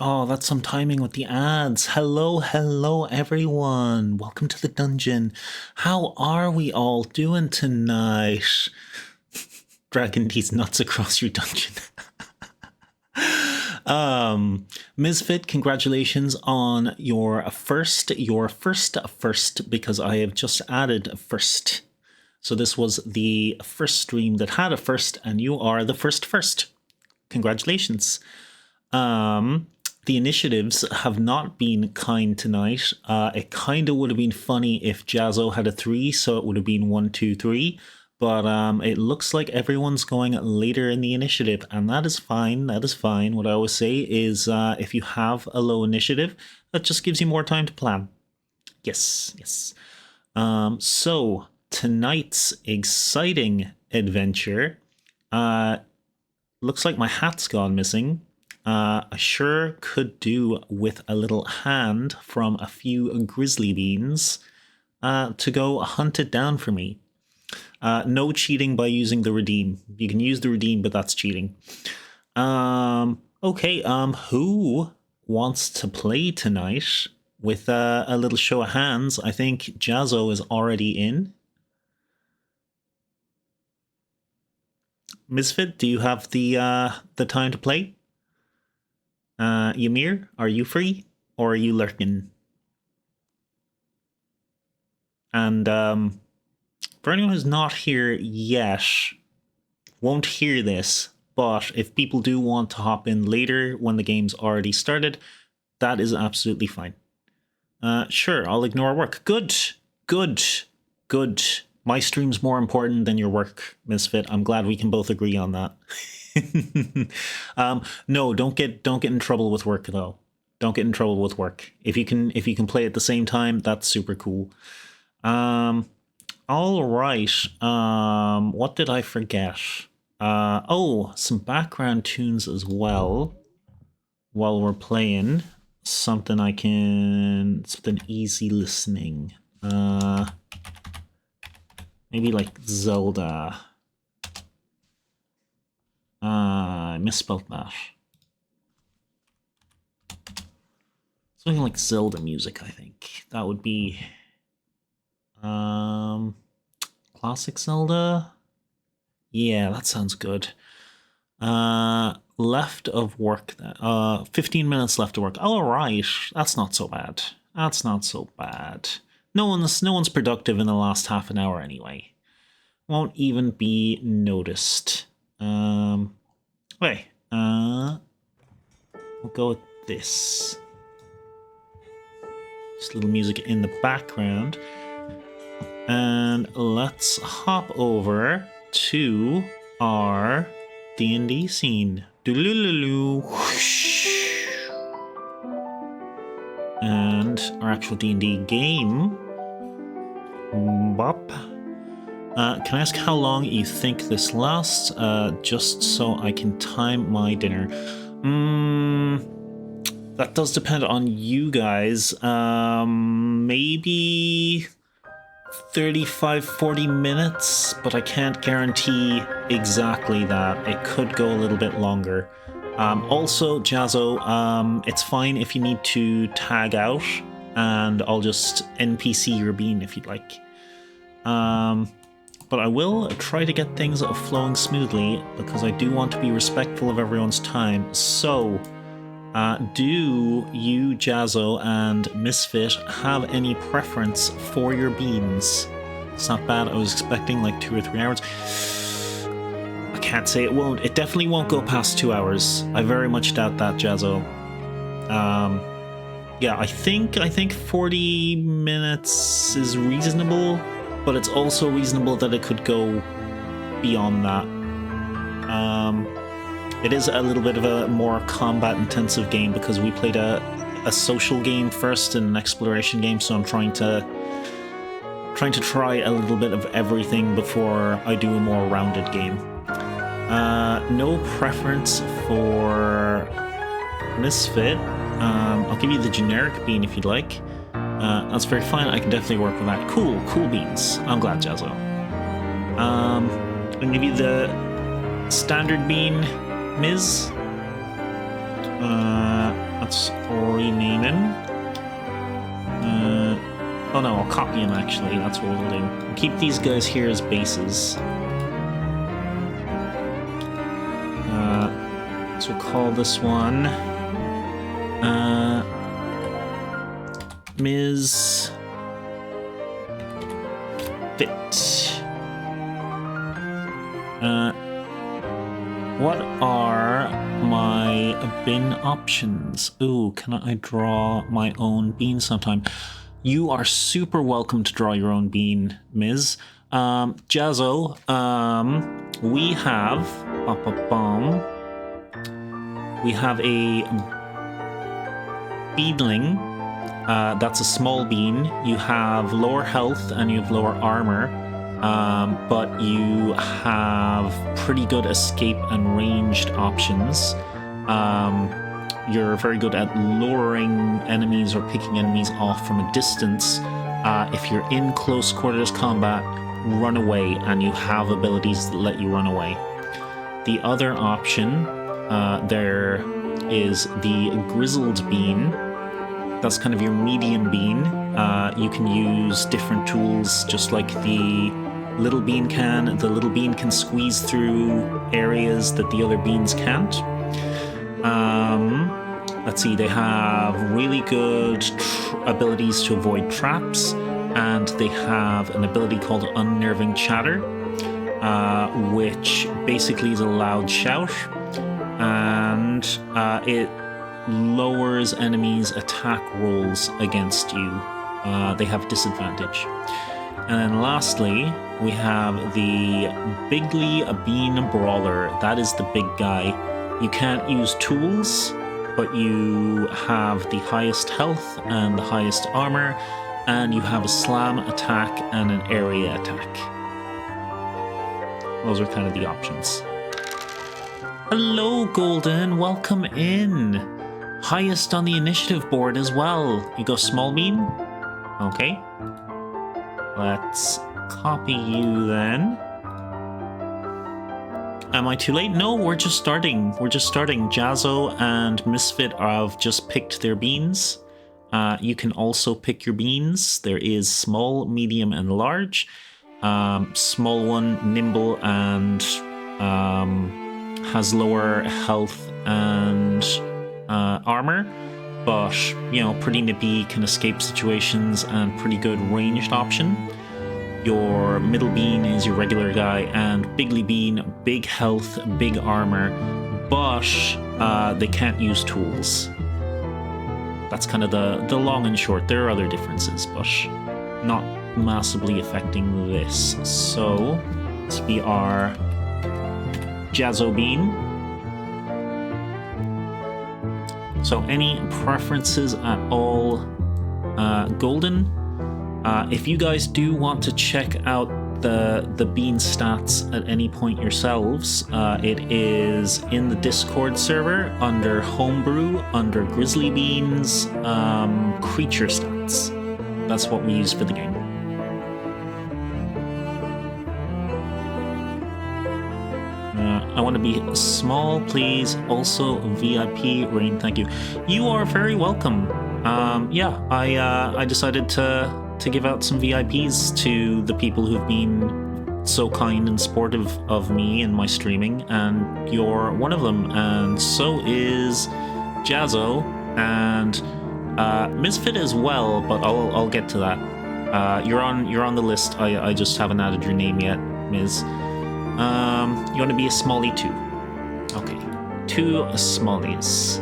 Oh, that's some timing with the ads. Hello, hello, everyone. Welcome to the dungeon. How are we all doing tonight? Dragging these nuts across your dungeon. Misfit, congratulations on your first, because I have just added a first. So this was the first stream that had a first, and you are the first. Congratulations. The initiatives have not been kind tonight. It kind of would have been funny if Jazzo had a 3, so it would have been 1, 2, 3. But it looks like everyone's going later in the initiative, and that is fine. That is fine. What I always say is if you have a low initiative, that just gives you more time to plan. Yes. So tonight's exciting adventure looks like my hat's gone missing. I sure could do with a little hand from a few grizzly beans to go hunt it down for me. No cheating by using the redeem. You can use the redeem, but that's cheating. Okay, who wants to play tonight with a little show of hands? I think Jazzo is already in. Misfit, do you have the time to play? Ymir, are you free? Or are you lurking? And for anyone who's not here yet, won't hear this, but if people do want to hop in later when the game's already started, that is absolutely fine. Sure, I'll ignore work. Good. My stream's more important than your work, Misfit. I'm glad we can both agree on that. No, don't get in trouble with work though. Don't get in trouble with work. If you can play at the same time, that's super cool. All right. What did I forget? Oh, some background tunes as well while we're playing. Something easy listening. Maybe like Zelda. I misspelled that. Something like Zelda music, I think. That would be classic Zelda. Yeah, that sounds good. Left of work. 15 minutes left of work. All right, that's not so bad. No one's productive in the last half an hour anyway. Won't even be noticed. Wait. We'll go with this. Just a little music in the background. And let's hop over to our D&D scene. Doodaloo. And our actual D&D game. Bop. Can I ask how long you think this lasts? Just so I can time my dinner. That does depend on you guys. Maybe 35-40 minutes, but I can't guarantee exactly that. It could go a little bit longer. Also, Jazzo, it's fine if you need to tag out, and I'll just NPC your bean if you'd like. But I will try to get things flowing smoothly because I do want to be respectful of everyone's time. So, do you, Jazzo, and Misfit have any preference for your beans? It's not bad. I was expecting like 2 or 3 hours. I can't say it won't. It definitely won't go past 2 hours. I very much doubt that, Jazzo. Yeah, I think 40 minutes is reasonable. But it's also reasonable that it could go beyond that. It is a little bit of a more combat-intensive game because we played a social game first and an exploration game, so I'm trying to try a little bit of everything before I do a more rounded game. No preference for Misfit. I'll give you the generic bean if you'd like. That's very fine. I can definitely work with that. Cool beans. I'm glad, Jazzo. I'll give you the standard bean, Ms. Let's rename him. Oh no, I'll copy him actually. That's what we'll do. Keep these guys here as bases. So we'll call this one Ms. Fit. What are my bin options? Ooh, can I draw my own bean sometime? You are super welcome to draw your own bean, Ms. Jazzo, we have we have a beadling. That's a small bean. You have lower health and you have lower armor, but you have pretty good escape and ranged options. You're very good at luring enemies or picking enemies off from a distance. If you're in close quarters combat, run away, and you have abilities that let you run away. The other option, there is the grizzled bean. That's kind of your medium bean. You can use different tools, just like the little bean can. The little bean can squeeze through areas that the other beans can't. Let's see, they have really good abilities to avoid traps, and they have an ability called Unnerving Chatter, which basically is a loud shout, and it lowers enemies' attack rolls against you. They have disadvantage. And then lastly, we have the Bigly Bean Brawler. That is the big guy. You can't use tools, but you have the highest health and the highest armor, and you have a slam attack and an area attack. Those are kind of the options. Hello, Golden. Welcome in. Highest on the initiative board as well. You go small bean? Okay. Let's copy you then. Am I too late? No, we're just starting. We're just starting. Jazzo and Misfit have just picked their beans. You can also pick your beans. There is small, medium, and large. Small one, nimble, and has lower health and armor. But, you know, pretty nippy, can escape situations, and pretty good ranged option. Your middle bean is your regular guy, and Bigly Bean, big health, big armor, but they can't use tools. That's kind of the long and short. There are other differences, but not massively affecting this. So, this will be our Jazzo Bean. So, any preferences at all, Golden? If you guys do want to check out the bean stats at any point yourselves, it is in the Discord server under Homebrew, under Grizzly Beans, creature stats. That's what we use for the game. I want to be small, please. Also, VIP, Rain, thank you. You are very welcome. Yeah, I decided to give out some VIPs to the people who've been so kind and supportive of me and my streaming, and you're one of them, and so is Jazzo and Misfit as well, but I'll get to that. You're on the list. I just haven't added your name yet, Ms. You want to be a smallie too? Okay, 2 smallies.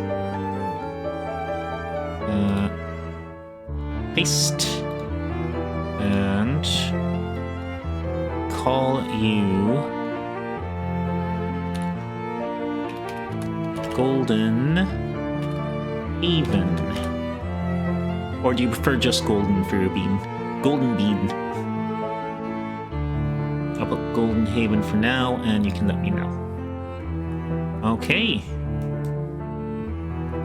Paste. And call you Golden Even. Or do you prefer just Golden for your bean? Golden Bean. I'll put Golden Haven for now, and you can let me know. Okay.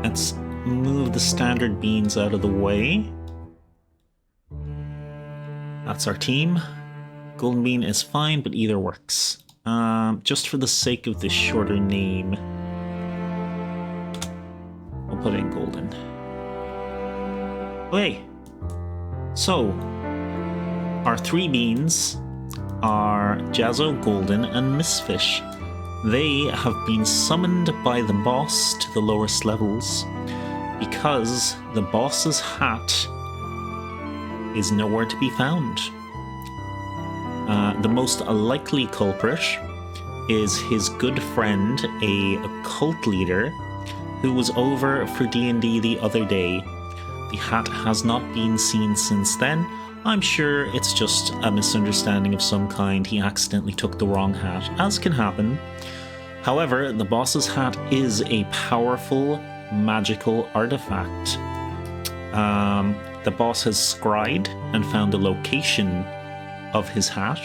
Let's move the standard beans out of the way. That's our team. Golden Bean is fine, but either works. Just for the sake of this shorter name, we'll put in Golden. Okay. So, our 3 beans are Jazzo, Golden, and Mistfish. They have been summoned by the boss to the lowest levels because the boss's hat is nowhere to be found. The most likely culprit is his good friend, a cult leader, who was over for D&D the other day. The hat has not been seen since then. I'm sure it's just a misunderstanding of some kind. He accidentally took the wrong hat, as can happen. However, the boss's hat is a powerful magical artifact. The boss has scryed and found the location of his hat,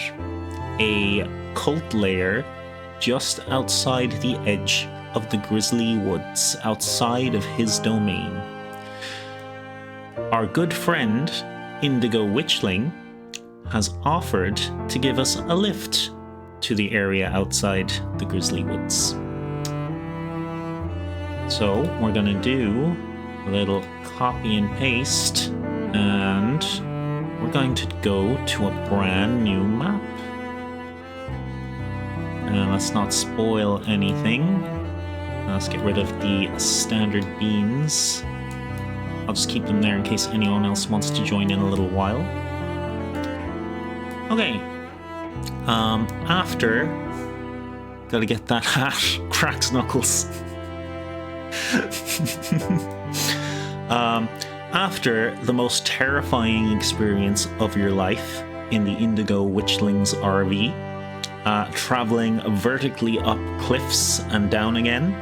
a cult lair just outside the edge of the Grizzly Woods, outside of his domain. Our good friend, Indigo Witchling, has offered to give us a lift to the area outside the Grizzly Woods. So we're going to do a little copy and paste, and we're going to go to a brand new map. And let's not spoil anything. Let's get rid of the standard beans. I'll just keep them there in case anyone else wants to join in a little while. Okay. After... Gotta get that hat. Cracks knuckles. After the most terrifying experience of your life in the Indigo Witchling's RV, traveling vertically up cliffs and down again,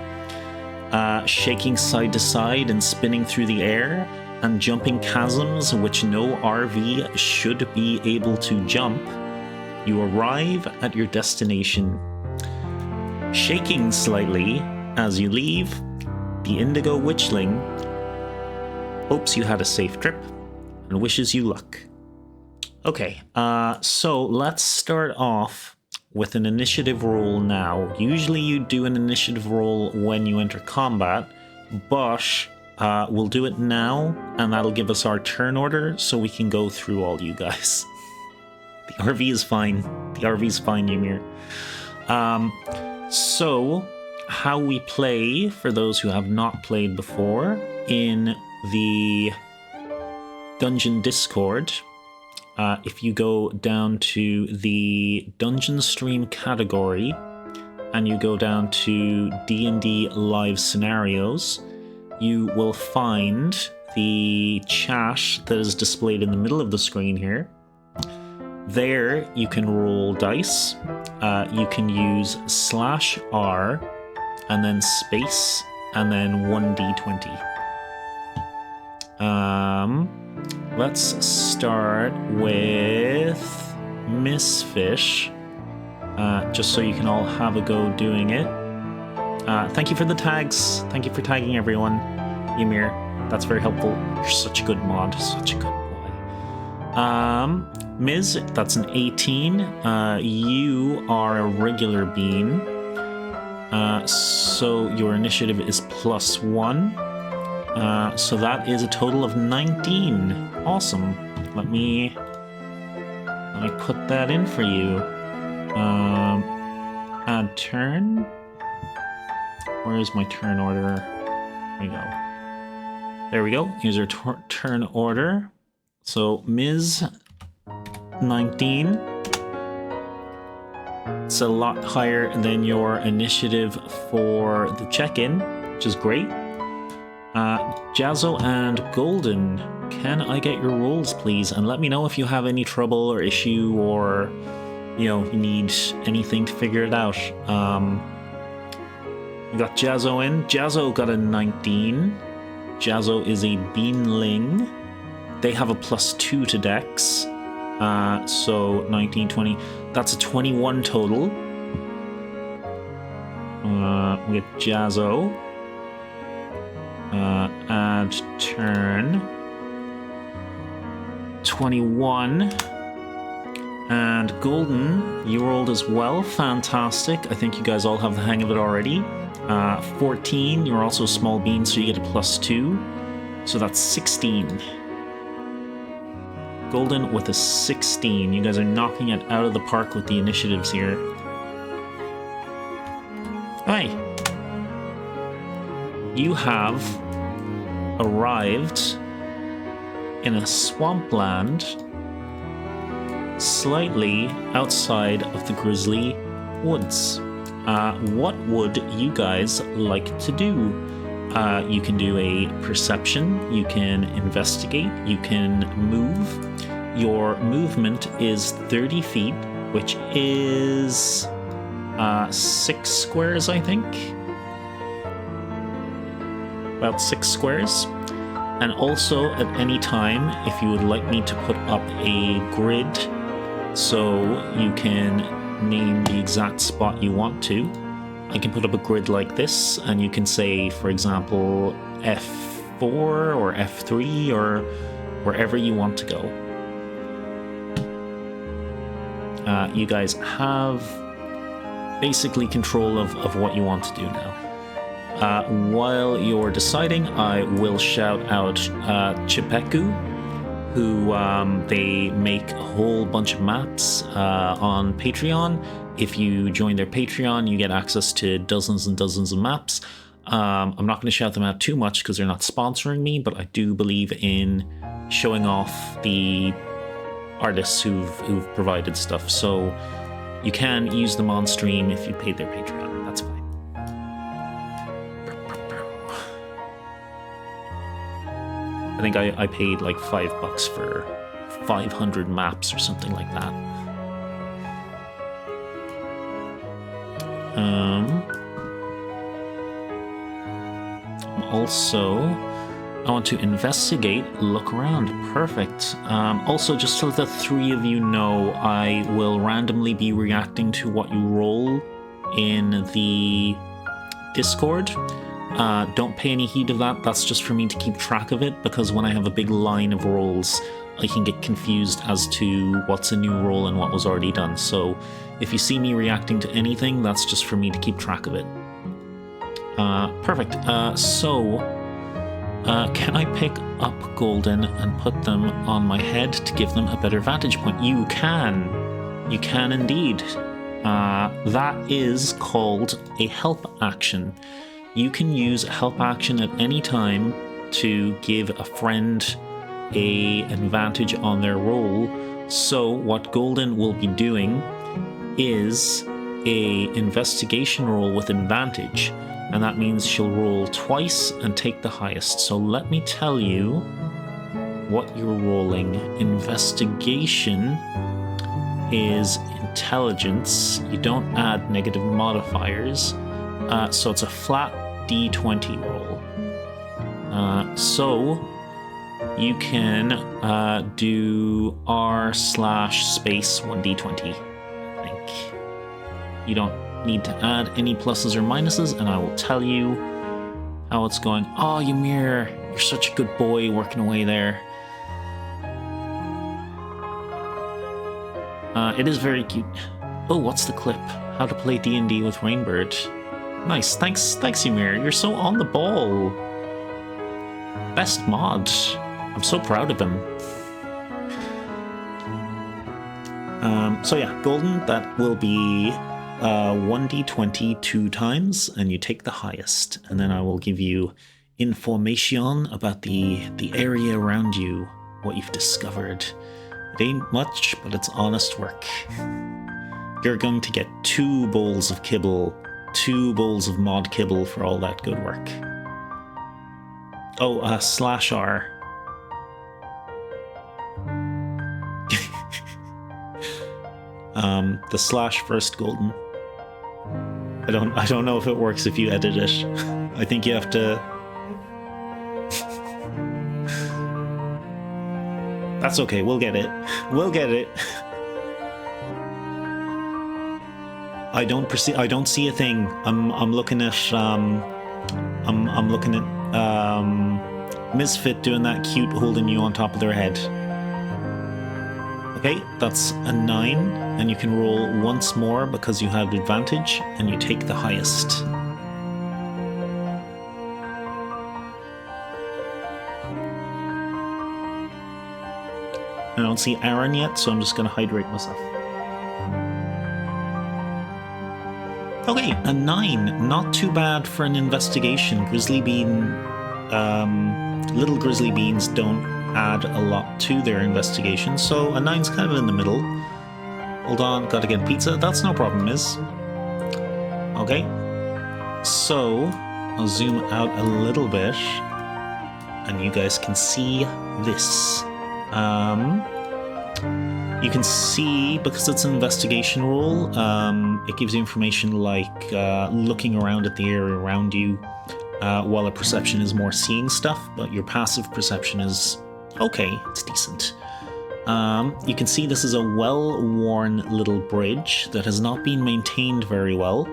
shaking side to side and spinning through the air, and jumping chasms which no RV should be able to jump, you arrive at your destination. Shaking slightly as you leave, the Indigo Witchling hopes you had a safe trip and wishes you luck. Okay, so let's start off with an initiative roll now. Usually you do an initiative roll when you enter combat, but we'll do it now, and that'll give us our turn order so we can go through all you guys. The RV is fine. The RV's fine, Ymir. So, how we play, for those who have not played before, in the Dungeon Discord, if you go down to the Dungeon Stream category, and you go down to D&D Live Scenarios, you will find the chat that is displayed in the middle of the screen here. There, you can roll dice. You can use /R and then space and then 1d20. Let's start with Mistfish, just so you can all have a go doing it. Thank you for the tags. Thank you for tagging everyone. Ymir, that's very helpful. You're such a good mod. Such a good boy. Miz, that's an 18. You are a regular bean. So your initiative is +1. So that is a total of 19. Awesome. Let me put that in for you. Add turn. Where is my turn order? There we go. There we go. Here's our turn order. So Ms. 19. It's a lot higher than your initiative for the check-in, which is great. Jazzo and Golden, can I get your rolls, please? And let me know if you have any trouble or issue, or, you know, you need anything to figure it out. We got Jazzo in. Jazzo got a 19. Jazzo is a beanling. They have a +2 to Dex. So 19, 20. That's a 21 total. We get Jazzo. Add turn. 21. And Golden, you rolled as well. Fantastic. I think you guys all have the hang of it already. 14, you're also a small bean, so you get a +2. So that's 16. Golden with a 16. You guys are knocking it out of the park with the initiatives here. Hi. You have arrived in a swampland slightly outside of the Grizzly woods. What would you guys like to do? You can do a perception, you can investigate, you can move. Your movement is 30 feet, which is 6 squares, I think. About 6 squares. And also, at any time, if you would like me to put up a grid so you can name the exact spot you want to, I can put up a grid like this, and you can say, for example, F4 or F3 or wherever you want to go. You guys have basically control of what you want to do now. While you're deciding, I will shout out Chipeku, who they make a whole bunch of maps on Patreon. If you join their Patreon, you get access to dozens and dozens of maps. I'm not going to shout them out too much because they're not sponsoring me, but I do believe in showing off the artists who've provided stuff. So you can use them on stream if you paid their Patreon. That's fine. I think I paid like $5 for 500 maps or something like that. Also, I want to investigate, look around. Perfect. Also, just so the three of you know, I will randomly be reacting to what you roll in the Discord. Don't pay any heed of that. That's just for me to keep track of it, because when I have a big line of rolls, I can get confused as to what's a new roll and what was already done. So if you see me reacting to anything, that's just for me to keep track of it. Perfect. Can I pick up Golden and put them on my head to give them a better vantage point? You can. You can indeed. That is called a help action. You can use a help action at any time to give a friend an advantage on their roll. So what Golden will be doing is a investigation roll with advantage, and that means she'll roll twice and take the highest. So let me tell you what you're rolling. Investigation is intelligence. You don't add negative modifiers, so it's a flat D20 roll. So you can do r/space1d20, I think. You don't need to add any pluses or minuses, and I will tell you how it's going. Oh, Ymir, you're such a good boy working away there. It is very cute. Oh, what's the clip? How to play D&D with Rainbird. Nice, thanks Ymir. You're so on the ball. Best mod. I'm so proud of him. So yeah, Golden, that will be 1d20 2 times, and you take the highest. And then I will give you information about the area around you, what you've discovered. It ain't much, but it's honest work. You're going to get 2 bowls of kibble, 2 bowls of mod kibble for all that good work. Oh, /R. The slash first, Golden. I don't know if it works if you edit it. I think you have to. That's okay. We'll get it. We'll get it. I don't see a thing. I'm looking at I'm looking at Misfit doing that cute holding you on top of their head. Okay, that's a 9, and you can roll once more because you have advantage, and you take the highest. I don't see Aaron yet, so I'm just going to hydrate myself. Okay, a 9. Not too bad for an investigation. Grizzly bean... little grizzly beans don't add a lot to their investigation, so a 9's kind of in the middle. Hold on, gotta get pizza. That's no problem, Miz. Okay. So, I'll zoom out a little bit, and you guys can see this. You can see, because it's an investigation roll, it gives you information like looking around at the area around you, while a perception is more seeing stuff, but your passive perception is okay, it's decent. You can see this is a well-worn little bridge that has not been maintained very well,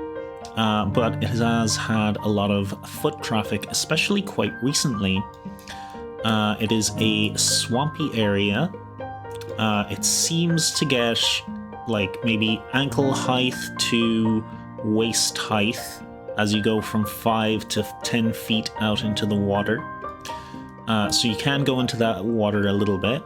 but it has had a lot of foot traffic, especially quite recently. It is a swampy area. It seems to get like maybe ankle height to waist height as you go from 5 to 10 feet out into the water. So you can go into that water a little bit.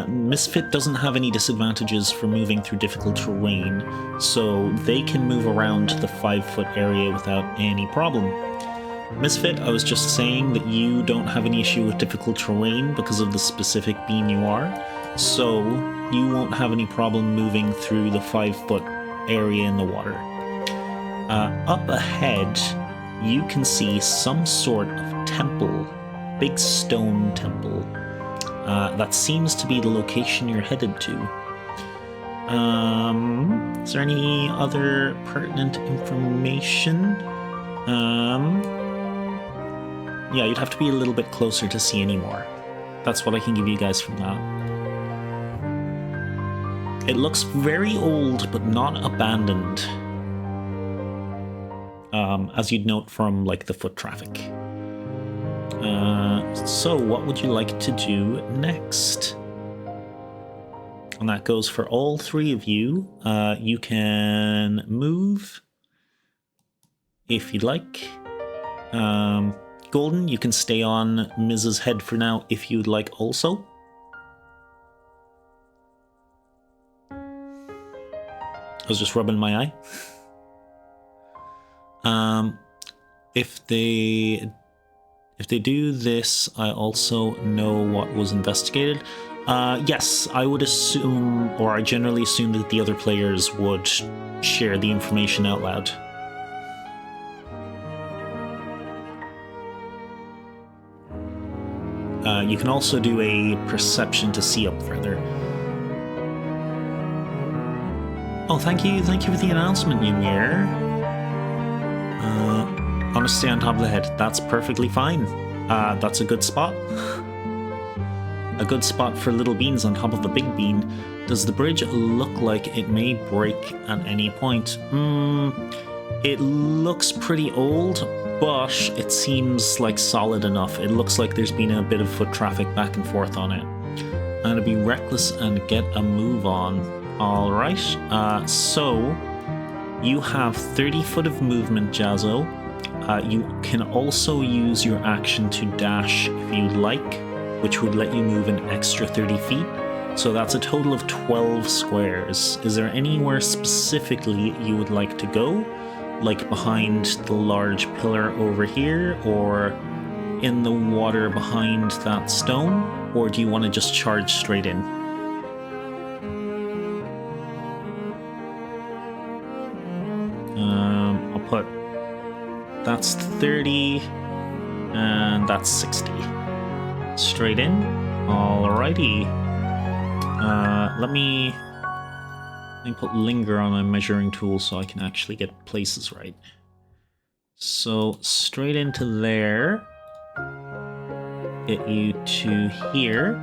Misfit doesn't have any disadvantages for moving through difficult terrain, so they can move around the 5-foot area without any problem. Misfit, I was just saying that you don't have any issue with difficult terrain because of the specific bean you are, so you won't have any problem moving through the 5-foot area in the water. Up ahead, you can see some sort of temple, big stone temple. That seems to be the location you're headed to. Is there any other pertinent information? Yeah, you'd have to be a little bit closer to see any more. That's what I can give you guys from that. It looks very old, but not abandoned. As you'd note from, like, the foot traffic. So what would you like to do next? And that goes for all three of you. You can move if you'd like. Golden, you can stay on Mrs. Head for now if you'd like also. I was just rubbing my eye. If they do this, I also know what was investigated. Yes, I would assume, or I generally assume that the other players would share the information out loud. You can also do a perception to see up further. Oh, thank you for the announcement, Ymir. I want to stay on top of the head. That's perfectly fine. That's a good spot. A good spot for little beans on top of a big bean. Does the bridge look like it may break at any point? It looks pretty old, but it seems like solid enough. It looks like there's been a bit of foot traffic back and forth on it. I'm gonna be reckless and get a move on. Alright, so you have 30 foot of movement, Jazzo. You can also use your action to dash if you'd like, which would let you move an extra 30 feet. So that's a total of 12 squares. Is there anywhere specifically you would like to go? Like behind the large pillar over here, or in the water behind that stone? Or do you want to just charge straight in? I'll put... That's 30, and that's 60. Straight in. Alrighty. Let me put linger on my measuring tool so I can actually get places right. So straight into there. Get you to here.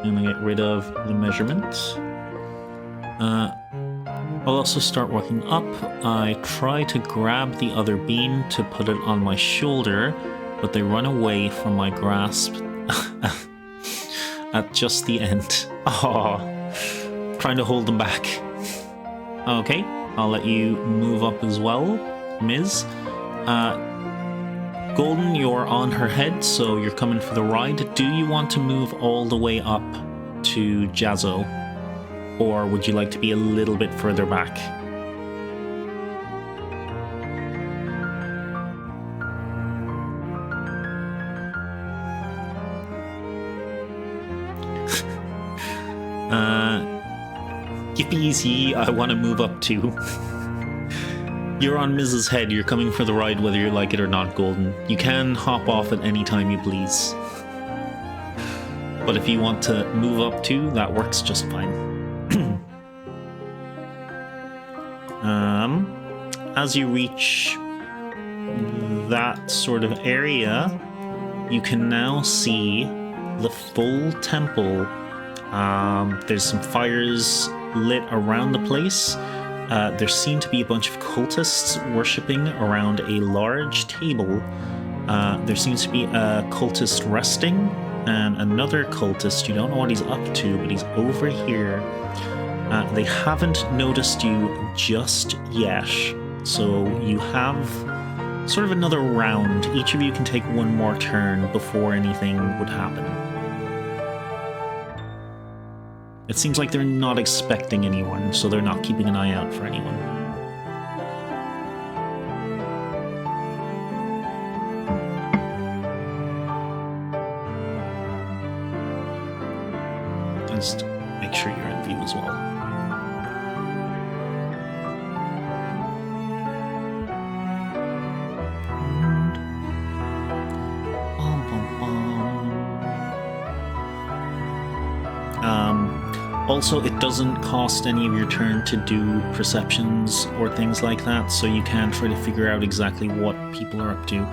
And I get rid of the measurement. I'll also start working up. I try to grab the other bean to put it on my shoulder, but they run away from my grasp at just the end. Oh, trying to hold them back. Okay, I'll let you move up as well, Ms. Golden, you're on her head, so you're coming for the ride. Do you want to move all the way up to Jazzo? Or would you like to be a little bit further back? Yippee, I want to move up too. You're on Mrs. Head, you're coming for the ride whether you like it or not, Golden. You can hop off at any time you please. But if you want to move up too, that works just fine. As you reach that sort of area, you can now see the full temple. There's some fires lit around the place. There seem to be a bunch of cultists worshipping around a large table. There seems to be a cultist resting, and another cultist, you don't know what he's up to, but he's over here. They haven't noticed you just yet, so you have sort of another round. Each of you can take one more turn before anything would happen. It seems like they're not expecting anyone, so they're not keeping an eye out for anyone. Just make sure you're in view as well. Also, it doesn't cost any of your turn to do perceptions or things like that, so you can try to figure out exactly what people are up to.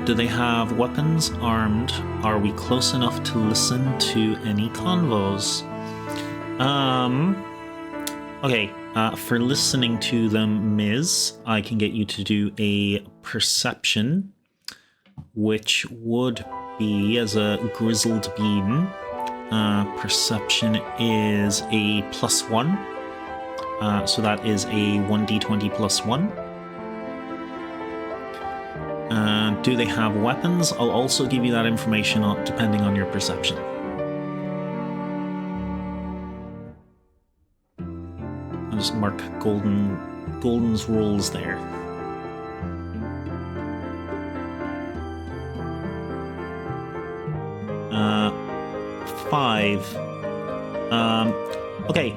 Do they have weapons? Armed? Are we close enough to listen to any convos? Okay, for listening to them, Ms., I can get you to do a perception, which would be as a grizzled bean. Perception is a +1, so that is a 1d20 +1. Do they have weapons? I'll also give you that information depending on your perception. I'll just mark Golden's rolls there. Five. Okay,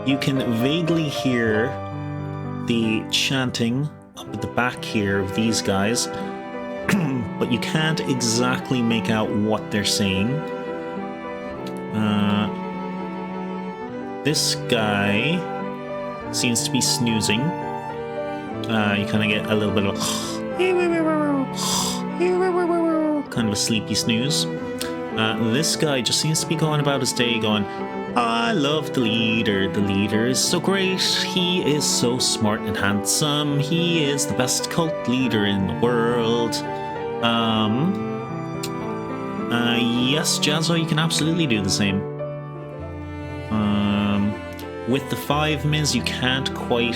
you can vaguely hear the chanting up at the back here of these guys, but you can't exactly make out what they're saying. This guy seems to be snoozing. You kind of get a little bit of kind of a sleepy snooze. This guy just seems to be going about his day going, I love the leader is so great, he is so smart and handsome, he is the best cult leader in the world. Yes, Jazzo, you can absolutely do the same. With the 5 Ms, you can't quite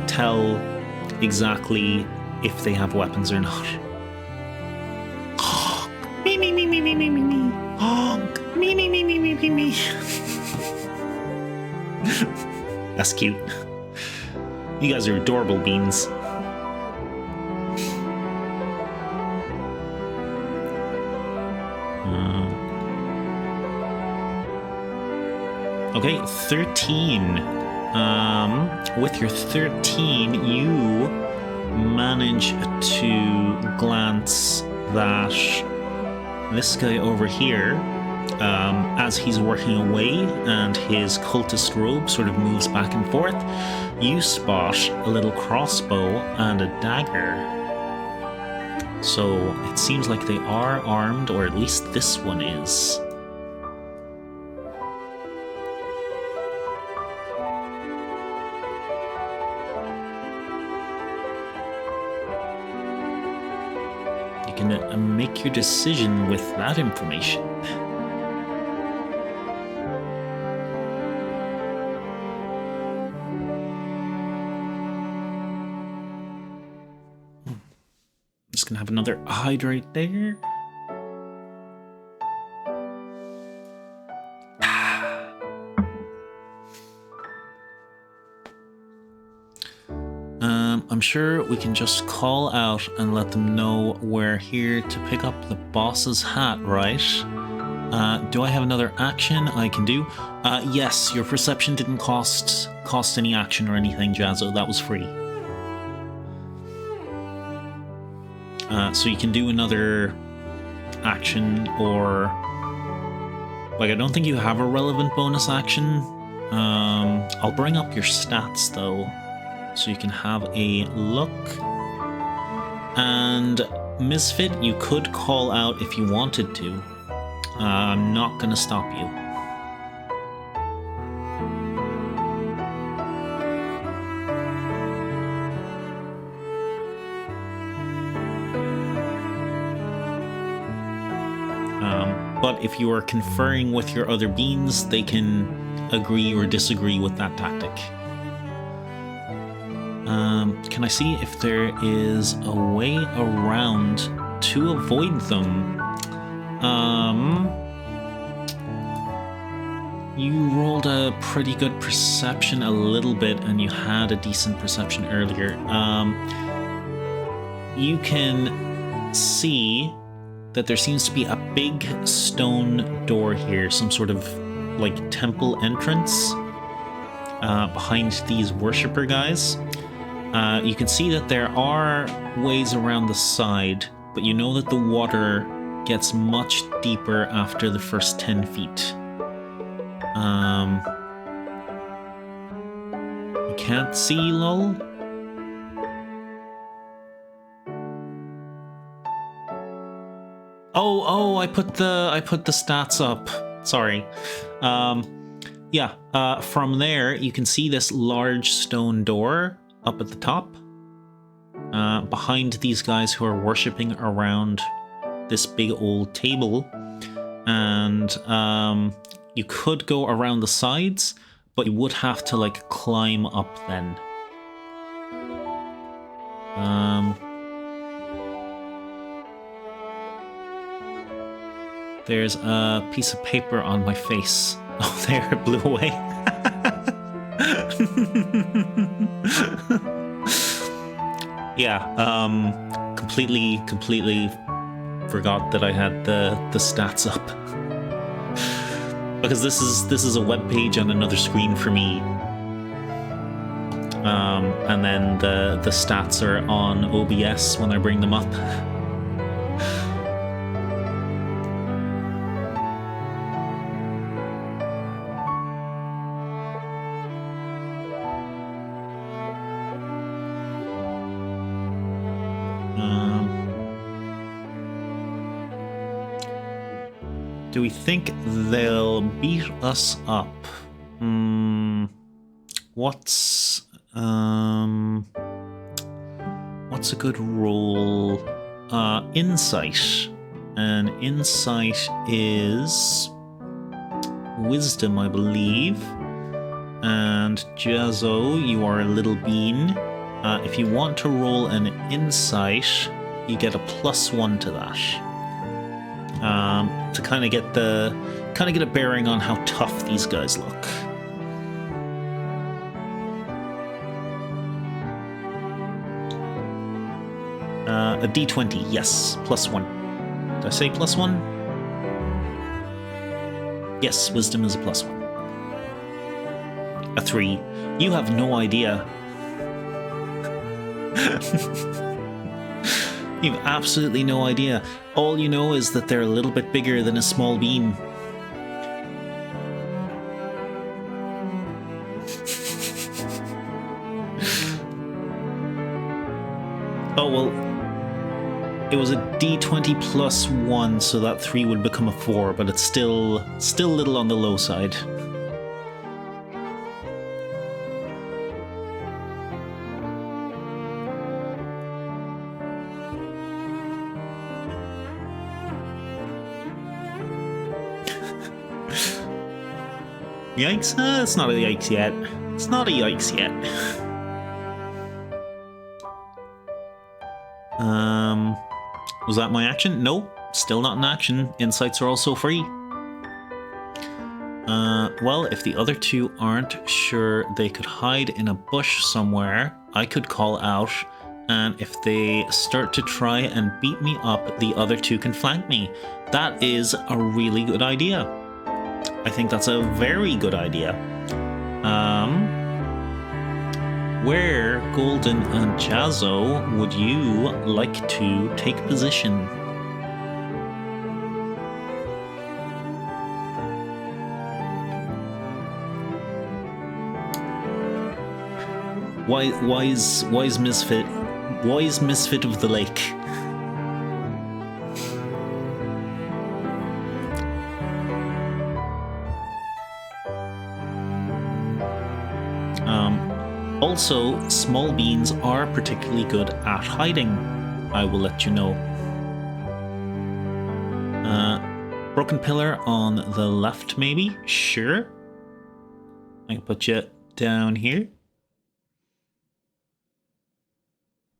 tell exactly if they have weapons or not. Me. That's cute. You guys are adorable beans. Okay, 13. With your 13, you manage to glance that this guy over here, as he's working away and his cultist robe sort of moves back and forth, you spot a little crossbow and a dagger. So it seems like they are armed, or at least this one is. You can make your decision with that information. Just gonna have another hydrate there. I'm sure we can just call out and let them know we're here to pick up the boss's hat, right? Do I have another action I can do? Yes, your perception didn't cost any action or anything, Jazzo. That was free. So you can do another action, or... Like, I don't think you have a relevant bonus action. I'll bring up your stats, though, so you can have a look. And Misfit, you could call out if you wanted to. I'm not going to stop you. But if you are conferring with your other beings, they can agree or disagree with that tactic. Can I see if there is a way around to avoid them? You rolled a pretty good perception a little bit, and you had a decent perception earlier. You can see that there seems to be a big stone door here, some sort of like temple entrance behind these worshipper guys. You can see that there are ways around the side, but you know that the water gets much deeper after the first 10 feet. You can't see, lol? Oh, I put the stats up. Sorry. Yeah, from there you can see this large stone door up at the top. Behind these guys who are worshipping around this big old table. And you could go around the sides, but you would have to like climb up then. There's a piece of paper on my face. Oh, there, it blew away. Yeah, completely forgot that I had the stats up. Because this is a web page on another screen for me. And then the stats are on OBS when I bring them up. Do we think they'll beat us up? What's a good roll? Insight. And insight is wisdom, I believe. And Jazzo, you are a little bean. If you want to roll an insight, you get a +1 to that. To kind of get a bearing on how tough these guys look. A D20, yes, +1. Did I say +1? Yes, wisdom is a +1. A 3. You have no idea. You've absolutely no idea. All you know is that they're a little bit bigger than a small bean. Oh, well, it was a D20 +1, so that 3 would become a 4, but it's still a little on the low side. Yikes? It's not a yikes yet. It's not a yikes yet. Was that my action? No, still not an action. Insights are also free. Well, if the other two aren't sure they could hide in a bush somewhere, I could call out, and if they start to try and beat me up, the other two can flank me. That is a really good idea. I think that's a very good idea. Where, Golden and Jazzo, would you like to take position? Wise misfit of the lake. Also, small beans are particularly good at hiding. I will let you know. Broken pillar on the left, maybe? Sure. I can put you down here.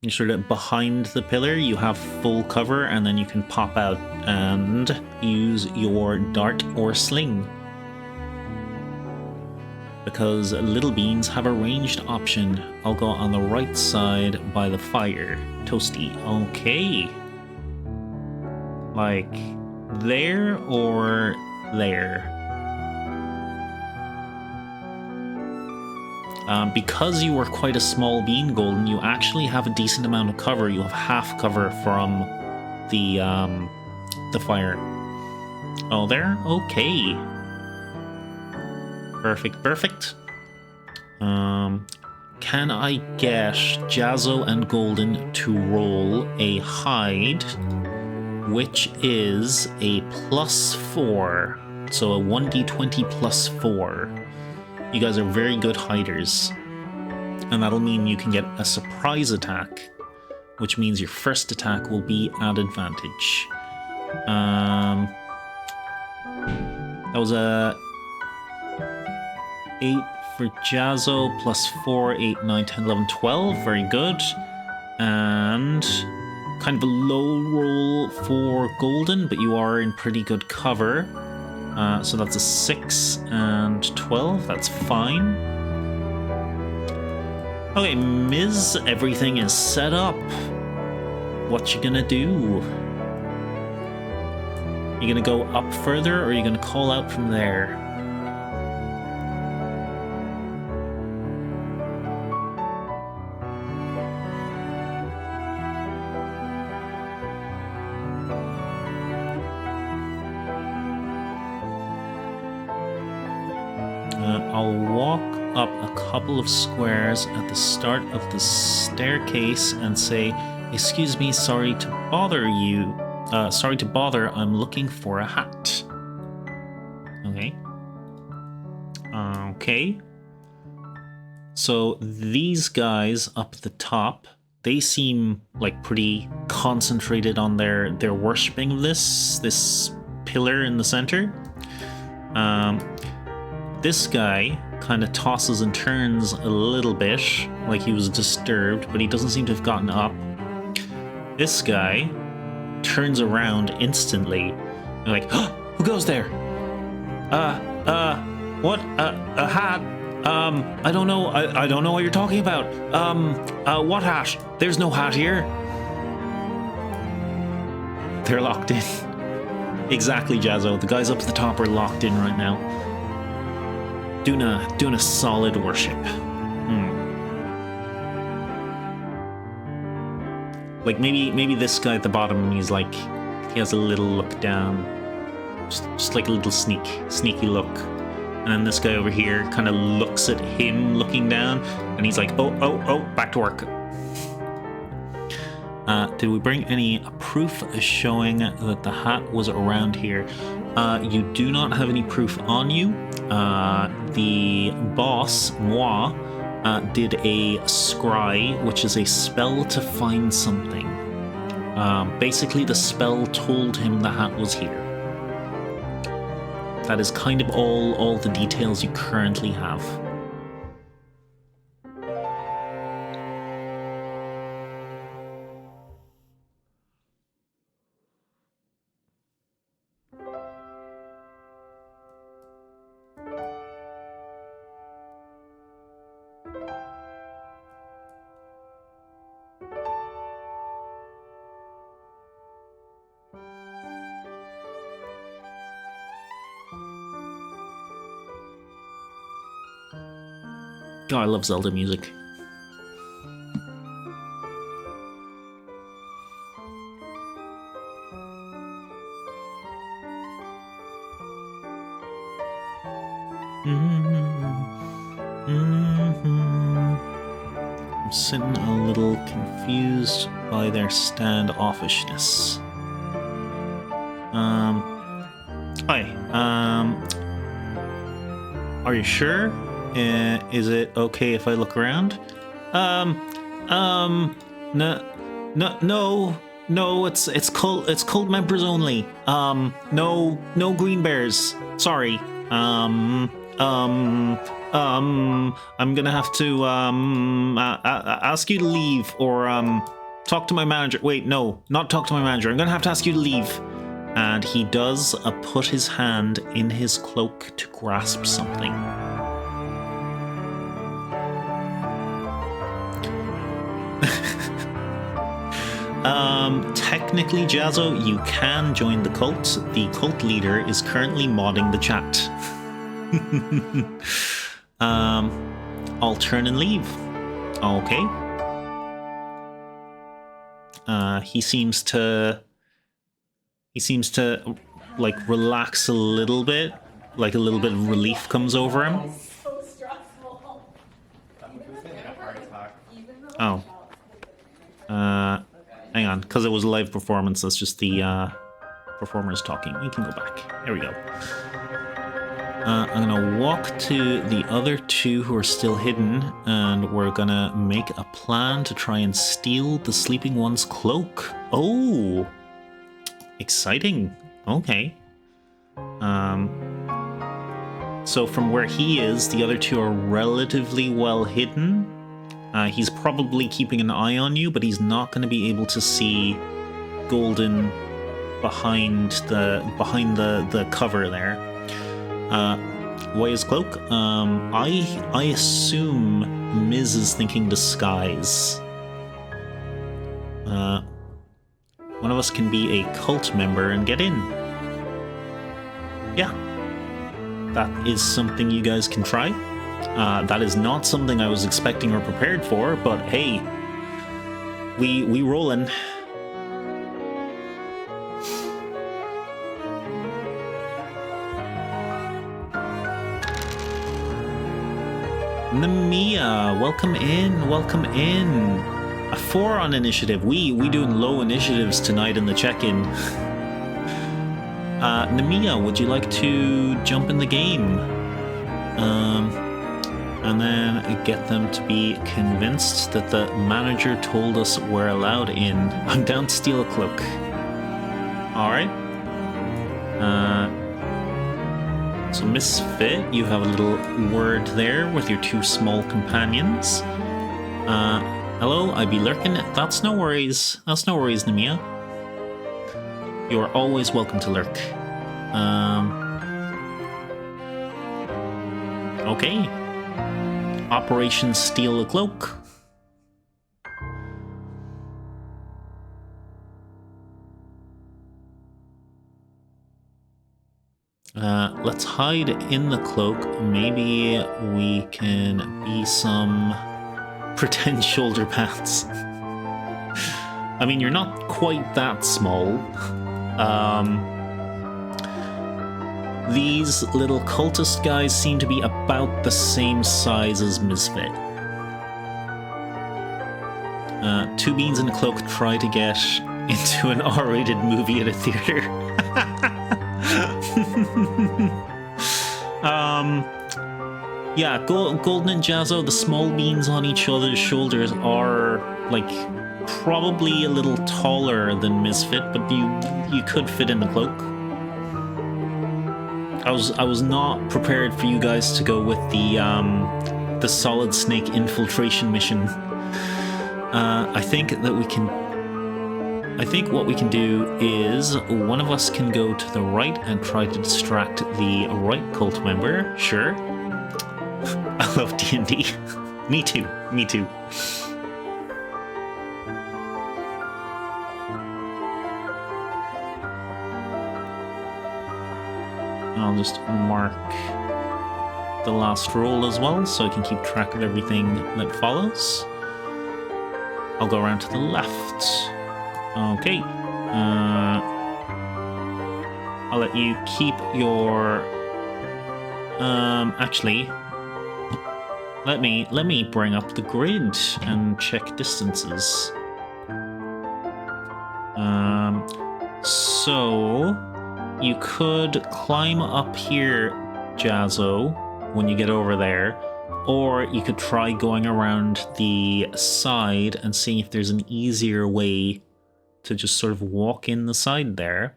You're sort of behind the pillar, you have full cover, and then you can pop out and use your dart or sling. Because little beans have a ranged option. I'll go on the right side by the fire. Toasty. Okay. Like there or there? Because you were quite a small bean, Golden, you actually have a decent amount of cover. You have half cover from the fire. Oh, there? Okay. Perfect, perfect. Can I get Jazzo and Golden to roll a hide, which is a +4, so a 1d20 +4. You guys are very good hiders, and that'll mean you can get a surprise attack, which means your first attack will be at advantage. That was a 8 for Jazzo, +4, 8, 9, 10, 11, 12. Very good. And kind of a low roll for Golden, but you are in pretty good cover. So that's a 6 and 12. That's fine. Okay, Ms. Everything is set up. What you gonna do? You gonna go up further, or are you gonna call out from there? I'll walk up a couple of squares at the start of the staircase and say, "Excuse me, sorry to bother you. Sorry to bother, I'm looking for a hat." Okay. Okay. So these guys up at the top, they seem like pretty concentrated on their worshipping of this pillar in the center. This guy kind of tosses and turns a little bit, like he was disturbed, but he doesn't seem to have gotten up. This guy turns around instantly. They're like, oh, who goes there? What? A hat? I don't know. I don't know what you're talking about. What hat? There's no hat here. They're locked in. Exactly, Jazzo. The guys up at the top are locked in right now. Doing a solid worship. Like maybe this guy at the bottom, he has a little look down, just like a little sneaky look, and then this guy over here kind of looks at him looking down, and he's like, oh, back to work. Did we bring any proof showing that the hat was around here? You do not have any proof on you. The boss, moi, did a scry, which is a spell to find something. Basically, the spell told him the hat was here. That is kind of all the details you currently have. God, I love Zelda music. I'm sitting a little confused by their standoffishness. Hi. Are you sure? Is it okay if I look around? No, it's cult members only. No green bears. Sorry. I'm gonna have to ask you to leave, or talk to my manager. Wait, no, not talk to my manager. I'm gonna have to ask you to leave. And he does put his hand in his cloak to grasp something. Technically, Jazzo, you can join the cult. The cult leader is currently modding the chat. I'll turn and leave. Okay. He seems to like relax a little bit, like a little bit of relief comes over him. So stressful. Oh. Hang on, because it was a live performance, that's just the performers talking. We can go back. There we go. I'm gonna walk to the other two who are still hidden, and we're gonna make a plan to try and steal the sleeping one's cloak. Oh! Exciting. Okay. So from where he is, the other two are relatively well hidden. He's probably keeping an eye on you, but he's not going to be able to see Golden behind the cover there. Why his cloak? I assume Miz is thinking disguise. One of us can be a cult member and get in. Yeah. That is something you guys can try. That is not something I was expecting or prepared for, but hey, we rollin'. Namiya, welcome in, welcome in. A 4 on initiative. We doing low initiatives tonight in the check-in. Namiya, would you like to jump in the game? And then get them to be convinced that the manager told us we're allowed in. I'm down to steal a cloak. Alright. So Misfit, you have a little word there with your two small companions. Hello, I be lurking. That's no worries. That's no worries, Namiya. You are always welcome to lurk. Okay. Operation Steal a Cloak. Let's hide in the cloak. Maybe we can be some pretend shoulder pads. I mean, you're not quite that small. These little cultist guys seem to be about the same size as Misfit. Two beans in a cloak try to get into an R-rated movie at a theater. Yeah, Golden and Jazzo, the small beans on each other's shoulders are, like, probably a little taller than Misfit, but you could fit in the cloak. I was not prepared for you guys to go with the Solid Snake infiltration mission. I think what we can do is one of us can go to the right and try to distract the right cult member. Sure. I love D&D. Me too. Me too. I'll just mark the last roll as well, so I can keep track of everything that follows. I'll go around to the left. Okay. I'll let you keep your... actually... Let me bring up the grid and check distances. So you could climb up here, Jazzo, when you get over there, or you could try going around the side and seeing if there's an easier way to just sort of walk in the side there.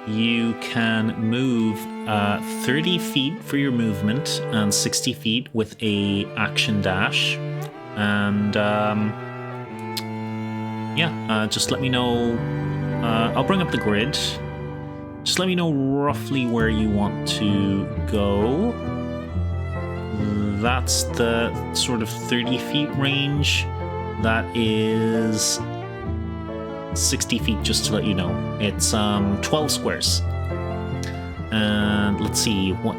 You can move 30 feet for your movement and 60 feet with a action dash. And yeah, just let me know. I'll bring up the grid. Just let me know roughly where you want to go. That's the sort of 30 feet range. That is 60 feet, just to let you know. It's 12 squares. And let's see, what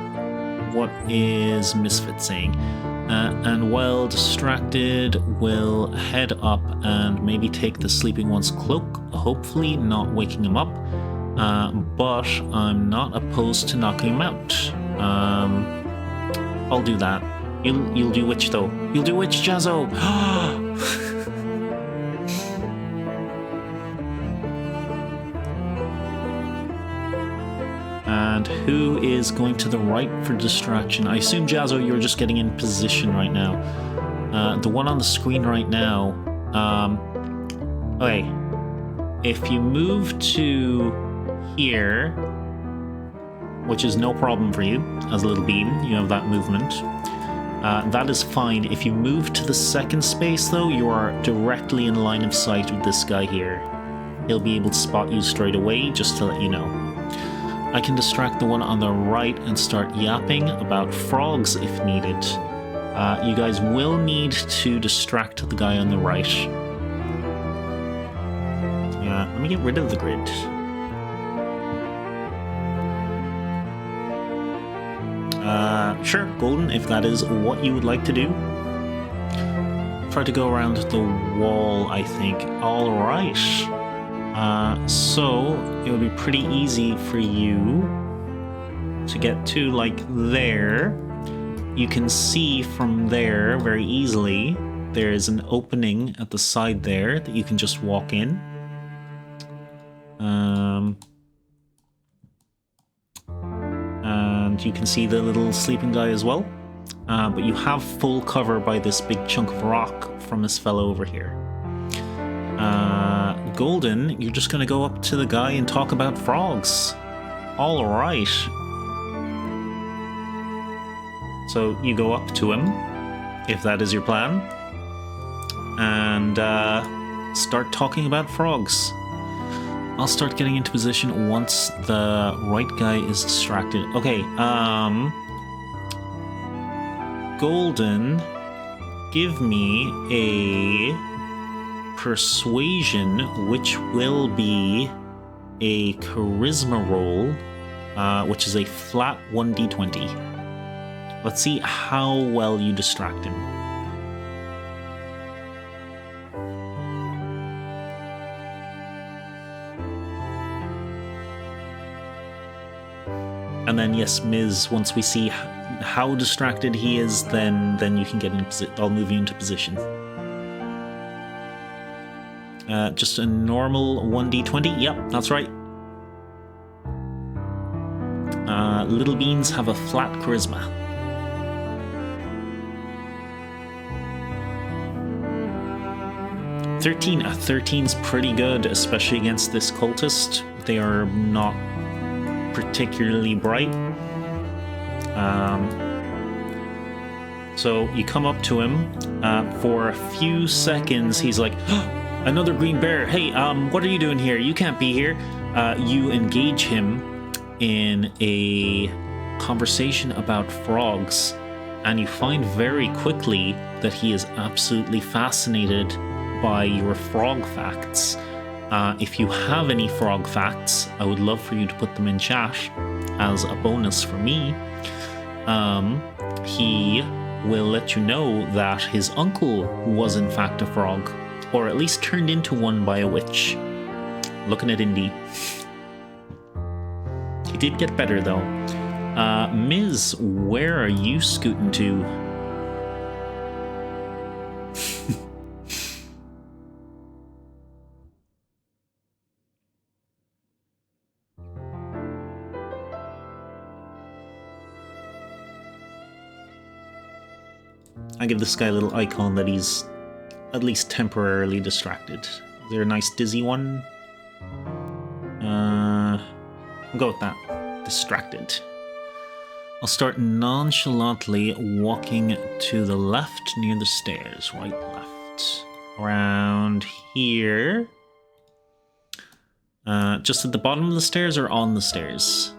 is Misfit saying? And while distracted, will head up and maybe take the sleeping one's cloak, hopefully not waking him up. But I'm not opposed to knocking him out. I'll do that. You'll do which though? You'll do which, Jazzo? And who is going to the right for distraction? I assume, Jazzo, you're just getting in position right now. The one on the screen right now. Okay. If you move to here, which is no problem for you, as a little beam, you have that movement. That is fine. If you move to the second space, though, you are directly in line of sight with this guy here. He'll be able to spot you straight away, just to let you know. I can distract the one on the right and start yapping about frogs if needed. You guys will need to distract the guy on the right. Let me get rid of the grid. Sure, Golden, if that is what you would like to do. Try to go around the wall, I think. Alright. So, it would be pretty easy for you to get to, like, there. You can see from there very easily there's an opening at the side there that you can just walk in. And you can see the little sleeping guy as well. But you have full cover by this big chunk of rock from this fellow over here. Golden, you're just going to go up to the guy and talk about frogs. All right. So you go up to him, if that is your plan, and start talking about frogs. I'll start getting into position once the right guy is distracted. Okay, Golden, give me a persuasion, which will be a charisma roll, which is a flat 1d20. Let's see how well you distract him. And then, yes, Ms, once we see how distracted he is, then you can get in position. I'll move you into position. Just a normal 1d20. Yep, that's right. Little beans have a flat charisma. A 13's pretty good, especially against this cultist. They are not particularly bright. So you come up to him. For a few seconds, he's like, another green bear. Hey, what are you doing here? You can't be here. You engage him in a conversation about frogs, and you find very quickly that he is absolutely fascinated by your frog facts. If you have any frog facts, I would love for you to put them in chat. as a bonus for me, he will let you know that his uncle was in fact a frog, or at least turned into one by a witch. Looking at Indy. He did get better though. Ms., where are you scooting to? I give this guy a little icon that he's at least temporarily distracted. Is there a nice dizzy one? I'll go with that. Distracted. I'll start nonchalantly walking to the left near the stairs. Right, left. Around here. Just at the bottom of the stairs or on the stairs?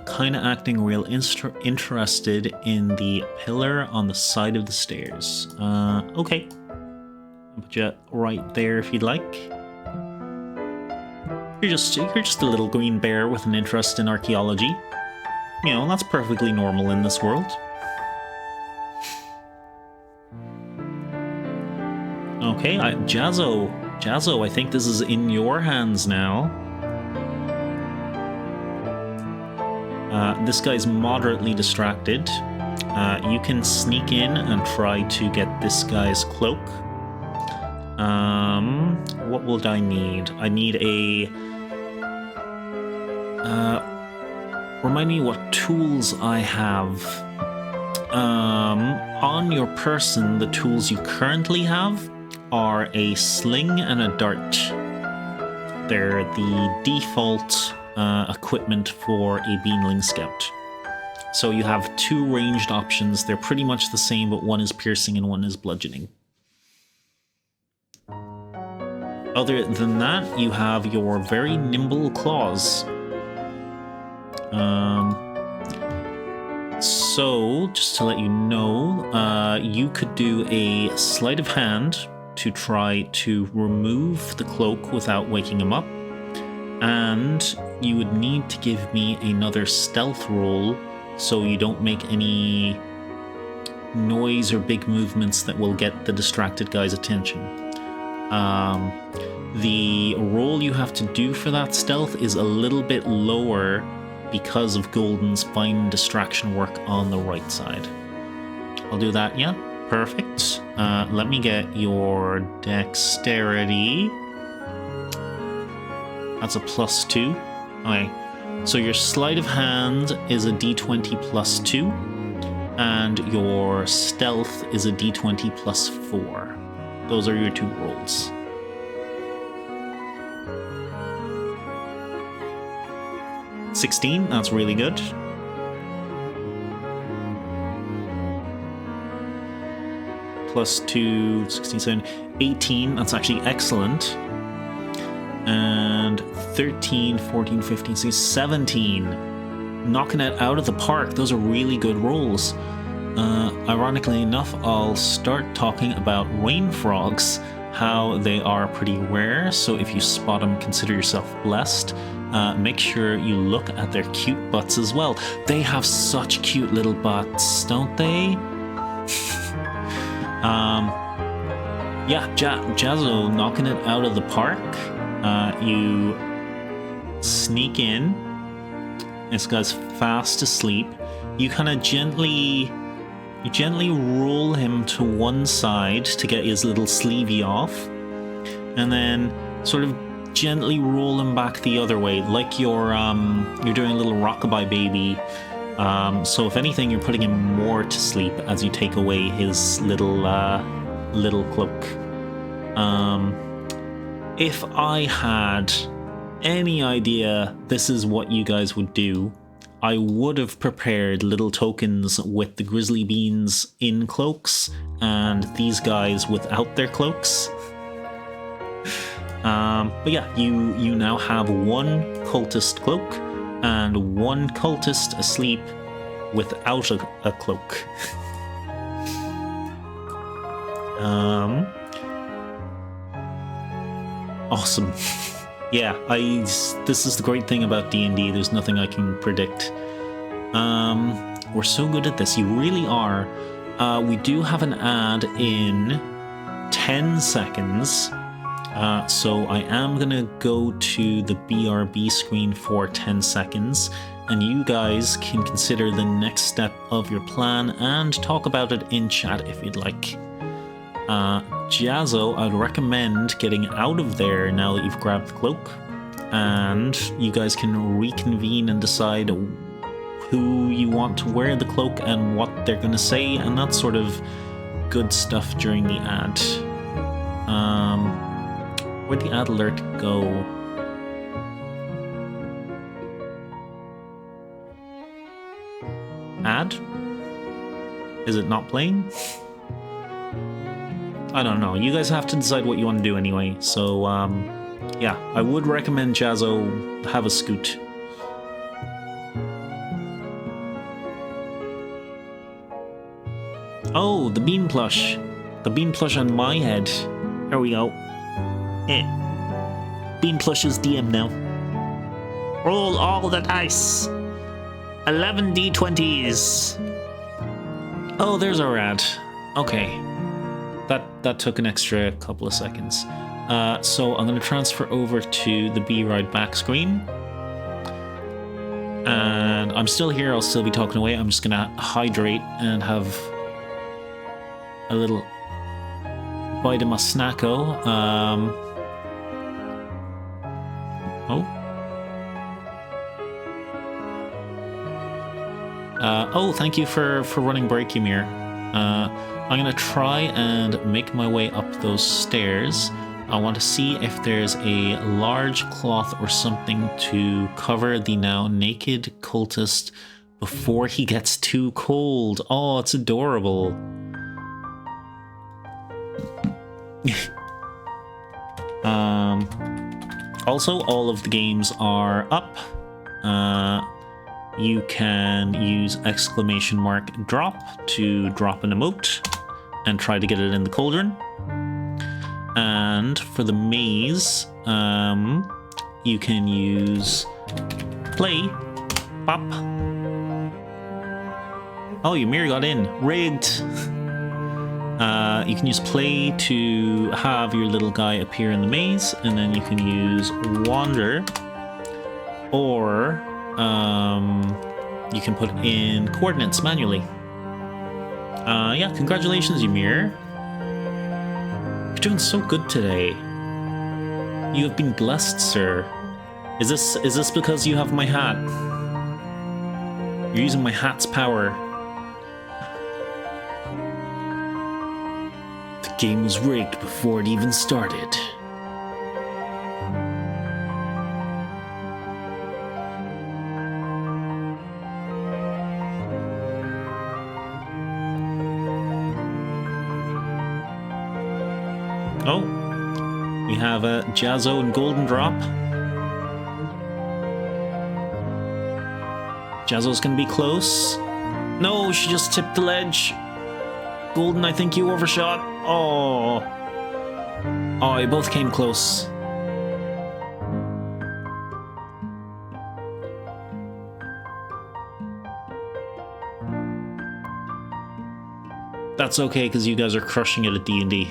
Kind of acting real interested in the pillar on the side of the stairs. Okay. I'll put you right there if you'd like. You're just a little green bear with an interest in archaeology. You know, that's perfectly normal in this world. Okay, Jazzo, I think this is in your hands now. This guy's moderately distracted. You can sneak in and try to get this guy's cloak. What will I need? I need a... remind me what tools I have. On your person, the tools you currently have are a sling and a dart. They're the default equipment for a Beanling Scout. So you have two ranged options. They're pretty much the same, but one is piercing and one is bludgeoning. Other than that, you have your very nimble claws. So, just to let you know, you could do a sleight of hand to try to remove the cloak without waking him up. And you would need to give me another stealth roll so you don't make any noise or big movements that will get the distracted guy's attention. The roll you have to do for that stealth is a little bit lower because of Golden's fine distraction work on the right side. I'll do that, yeah? Perfect. Let me get your dexterity. That's a +2. Okay. So your sleight of hand is a d20 +2, and your stealth is a d20 +4. Those are your two rolls. $16, that's really good. +2, 16, 7, 18, that's actually excellent. And 13, 14, 15, 16, 17. Knocking it out of the park. Those are really good rolls. Ironically enough, I'll start talking about rain frogs, how they are pretty rare, so if you spot them, consider yourself blessed. Make sure you look at their cute butts as well. They have such cute little butts, don't they? Yeah, Jazzo knocking it out of the park. You sneak in. This guy's fast asleep. You kind of gently roll him to one side to get his little sleevey off, and then sort of gently roll him back the other way, like you're doing a little rockabye baby. So if anything, you're putting him more to sleep as you take away his little cloak. If I had any idea this is what you guys would do, I would have prepared little tokens with the grizzly beans in cloaks and these guys without their cloaks. But yeah, you now have one cultist cloak and one cultist asleep without a cloak. Awesome. Yeah, this is the great thing about D&D. There's nothing I can predict. We're so good at this. You really are. We do have an ad in 10 seconds. So I am going to go to the BRB screen for 10 seconds. And you guys can consider the next step of your plan and talk about it in chat if you'd like. Jazzo, I'd recommend getting out of there now that you've grabbed the cloak. And you guys can reconvene and decide who you want to wear the cloak and what they're going to say, and that sort of good stuff during the ad. Where'd the ad alert go? Ad? Is it not playing? I don't know. You guys have to decide what you want to do anyway. So, yeah, I would recommend Jazzo have a scoot. Oh, the bean plush. The bean plush on my head. There we go. Bean plush is DM now. Roll all the dice. 11 d20s. Oh, there's our ad. Okay. That took an extra couple of seconds. So I'm going to transfer over to the Be Right Back screen. And I'm still here. I'll still be talking away. I'm just going to hydrate and have a little bite of my snacko. Oh, thank you for running break, Ymir. I'm gonna try and make my way up those stairs. I want to see if there's a large cloth or something to cover the now naked cultist before he gets too cold. Oh, it's adorable. Also, all of the games are up. You can use !drop to drop an emote and try to get it in the cauldron. And for the maze, you can use play, pop. Oh, Ymir got in. Rigged. You can use play to have your little guy appear in the maze, and then you can use wander, or you can put in coordinates manually. Yeah, congratulations, Ymir. You're doing so good today. You have been blessed, sir. Is this because you have my hat? You're using my hat's power. The game was rigged before it even started. Oh, we have a Jazzo and Golden Drop. Jazzo's gonna be close. No, she just tipped the ledge. Golden, I think you overshot. Oh. Oh, you both came close. That's okay, because you guys are crushing it at D&D.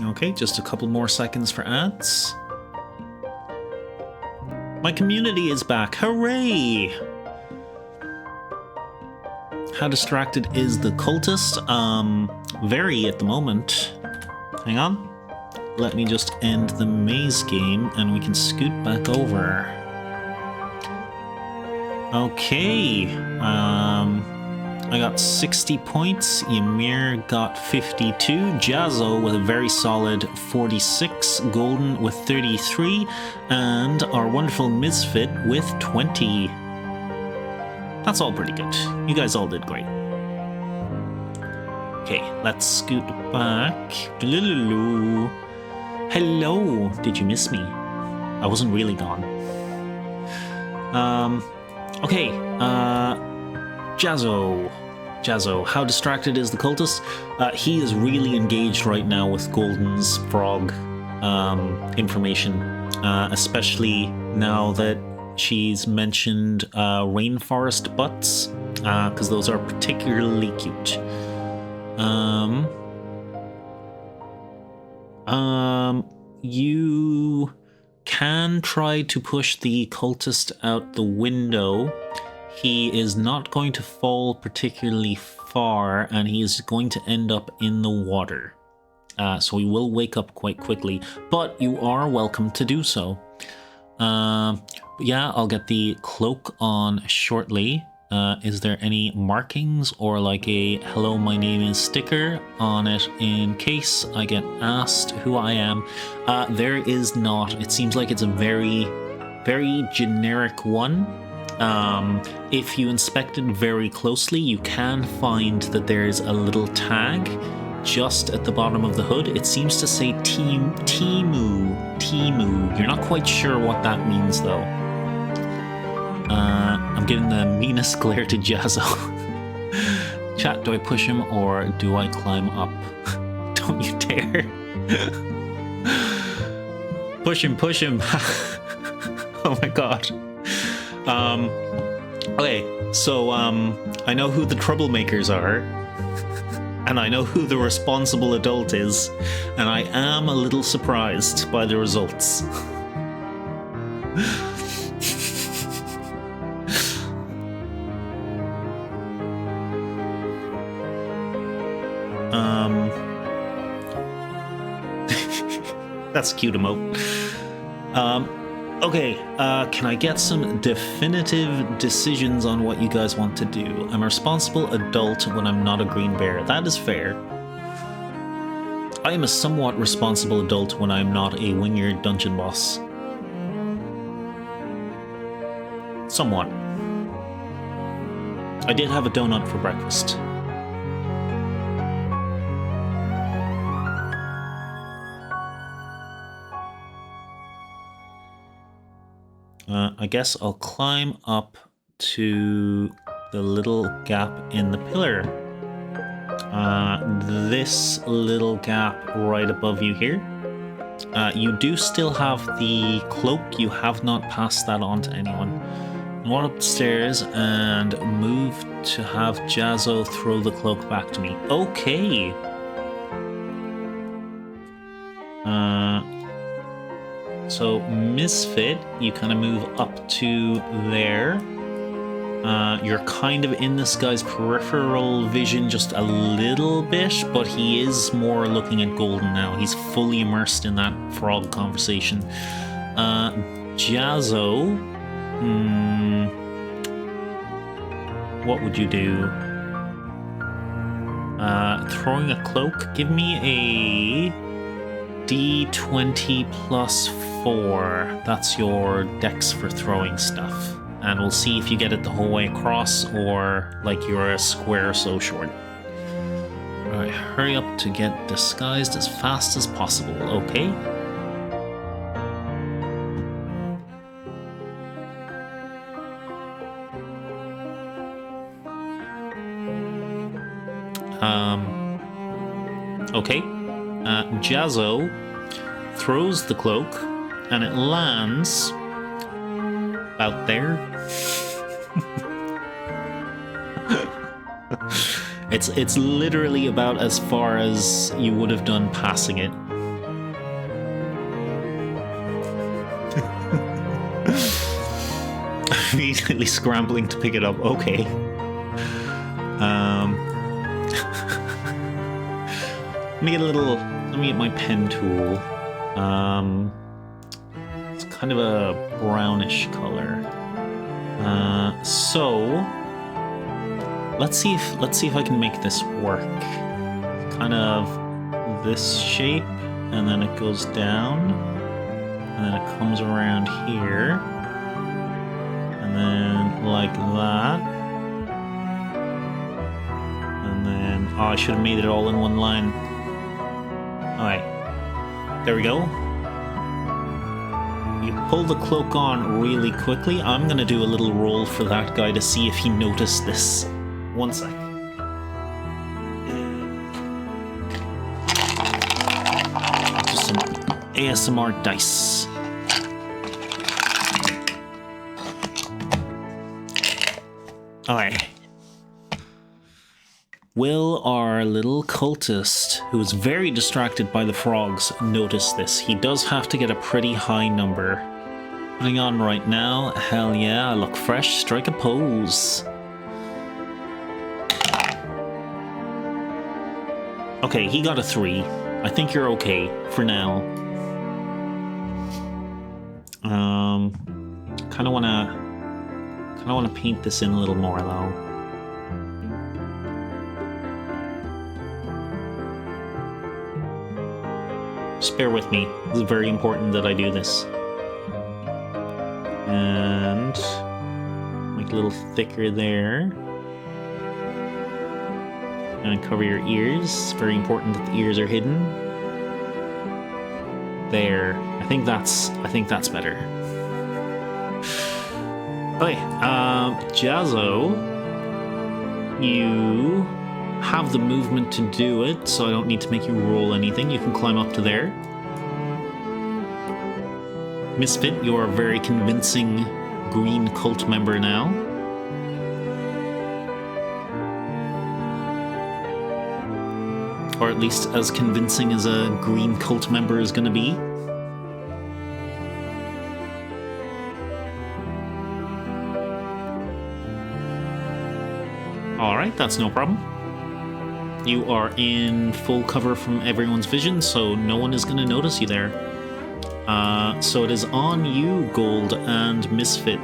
Okay, just a couple more seconds for ads. My community is back. Hooray! How distracted is the cultist? Very at the moment. Hang on. Let me just end the maze game and we can scoot back over. Okay. I got 60 points, Ymir got 52, Jazzo with a very solid 46, Golden with 33, and our wonderful Misfit with 20. That's all pretty good. You guys all did great. Okay, let's scoot back. Hello, did you miss me? I wasn't really gone. Okay, Jazzo, how distracted is the cultist? He is really engaged right now with Golden's frog information, especially now that she's mentioned rainforest butts, because those are particularly cute. You can try to push the cultist out the window. He is not going to fall particularly far, and he is going to end up in the water. So he will wake up quite quickly, but you are welcome to do so. Yeah, I'll get the cloak on shortly. Is there any markings or like a hello, my name is sticker on it in case I get asked who I am? There is not. It seems like it's a very, very generic one. If you inspect it very closely, you can find that there's a little tag just at the bottom of the hood. It seems to say Timu. You're not quite sure what that means though. I'm giving the meanest glare to Jazzo. Chat, do I push him or do I climb up? Don't you dare. Push him. Oh my god. Okay, so I know who the troublemakers are, and I know who the responsible adult is, and I am a little surprised by the results. That's a cute emote. Okay, can I get some definitive decisions on what you guys want to do? I'm a responsible adult when I'm not a green bear. That is fair. I am a somewhat responsible adult when I'm not a winged dungeon boss. Somewhat. I did have a donut for breakfast. I guess I'll climb up to the little gap in the pillar. This little gap right above you here. You do still have the cloak. You have not passed that on to anyone. Walk up the stairs and move to have Jazzo throw the cloak back to me. Okay. So Misfit, you kind of move up to there. You're kind of in this guy's peripheral vision just a little bit, but he is more looking at Golden now. He's fully immersed in that frog conversation. Jazzo, what would you do? Throwing a cloak. Give me a D20 plus 4. That's your dex for throwing stuff. And we'll see if you get it the whole way across or like you're a square so short. Alright, hurry up to get disguised as fast as possible, okay? Okay. Jazzo throws the cloak and it lands about there. It's literally about as far as you would have done passing it. Immediately scrambling to pick it up. Okay. Let me get my pen tool. It's kind of a brownish color. So let's see if I can make this work. Kind of this shape, and then it goes down, and then it comes around here, and then like that, and then Oh, I should have made it all in one line. Alright. There we go. You pull the cloak on really quickly. I'm going to do a little roll for that guy to see if he noticed this. One sec. Just some ASMR dice. Alright. Will our little cultist, who is very distracted by the frogs, notice this? He does have to get a pretty high number. Putting on right now. Hell yeah, I look fresh. Strike a pose. Okay, he got a 3. I think you're okay for now. Kind of wanna paint this in a little more though. Just bear with me. It's very important that I do this. And make it a little thicker there. And cover your ears. It's very important that the ears are hidden. There. I think that's better. Okay, Jazzo, you have the movement to do it, so I don't need to make you roll anything. You can climb up to there. Misfit, you're a very convincing green cult member now. Or at least as convincing as a green cult member is going to be. Alright, that's no problem. You are in full cover from everyone's vision, so no one is going to notice you there. So it is on you, Gold and Misfit.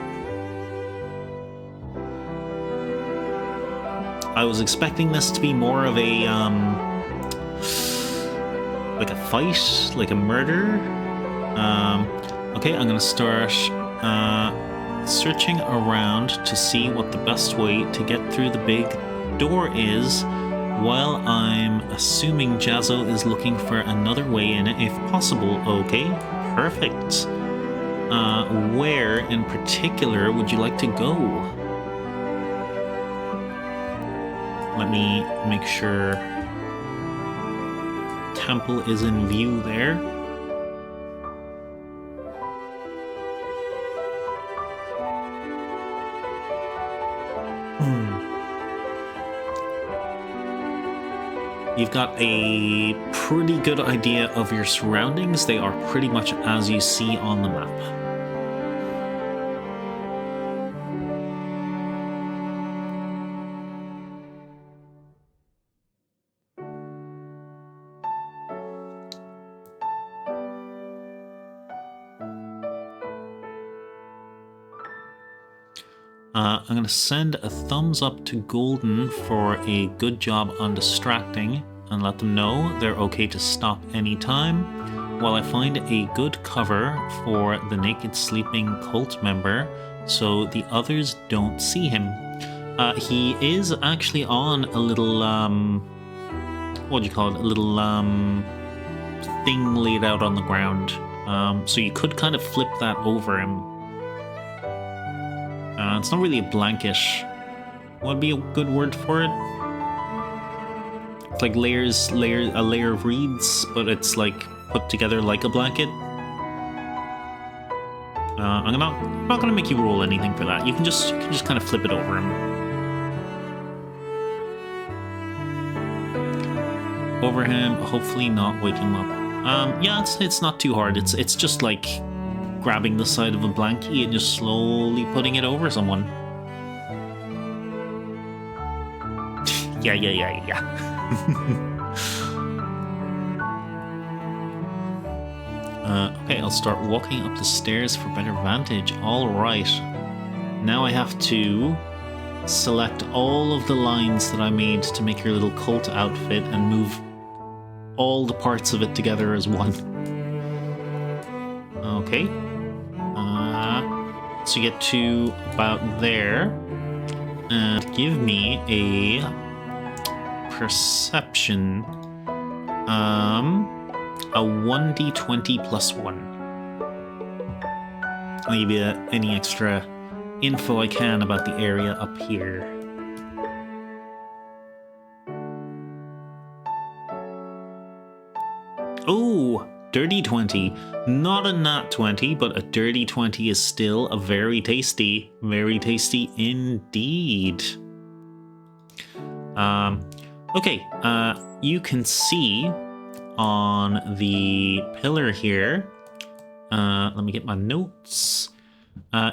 I was expecting this to be more of a, like a fight, like a murder. Okay, I'm going to start searching around to see what the best way to get through the big door is, while I'm assuming Jazzo is looking for another way in if possible. Okay, perfect. Where in particular would you like to go? Let me make sure temple is in view there. You've got a pretty good idea of your surroundings. They are pretty much as you see on the map. I'm going to send a thumbs up to Golden for a good job on distracting and let them know they're okay to stop anytime while I find a good cover for the naked sleeping cult member so the others don't see him. He is actually on a little, what do you call it? A little thing laid out on the ground. So you could kind of flip that over him. It's not really a blanket. What would be a good word for it? It's like a layer of reeds, but it's like put together like a blanket. I'm not gonna make you roll anything for that. You can just kind of flip it over him. Over him, hopefully not wake him up. Yeah, it's not too hard. It's just like grabbing the side of a blankie and just slowly putting it over someone. Yeah. Okay, I'll start walking up the stairs for better vantage. Alright. Now I have to select all of the lines that I made to make your little cult outfit and move all the parts of it together as one. Okay. So you get to about there, and give me a perception. A 1d20 plus 1. I'll give you any extra info I can about the area up here. Oh, dirty 20. Not a nat 20, but a dirty 20 is still a very tasty indeed. Okay, you can see on the pillar here, let me get my notes.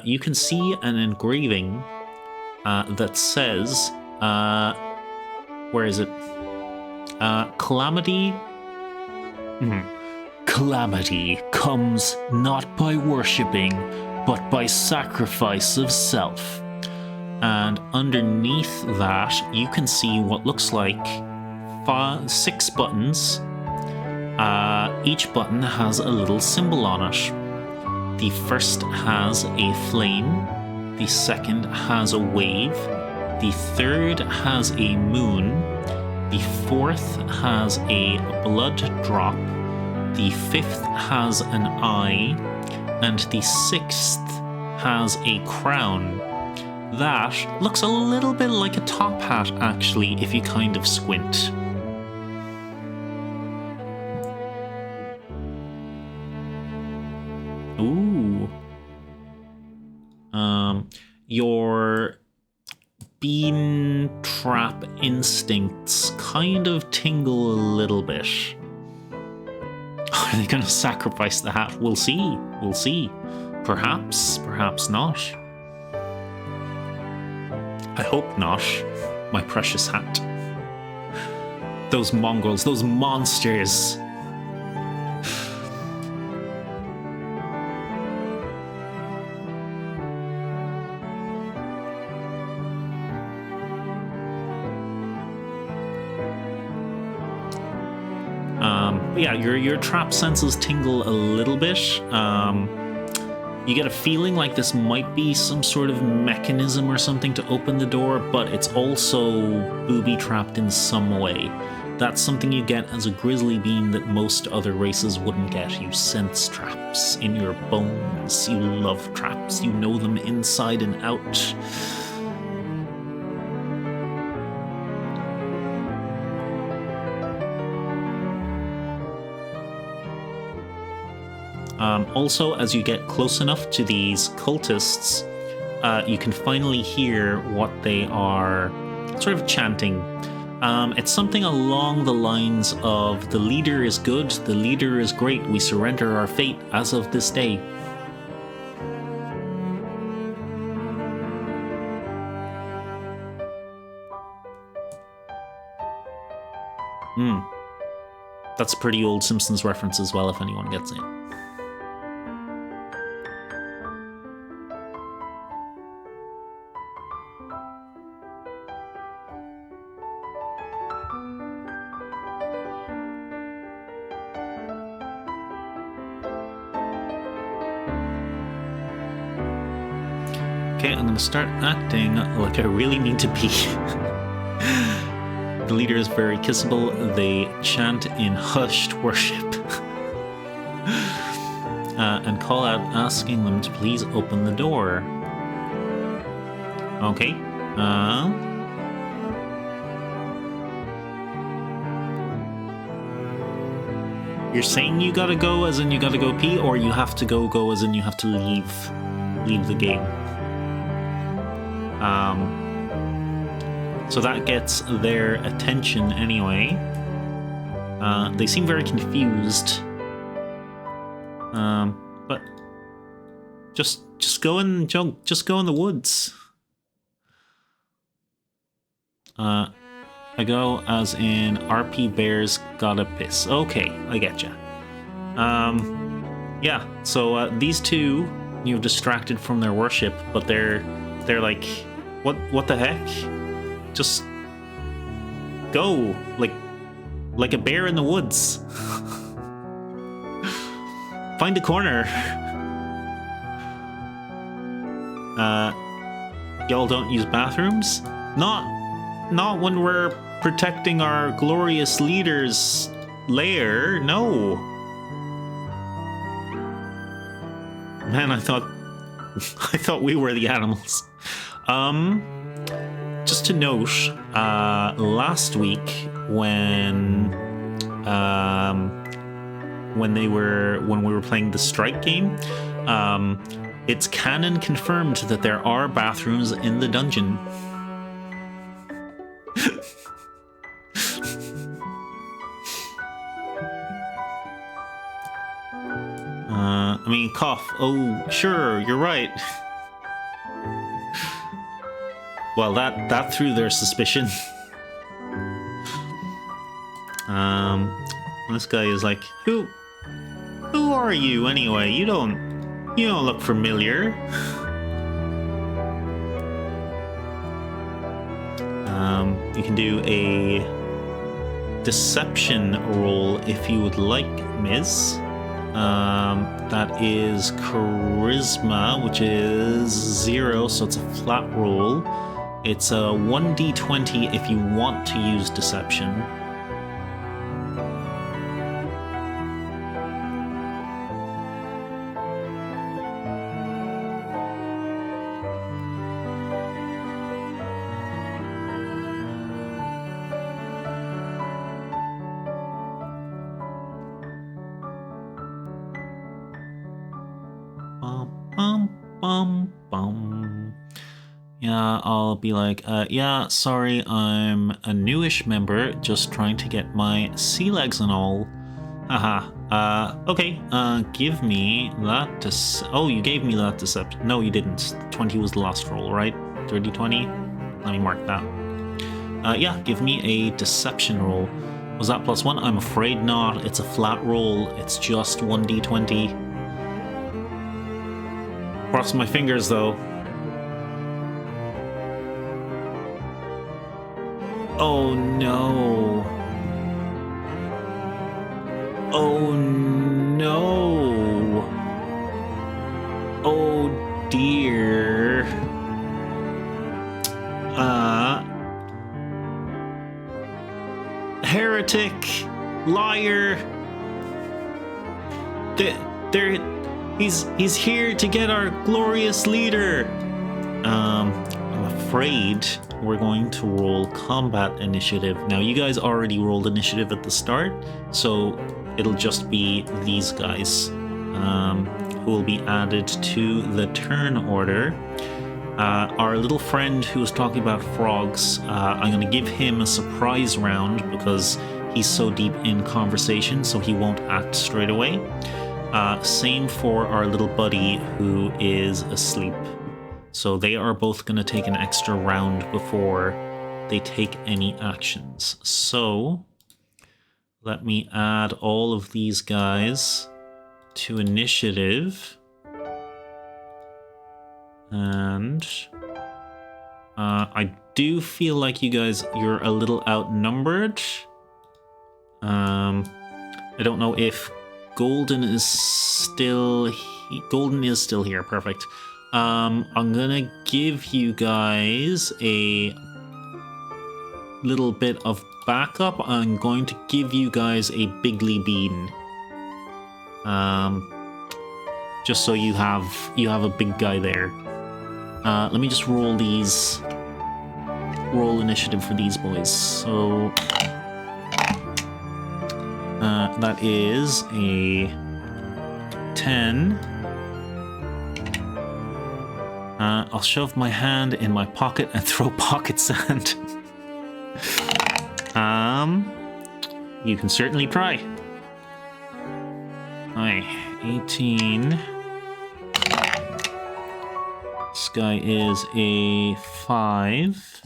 You can see an engraving that says, where is it? Calamity. Calamity comes not by worshipping, but by sacrifice of self. And underneath that, you can see what looks like 6 buttons. Each button has a little symbol on it. The first has a flame, the second has a wave, the third has a moon, the fourth has a blood drop, the fifth has an eye, and the sixth has a crown. That looks a little bit like a top hat, actually, if you kind of squint. Ooh. Your bean trap instincts kind of tingle a little bit. Are they going to sacrifice the hat? We'll see. We'll see. Perhaps, perhaps not. I hope not, my precious hat. Those mongrels, those monsters. Yeah, your trap senses tingle a little bit. You get a feeling like this might be some sort of mechanism or something to open the door, but it's also booby-trapped in some way. That's something you get as a grizzly being that most other races wouldn't get. You sense traps in your bones. You love traps. You know them inside and out. Also, as you get close enough to these cultists, you can finally hear what they are sort of chanting. It's something along the lines of, "The leader is good, the leader is great, we surrender our fate as of this day." That's a pretty old Simpsons reference as well, if anyone gets it. Okay, I'm gonna start acting like I really need to be. The leader is very kissable. They chant in hushed worship. And call out asking them to please open the door. Okay. You're saying you gotta go as in you gotta go pee, or you have to go as in you have to leave the game. So that gets their attention anyway. They seem very confused. But just go in the woods. I go as in RP Bears gotta piss. Okay, I get ya. Yeah. So these two you've distracted from their worship, but they're like, what the heck? Just go like a bear in the woods. Find a corner. Y'all don't use bathrooms? Not when we're protecting our glorious leader's lair. No. Man, I thought we were the animals. Just to note, last week when we were playing the strike game, it's canon confirmed that there are bathrooms in the dungeon. I mean, cough. Oh, sure, you're right. Well, that threw their suspicion. This guy is like, who are you anyway? You don't look familiar. You can do a deception roll if you would like, Ms. That is charisma, which is 0, so it's a flat roll. It's a 1d20 if you want to use deception. Yeah, I'll be like, yeah, sorry, I'm a newish member, just trying to get my sea legs and all. Haha. Okay, give me that oh, you gave me that deception. No, you didn't. 20 was the last roll, right? 30-20? Let me mark that. Yeah, give me a deception roll. Was that +1? I'm afraid not. It's a flat roll. It's just 1d20. Cross my fingers, though. Oh no. Oh no. Oh dear. Heretic, liar. He's here to get our glorious leader. I'm afraid we're going to roll combat initiative. Now, you guys already rolled initiative at the start, so it'll just be these guys who will be added to the turn order. Our little friend who was talking about frogs, I'm going to give him a surprise round because he's so deep in conversation, so he won't act straight away. Same for our little buddy who is asleep. So they are both going to take an extra round before they take any actions. So let me add all of these guys to initiative. And I do feel like you're a little outnumbered. I don't know if Golden is still here. Perfect. I'm gonna give you guys a little bit of backup. I'm going to give you guys a Bigly Bean. Just so you have a big guy there. Let me just roll initiative for these boys. So that is a 10. I'll shove my hand in my pocket and throw pocket sand. You can certainly try. Alright, 18. This guy is a 5.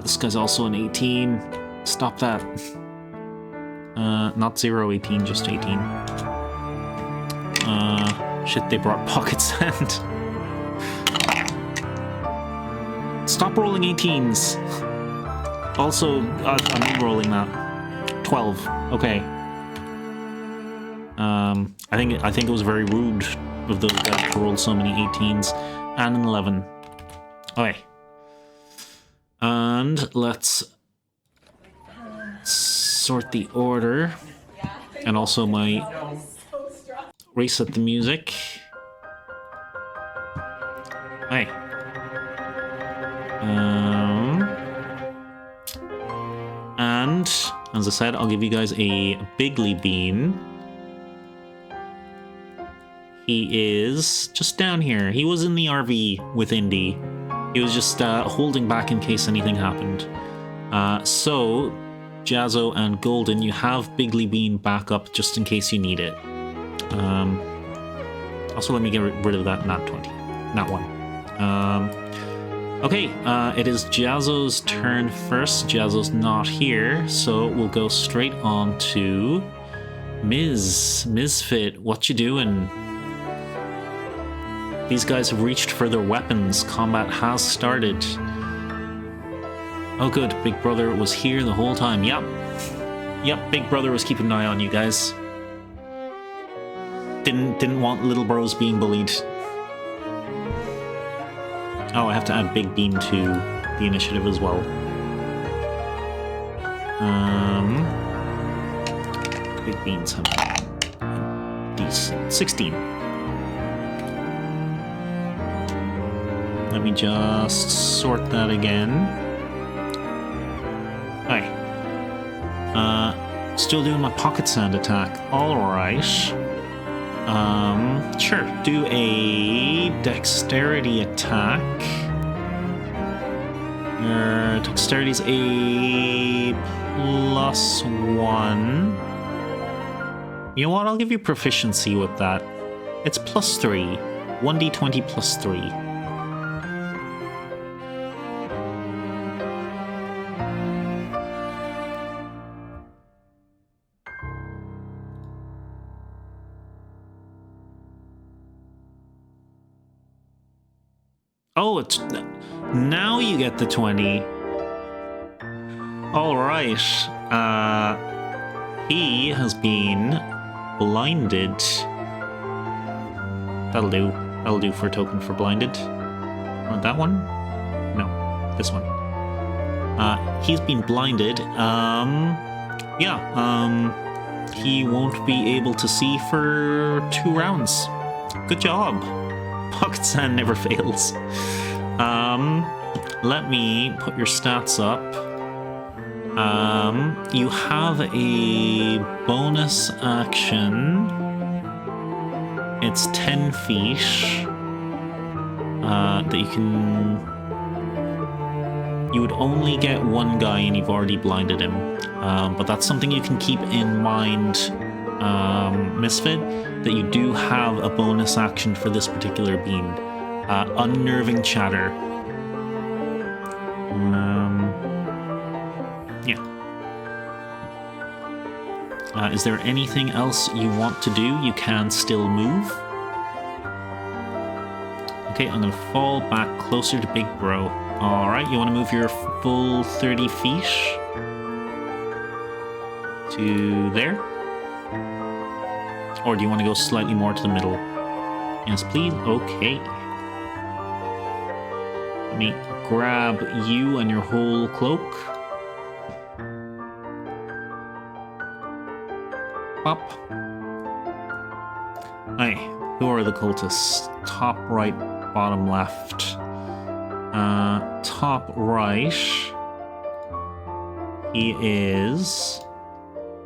This guy's also an 18. Stop that. Not 0-18, just 18. Shit, they brought pocket sand. Stop rolling 18s. Also, I'm rolling that. 12. Okay. I think it was very rude of those guys to roll so many 18s and an 11. Okay, And let's sort the order. And also my So stressful. reset the music. Hey. And as I said, I'll give you guys a Bigly Bean. He is just down here. He was in the RV with Indy. He was just holding back in case anything happened. So, Jazzo and Golden, you have Bigly Bean back up just in case you need it. Also, let me get rid of that nat 20. Nat 1. Okay, it is Jazzo's turn first. Jazzo's not here, so we'll go straight on to Misfit. What you doing? These guys have reached for their weapons. Combat has started. Oh good, Big Brother was here the whole time. Yep, Big Brother was keeping an eye on you guys. Didn't want little bros being bullied. Oh, I have to add Big Bean to the initiative as well. Big Beans have decent 16. Let me just sort that again. Hi. Still doing my pocket sand attack. Alright. Sure. Do a dexterity attack. Your dexterity's a +1. You know what? I'll give you proficiency with that. It's +3. 1d20 +3. Oh, it's now you get the 20. All right. He has been blinded. That'll do. That'll do for a token for blinded. Want that one? No, this one. He's been blinded. He won't be able to see for 2 rounds. Good job. Pocket sand never fails. Let me put your stats up. You have a bonus action. It's 10 feet that you can... You would only get 1 guy and you've already blinded him. But that's something you can keep in mind, Misfit, that you do have a bonus action for this particular bean. Unnerving Chatter. Is there anything else you want to do? You can still move. Okay, I'm going to fall back closer to Big Bro. Alright, you want to move your full 30 feet to there? Or do you want to go slightly more to the middle? Yes, please. Okay. Let me grab you and your whole cloak. Up. Hey, who are the cultists? Top right, bottom left. Top right. He is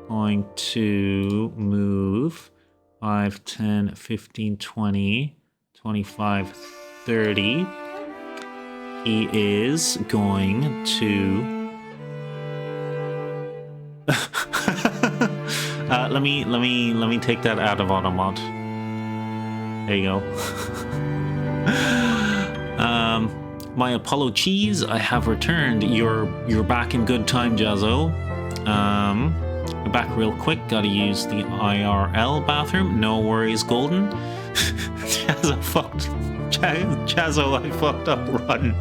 going to move 5, 10, 15, 20, 25, 30. He is going to... let me take that out of Automod. There you go. My Apollo cheese, I have returned. You're back in good time, Jazzo. Back real quick. Gotta use the IRL bathroom. No worries, Golden. Jazzo, I fucked up. Run.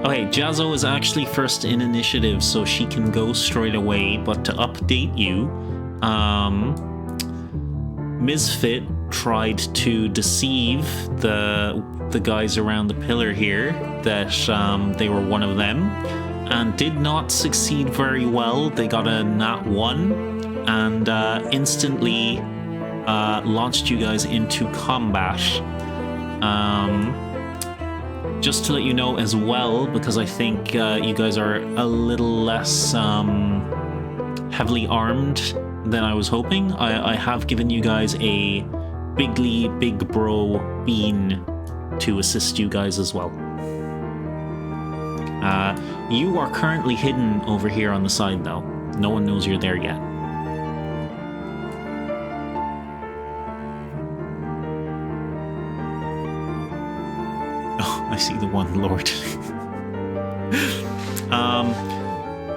Okay, Jazzo is actually first in initiative, so she can go straight away. But to update you, Misfit tried to deceive the guys around the pillar here that they were one of them, and did not succeed very well. They got a nat 1 and instantly launched you guys into combat. Just to let you know as well, because I think you guys are a little less heavily armed than I was hoping, I have given you guys a big bro bean to assist you guys as well. You are currently hidden over here on the side though. No one knows you're there yet. Oh, I see the one lord.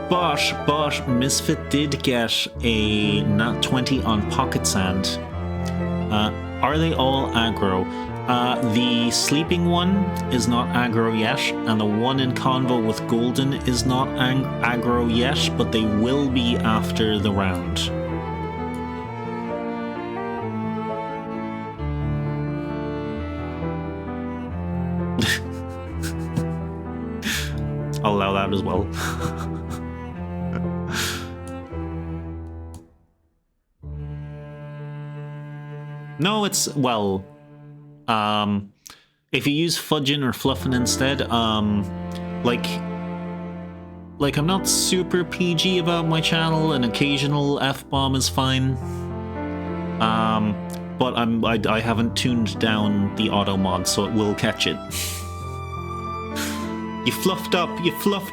But Misfit did get a nat 20 on Pocket Sand. Are they all aggro? The sleeping one is not aggro yet, and the one in convo with Golden is not aggro yet, but they will be after the round. I'll allow that as well. No, it's, well, if you use fudging or fluffing instead, like I'm not super PG about my channel. An occasional F-bomb is fine. But I haven't tuned down the auto mod, so it will catch it. You fluffed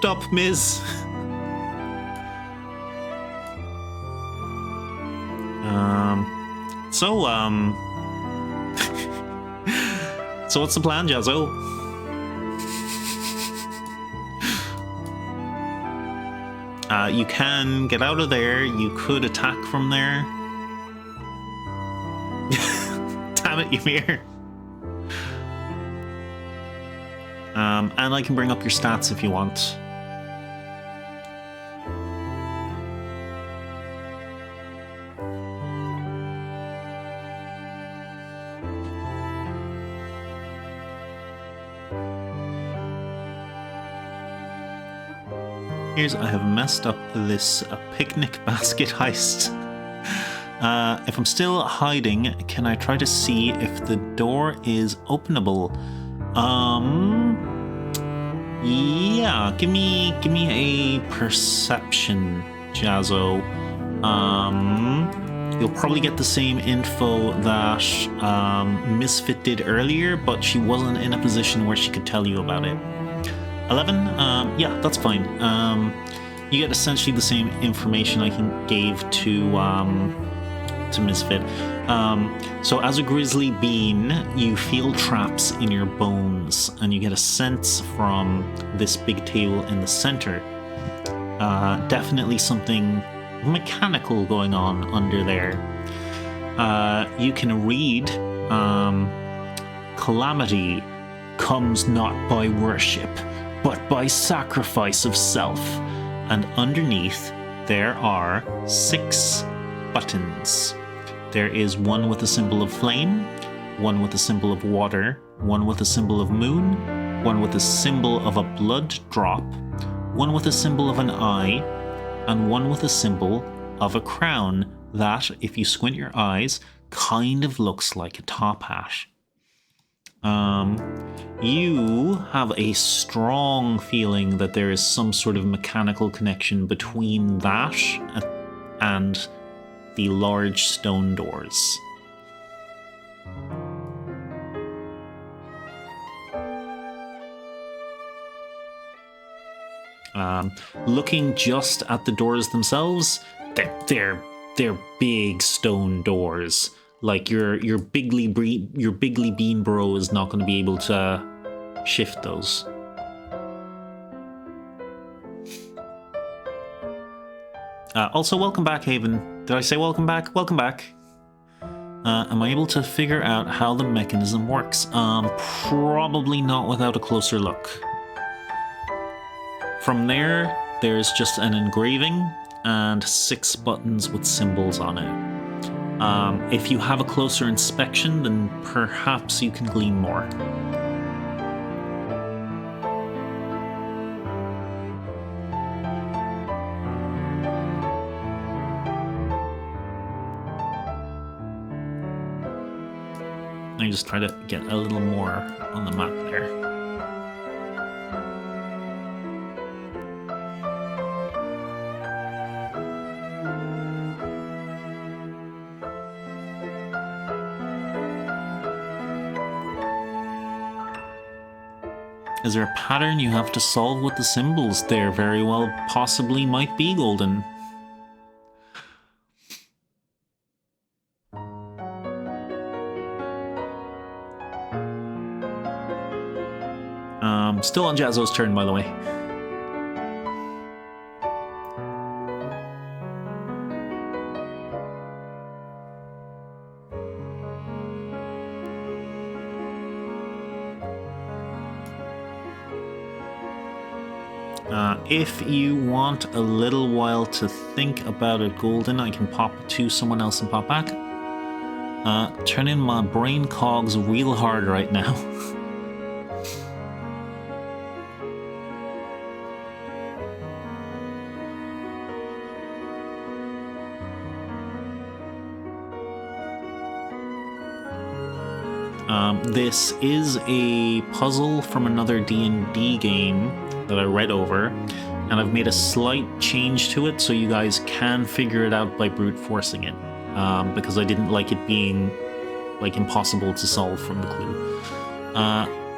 up, Miz. So what's the plan, Jazzo? You can get out of there. You could attack from there. Damn it, Ymir. And I can bring up your stats if you want. I have messed up this picnic basket heist. If I'm still hiding, can I try to see if the door is openable? Yeah, give me a perception, Jazzo. You'll probably get the same info that Misfit did earlier, but she wasn't in a position where she could tell you about it. 11? Yeah, that's fine. You get essentially the same information I gave to Misfit. So as a grizzly bean, you feel traps in your bones, and you get a sense from this big table in the center. Definitely something mechanical going on under there. You can read Calamity comes not by worship, but by sacrifice of self. And underneath, there are 6 buttons. There is one with a symbol of flame, one with a symbol of water, one with a symbol of moon, one with a symbol of a blood drop, one with a symbol of an eye, and one with a symbol of a crown that, if you squint your eyes, kind of looks like a top hat. You have a strong feeling that there is some sort of mechanical connection between that and the large stone doors. Looking just at the doors themselves, they're big stone doors. Like your bigly bean bro is not going to be able to shift those. Also, welcome back, Haven. Did I say welcome back? Welcome back. Am I able to figure out how the mechanism works? Probably not without a closer look. From there, there's just an engraving and 6 buttons with symbols on it. If you have a closer inspection, then perhaps you can glean more. I just try to get a little more on the map there. Is there a pattern you have to solve with the symbols? There very well possibly might be, Golden. Still on Jazzo's turn, by the way. If you want a little while to think about it, Golden, I can pop to someone else and pop back. Turning my brain cogs real hard right now. This is a puzzle from another D&D game that I read over, and I've made a slight change to it so you guys can figure it out by brute forcing it, because I didn't like it being like impossible to solve from the clue.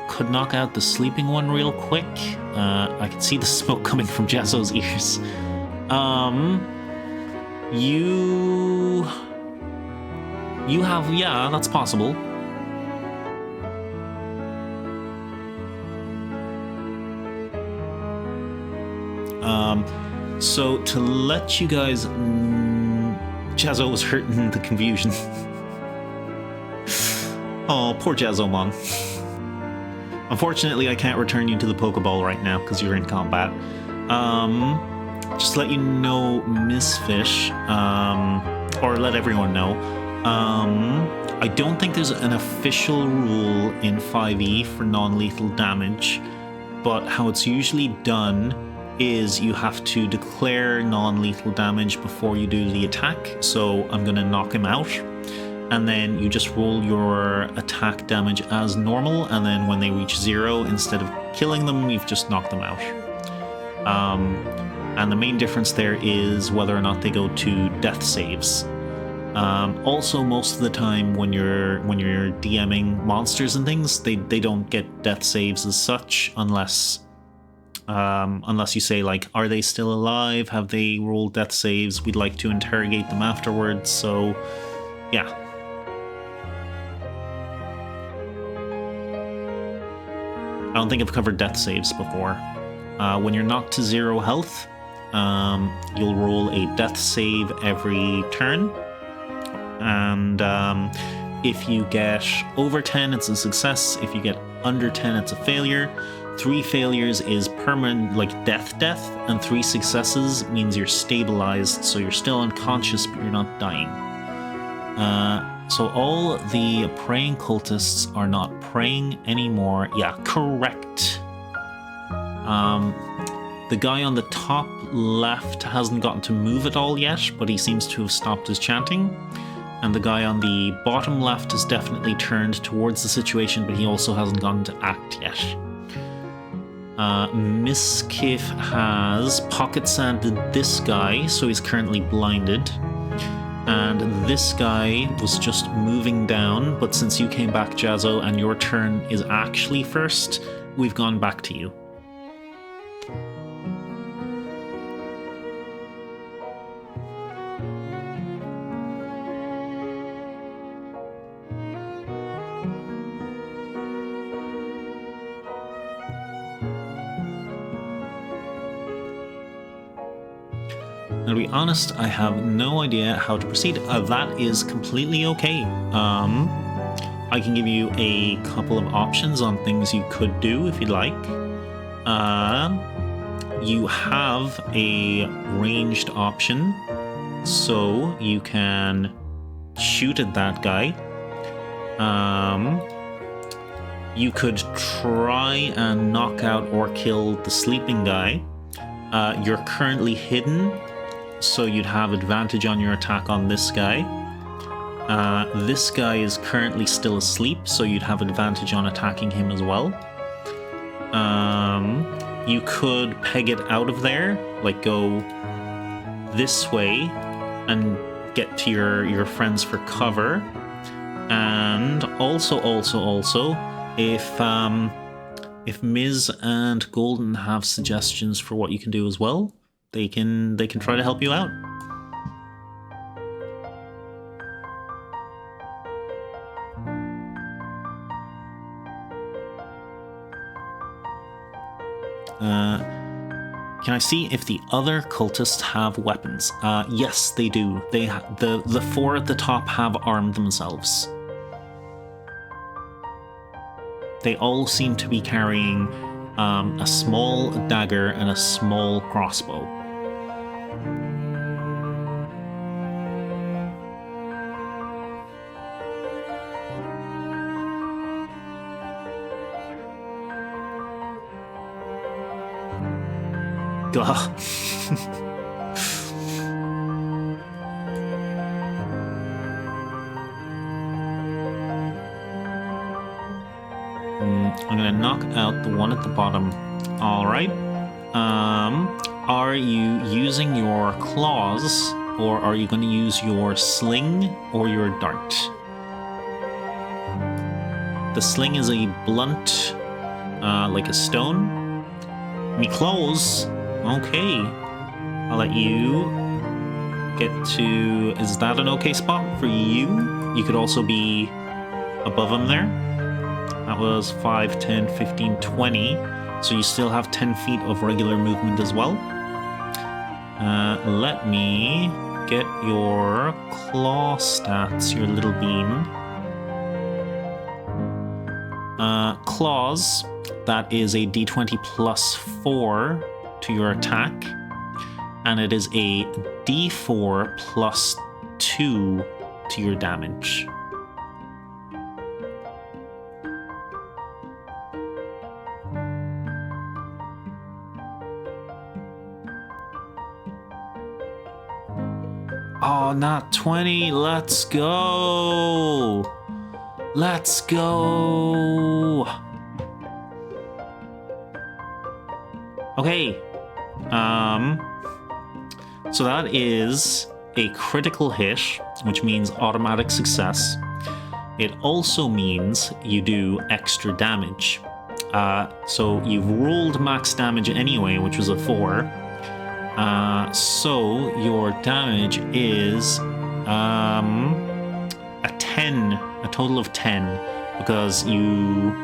Could knock out the sleeping one real quick. I can see the smoke coming from Jazzo's ears. You have, yeah, that's possible. So to let you guys, Jazzo was hurt in the confusion. Oh, poor Jazzo, man. Unfortunately, I can't return you to the Pokeball right now because you're in combat. Just to let you know, Miss Fish, or let everyone know, I don't think there's an official rule in 5e for non-lethal damage, but how it's usually done is you have to declare non-lethal damage before you do the attack. So I'm gonna knock him out, and then you just roll your attack damage as normal, and then when they reach 0, instead of killing them, you've just knocked them out. And the main difference there is whether or not they go to death saves. Also, most of the time when you're DMing monsters and things, they don't get death saves as such, unless you say, like, are they still alive? Have they rolled death saves? We'd like to interrogate them afterwards. So, yeah. I don't think I've covered death saves before. When you're knocked to 0 health, you'll roll a death save every turn. And if you get over 10, it's a success. If you get under 10, it's a failure. 3 failures is permanent, like death, and 3 successes means you're stabilized, so you're still unconscious, but you're not dying. So all the praying cultists are not praying anymore. Yeah, correct. The guy on the top left hasn't gotten to move at all yet, but he seems to have stopped his chanting. And the guy on the bottom left has definitely turned towards the situation, but he also hasn't gotten to act yet. Miss Kiff has pocket sanded this guy, so he's currently blinded. And this guy was just moving down, but since you came back, Jazzo, and your turn is actually first, we've gone back to you. To be honest, I have no idea how to proceed. That is completely okay. I can give you a couple of options on things you could do if you'd like. You have a ranged option, so you can shoot at that guy. You could try and knock out or kill the sleeping guy. You're currently hidden, so you'd have advantage on your attack on this guy. This guy is currently still asleep, so you'd have advantage on attacking him as well. You could peg it out of there, like go this way and get to your friends for cover. And also, if Miz and Golden have suggestions for what you can do as well, they can try to help you out. Can I see if the other cultists have weapons? Yes, they do. The four at the top have armed themselves. They all seem to be carrying a small dagger and a small crossbow. Ugh. I'm gonna knock out the one at the bottom. Alright. Are you using your claws, or are you gonna use your sling or your dart? The sling is a blunt, like a stone. Me claws. Okay. I'll let you get to... Is that an okay spot for you? You could also be above him there. That was 5, 10, 15, 20. So you still have 10 feet of regular movement as well. Let me get your claw stats, your little bean. Claws, that is a d20 plus 4 to your attack. And it is a d4 plus 2 to your damage. Oh, not 20. Let's go. Let's go. Okay. So that is a critical hit, which means automatic success. It also means you do extra damage. So you've rolled max damage anyway, which was a 4. So your damage is a 10, a total of 10, because you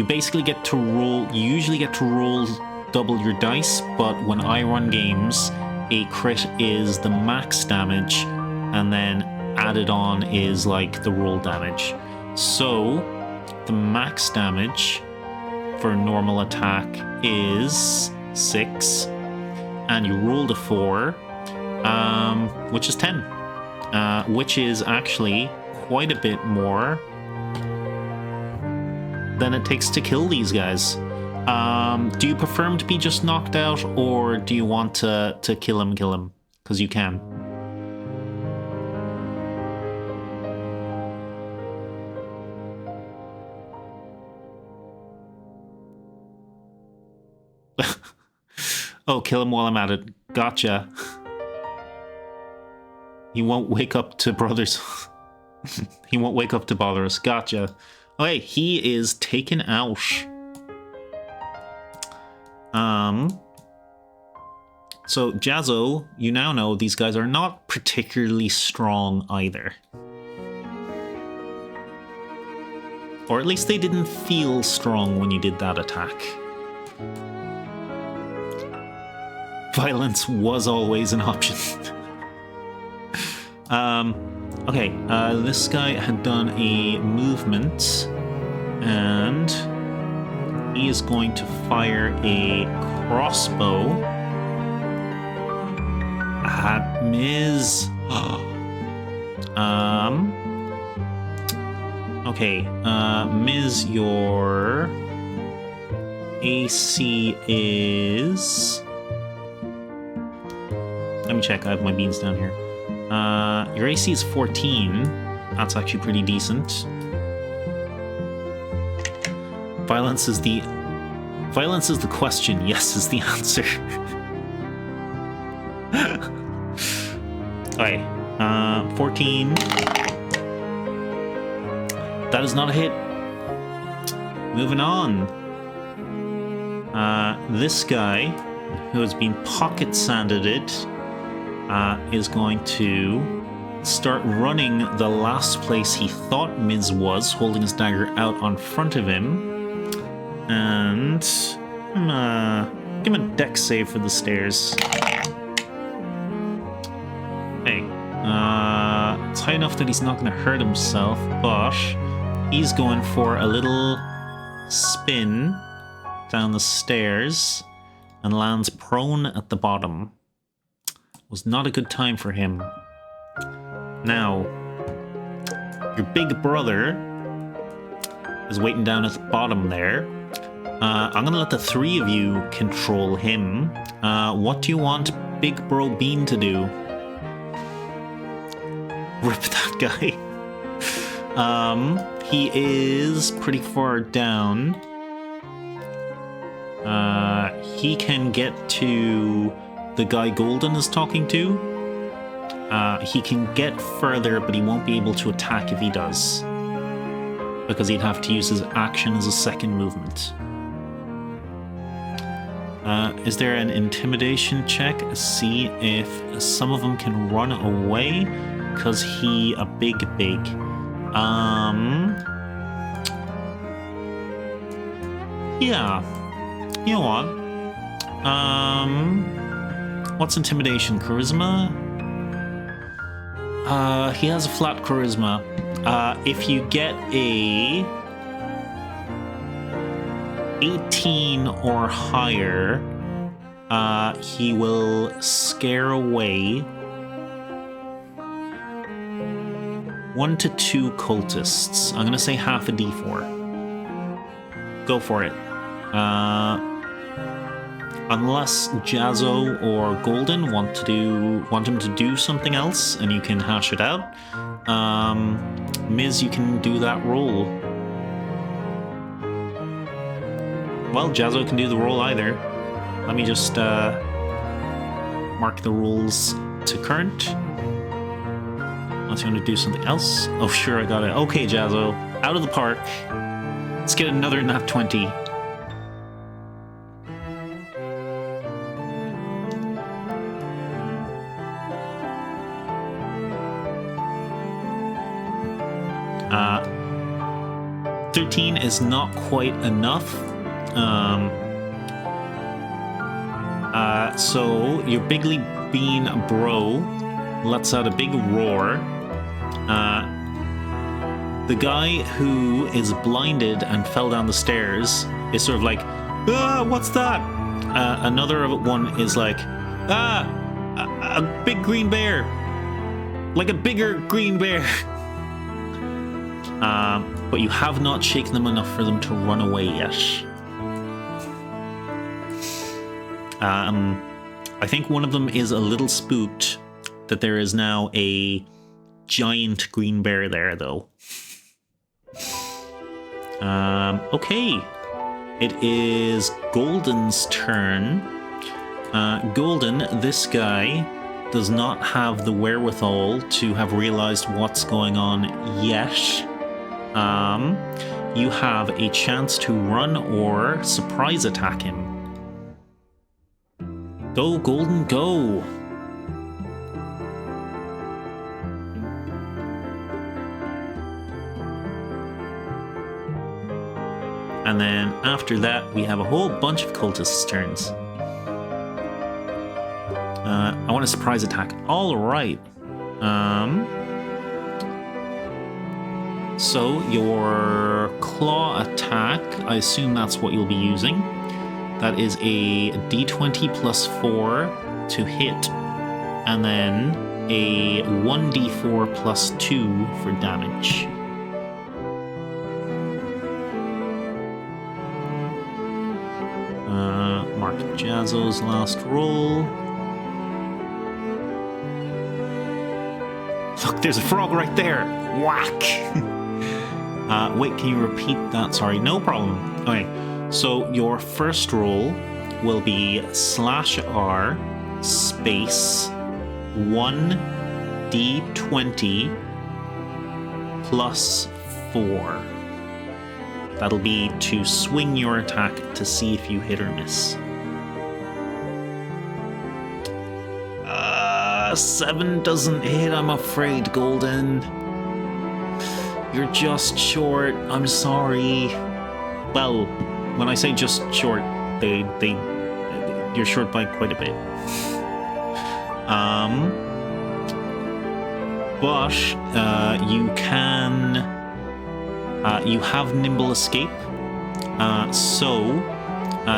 basically get to roll. You usually get to roll double your dice, but when I run games, a crit is the max damage, and then added on is like the roll damage. So the max damage for a normal attack is 6. And you rolled a 4, which is 10, which is actually quite a bit more than it takes to kill these guys. Do you prefer him to be just knocked out, or do you want to kill him? Because you can. Oh, kill him while I'm at it. Gotcha. He won't wake up to brothers. He won't wake up to bother us. Gotcha. Okay, he is taken out. So, Jazzo, you now know these guys are not particularly strong either. Or at least they didn't feel strong when you did that attack. Violence was always an option. Okay, this guy had done a movement, and he is going to fire a crossbow at Miz. Okay, Ms., your AC is... Let me check, I have my beans down here. Your AC is 14. That's actually pretty decent. Violence is the question. Yes is the answer. Okay, 14. That is not a hit. Moving on. This guy, who has been pocket sanded is going to start running the last place he thought Miz was, holding his dagger out on front of him. And give him a dex save for the stairs. Hey, it's high enough that he's not going to hurt himself, but he's going for a little spin down the stairs and lands prone at the bottom. Was not a good time for him. Now, your big brother is waiting down at the bottom there. I'm gonna let the three of you control him. What do you want Big Bro Bean to do? Rip that guy. He is pretty far down. He can get to the guy Golden is talking to. He can get further, but he won't be able to attack if he does, because he'd have to use his action as a second movement. Is there an intimidation check? See if some of them can run away, because he a big. Yeah. You know what? What's intimidation? Charisma? He has a flat charisma. If you get a 18 or higher, he will scare away 1 to 2 cultists. I'm gonna say half a d4. Go for it. Unless Jazzo or Golden want him to do something else, and you can hash it out. Miz, you can do that roll. Well, Jazzo can do the roll either. Let me just mark the rolls to current. Unless you want to do something else. Oh, sure, I got it. Okay, Jazzo, out of the park. Let's get another nat 20. Uh, 13 is not quite enough. So your Bigly Bean bro lets out a big roar. The guy who is blinded and fell down the stairs is sort of like, ah, what's that? Another one is like, ah, a big green bear. Like a bigger green bear. But you have not shaken them enough for them to run away yet. I think one of them is a little spooked that there is now a giant green bear there, though. Okay. It is Golden's turn. Golden, this guy does not have the wherewithal to have realized what's going on yet. You have a chance to run or surprise attack him. Go, Golden, go! And then after that, we have a whole bunch of cultists' turns. I want a surprise attack. All right. So your claw attack, I assume that's what you'll be using. That is a d20 plus 4 to hit, and then a 1d4 plus 2 for damage. Mark Jazzo's last roll. Look, there's a frog right there! Whack! Wait, can you repeat that? Sorry, no problem. Okay, so your first roll will be /R space 1d20 plus 4. That'll be to swing your attack to see if you hit or miss. 7 doesn't hit, I'm afraid, Golden. You're just short. I'm sorry. Well, when I say just short, you're short by quite a bit. But you can. You have nimble escape, so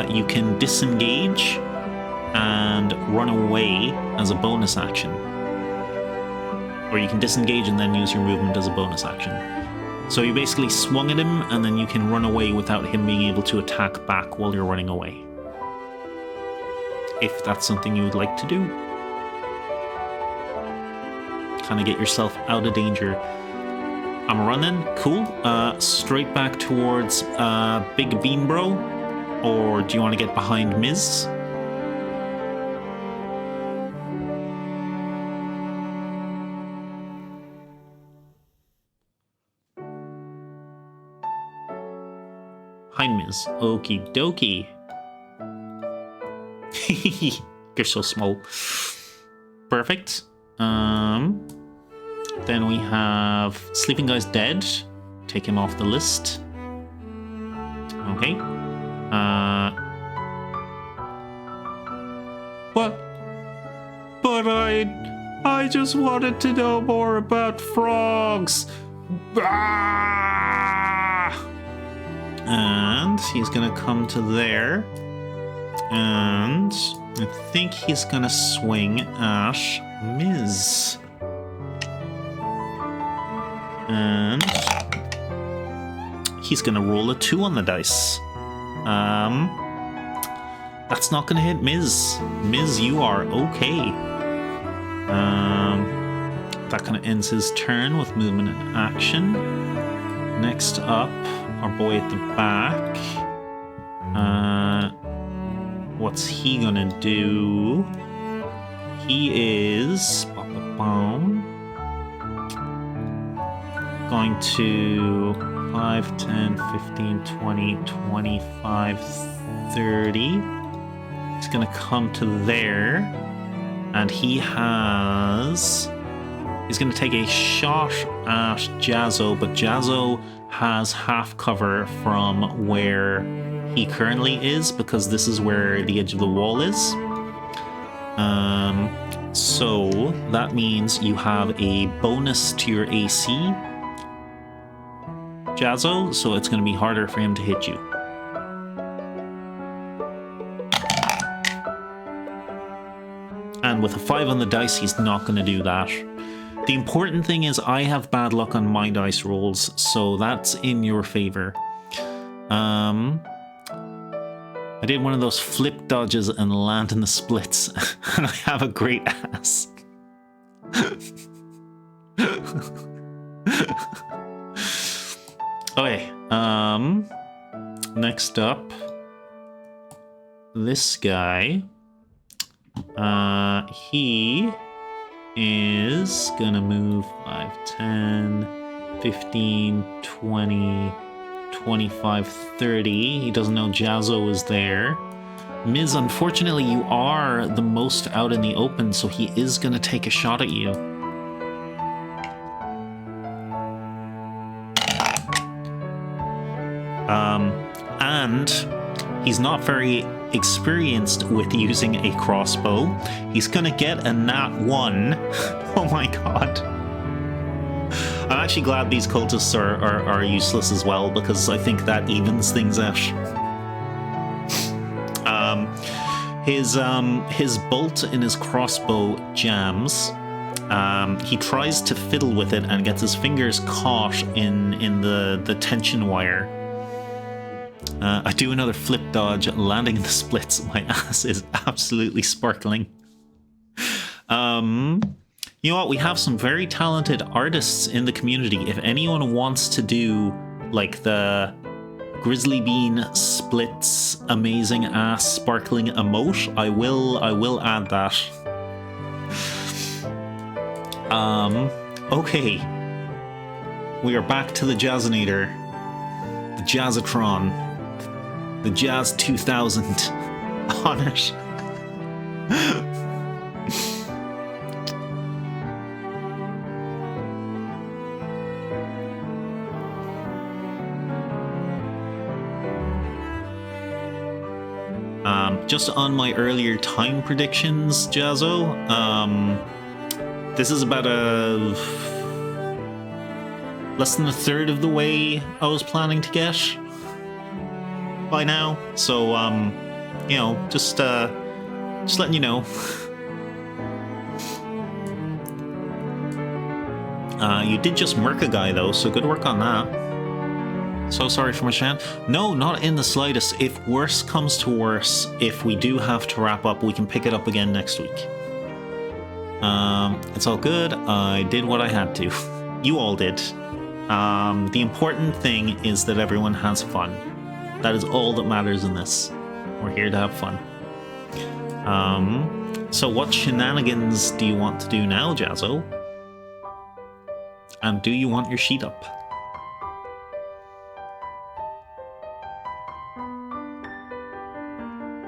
you can disengage and run away as a bonus action. Or you can disengage and then use your movement as a bonus action. So you basically swung at him and then you can run away without him being able to attack back while you're running away. If that's something you would like to do. Kind of get yourself out of danger. I'm running, cool. Straight back towards Big Bean Bro, or do you want to get behind Miz? Behind Miz. Okie dokie. You're so small. Perfect. Then we have Sleeping Guy's dead. Take him off the list. Okay. What? But I just wanted to know more about frogs. Ah! And he's gonna come to there. And I think he's gonna swing at Miz. And he's gonna roll a 2 on the dice. That's not gonna hit Miz. Miz, you are okay. That kind of ends his turn with movement and action. Next up, our boy at the back. What's he gonna do? He is going to 5, 10, 15, 20, 25, 30. He's going to come to there. And he's going to take a shot at Jazzo, but Jazzo has half cover from where he currently is, because this is where the edge of the wall is. So that means you have a bonus to your AC, Jazzo, so it's going to be harder for him to hit you. And with a 5 on the dice, he's not going to do that. The important thing is I have bad luck on my dice rolls, so that's in your favor. I did one of those flip dodges and land in the splits, and I have a great ass. Okay, next up, this guy, he is gonna move 5, 10, 15, 20, 25, 30. He doesn't know Jazzo is there. Miz, unfortunately, you are the most out in the open, so he is gonna take a shot at you. And he's not very experienced with using a crossbow. He's gonna get a nat 1. Oh my god. I'm actually glad these cultists are useless as well, because I think that evens things out. His bolt in his crossbow jams, He tries to fiddle with it and gets his fingers caught in the tension wire. I do another flip dodge, landing in the splits. My ass is absolutely sparkling. You know what? We have some very talented artists in the community. If anyone wants to do like the Grizzly Bean splits amazing ass sparkling emote, I will add that. Okay. We are back to the Jazzinator. The Jazzatron. The Jazz 2000 on it. Just on my earlier time predictions, Jazzo, this is about less than a third of the way I was planning to get by now. So, you know, just letting you know. You did just murk a guy though, so good work on that. So sorry for my chant. No, not in the slightest. If worse comes to worse, if we do have to wrap up, we can pick it up again next week. It's all good. I did what I had to. You all did. The important thing is that everyone has fun. That is all that matters in this. We're here to have fun. So what shenanigans do you want to do now, Jazzo? And do you want your sheet up?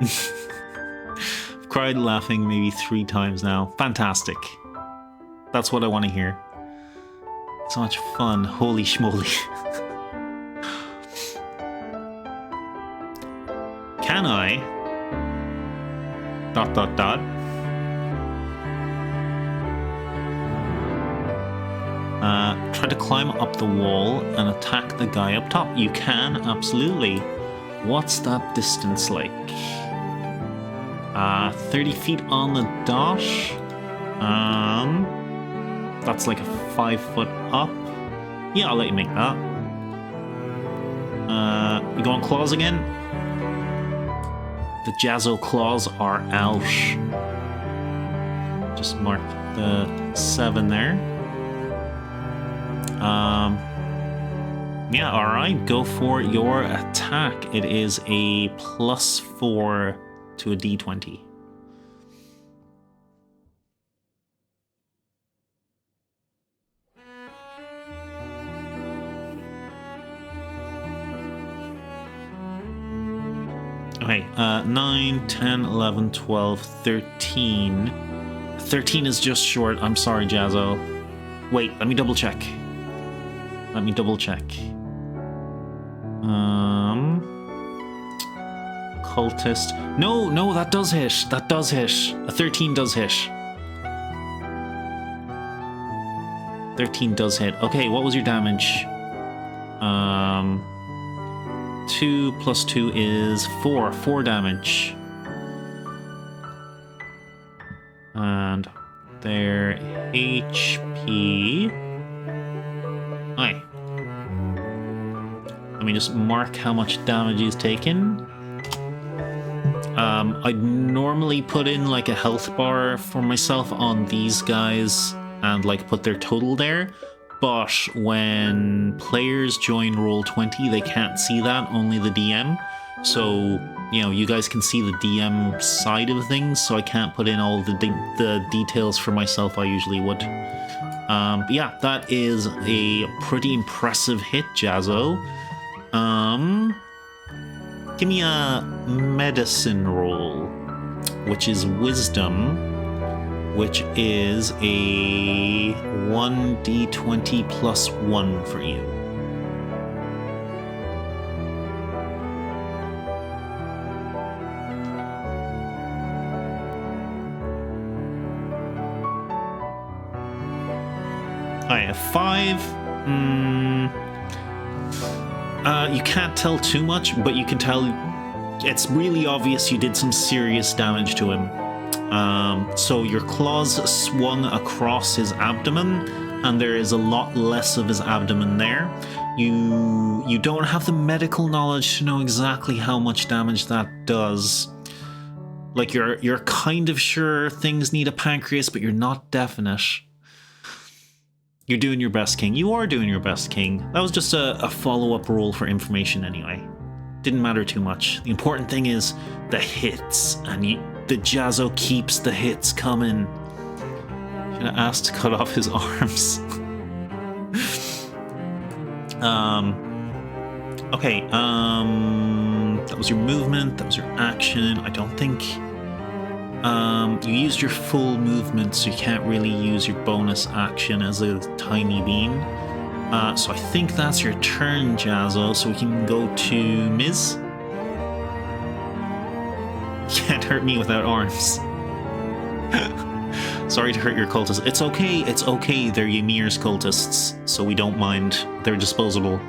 I've cried laughing maybe 3 times now. Fantastic. That's what I want to hear. So much fun. Holy schmoly. Can I? ... try to climb up the wall and attack the guy up top. You can, absolutely. What's that distance like? 30 feet on the dot. That's like a 5 foot up. Yeah, I'll let you make that. You go on claws again? The Jazzo claws are out. Just mark the 7 there. Yeah, alright, go for your attack. It is a +4 to a d20. Okay, 9, 10, 11, 12, 13. 13 is just short. I'm sorry, Jazzo. Wait, let me double check. Cultist. No, that does hit. A 13 does hit. 13 does hit. Okay, what was your damage? 2 plus 2 is 4. 4 damage. And their HP... Hi. Let me just mark how much damage he's taken. I'd normally put in like a health bar for myself on these guys and like put their total there. But when players join Roll20, they can't see that, only the DM. So, you know, you guys can see the DM side of things, so I can't put in all the details for myself I usually would. But yeah, that is a pretty impressive hit, Jazzo. Give me a medicine roll, which is wisdom, which is a 1d20 plus 1 for you. I have 5. You can't tell too much, but you can tell it's really obvious you did some serious damage to him. So your claws swung across his abdomen, and there is a lot less of his abdomen there. You don't have the medical knowledge to know exactly how much damage that does. Like you're kind of sure things need a pancreas, but you're not definite. You're doing your best, King. You are doing your best, King. That was just a follow-up roll for information anyway. Didn't matter too much. The important thing is the hits, and the Jazzo keeps the hits coming. Should have asked to cut off his arms. Okay, that was your movement, that was your action. I don't think you used your full movement, so you can't really use your bonus action as a tiny bean. So I think that's your turn, Jazzo, so we can go to Miz. You can't hurt me without arms. Sorry to hurt your cultists. It's okay, they're Ymir's cultists, so we don't mind. They're disposable.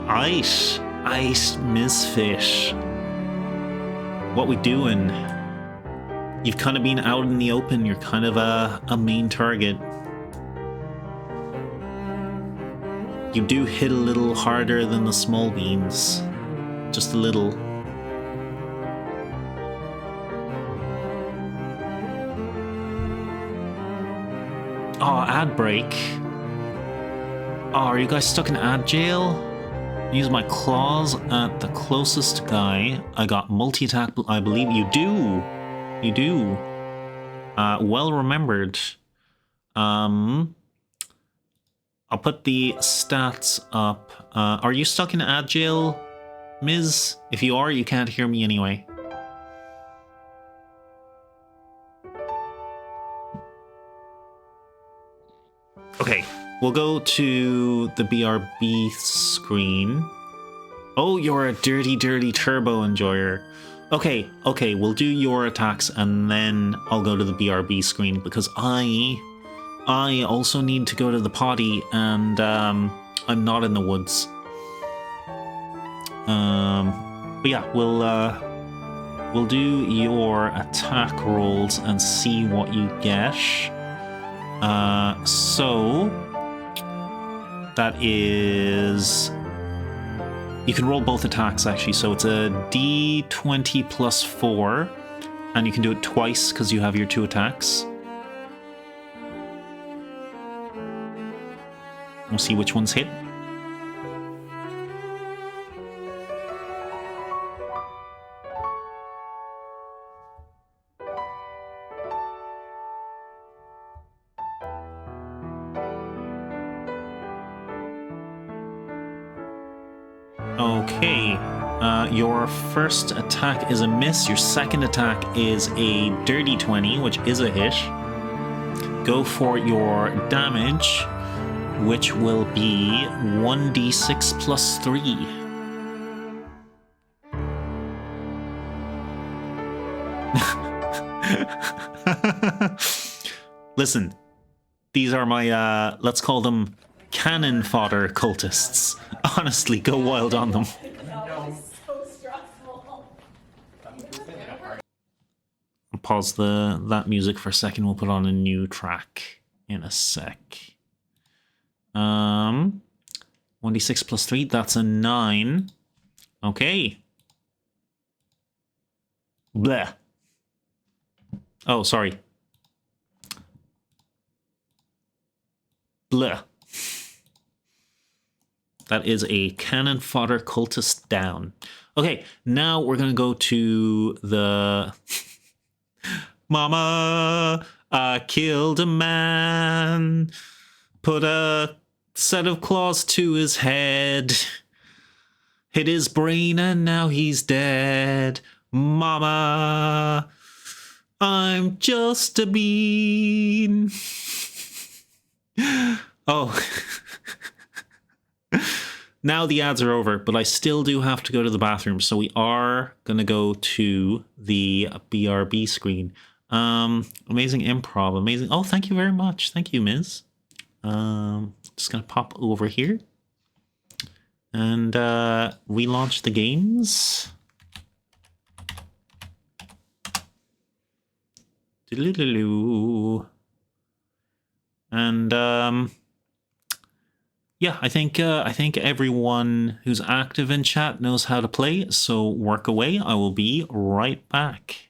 Ice, Misfish. What we doing? You've kind of been out in the open. You're kind of a main target. You do hit a little harder than the small beans. Just a little. Oh, ad break. Oh, are you guys stuck in ad jail? Use my claws at the closest guy. I got multi-attack. I believe you do. You do. Well remembered. I'll put the stats up. Are you stuck in ad jail, Miz? If you are, you can't hear me anyway. Okay, we'll go to the BRB screen. Oh, you're a dirty, dirty turbo enjoyer. Okay, we'll do your attacks and then I'll go to the BRB screen because I also need to go to the potty and I'm not in the woods. But yeah, we'll do your attack rolls and see what you get. So that is, you can roll both attacks actually. So it's a D20 plus 4, and you can do it twice because you have your 2 attacks. We'll see which ones hit. Okay, your first attack is a miss, your second attack is a dirty 20, which is a hit. Go for your damage, which will be 1d6 plus 3. Listen, these are my, let's call them cannon fodder cultists. Honestly, go wild on them. So stressful. I'll pause that music for a second. We'll put on a new track in a sec. 1d6 plus 3, that's a 9. Okay. Bleh. Oh, sorry. Bleh. That is a cannon fodder cultist down. Okay, now we're gonna go to the Mama, I killed a man, put a set of claws to his head, hit his brain and now he's dead. Mama, I'm just a bean. Oh. Now the ads are over, but I still do have to go to the bathroom, so we are going to go to the BRB screen. Amazing improv, amazing. Oh, thank you very much. Thank you, Miz. Just going to pop over here and relaunch the games. Doo-doo-doo-doo. And yeah, I think everyone who's active in chat knows how to play, so work away. I will be right back.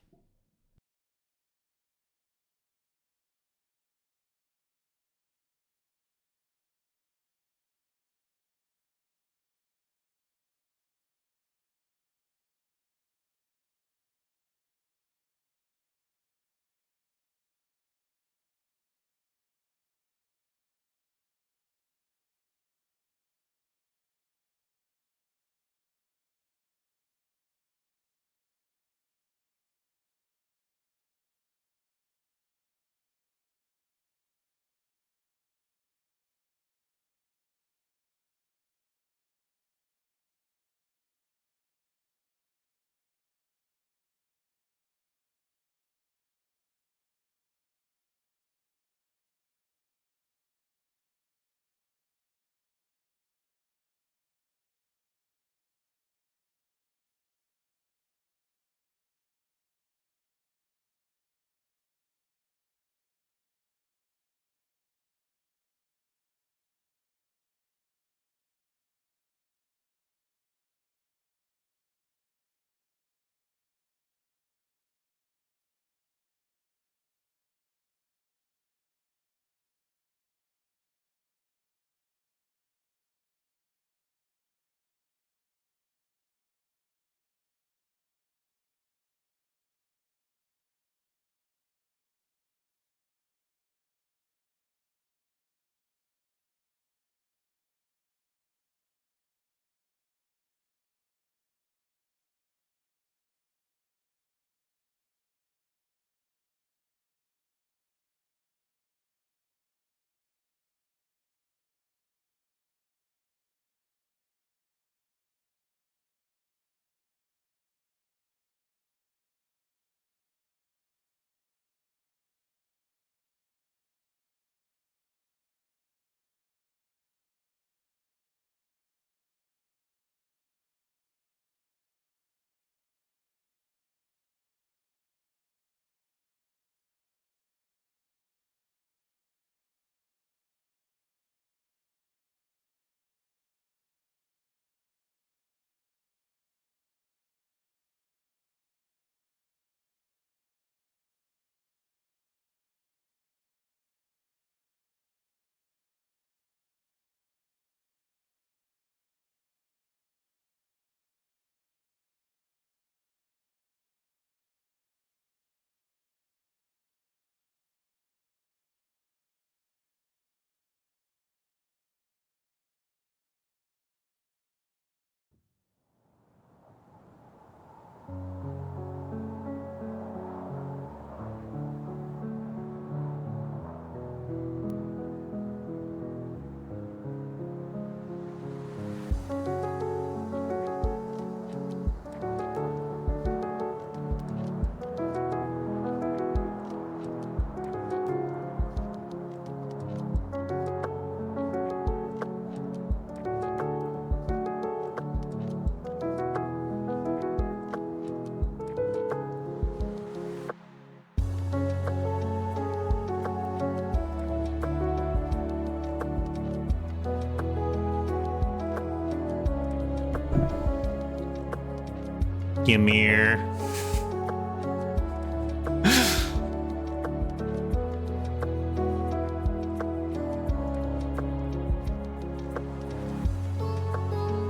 Ymir.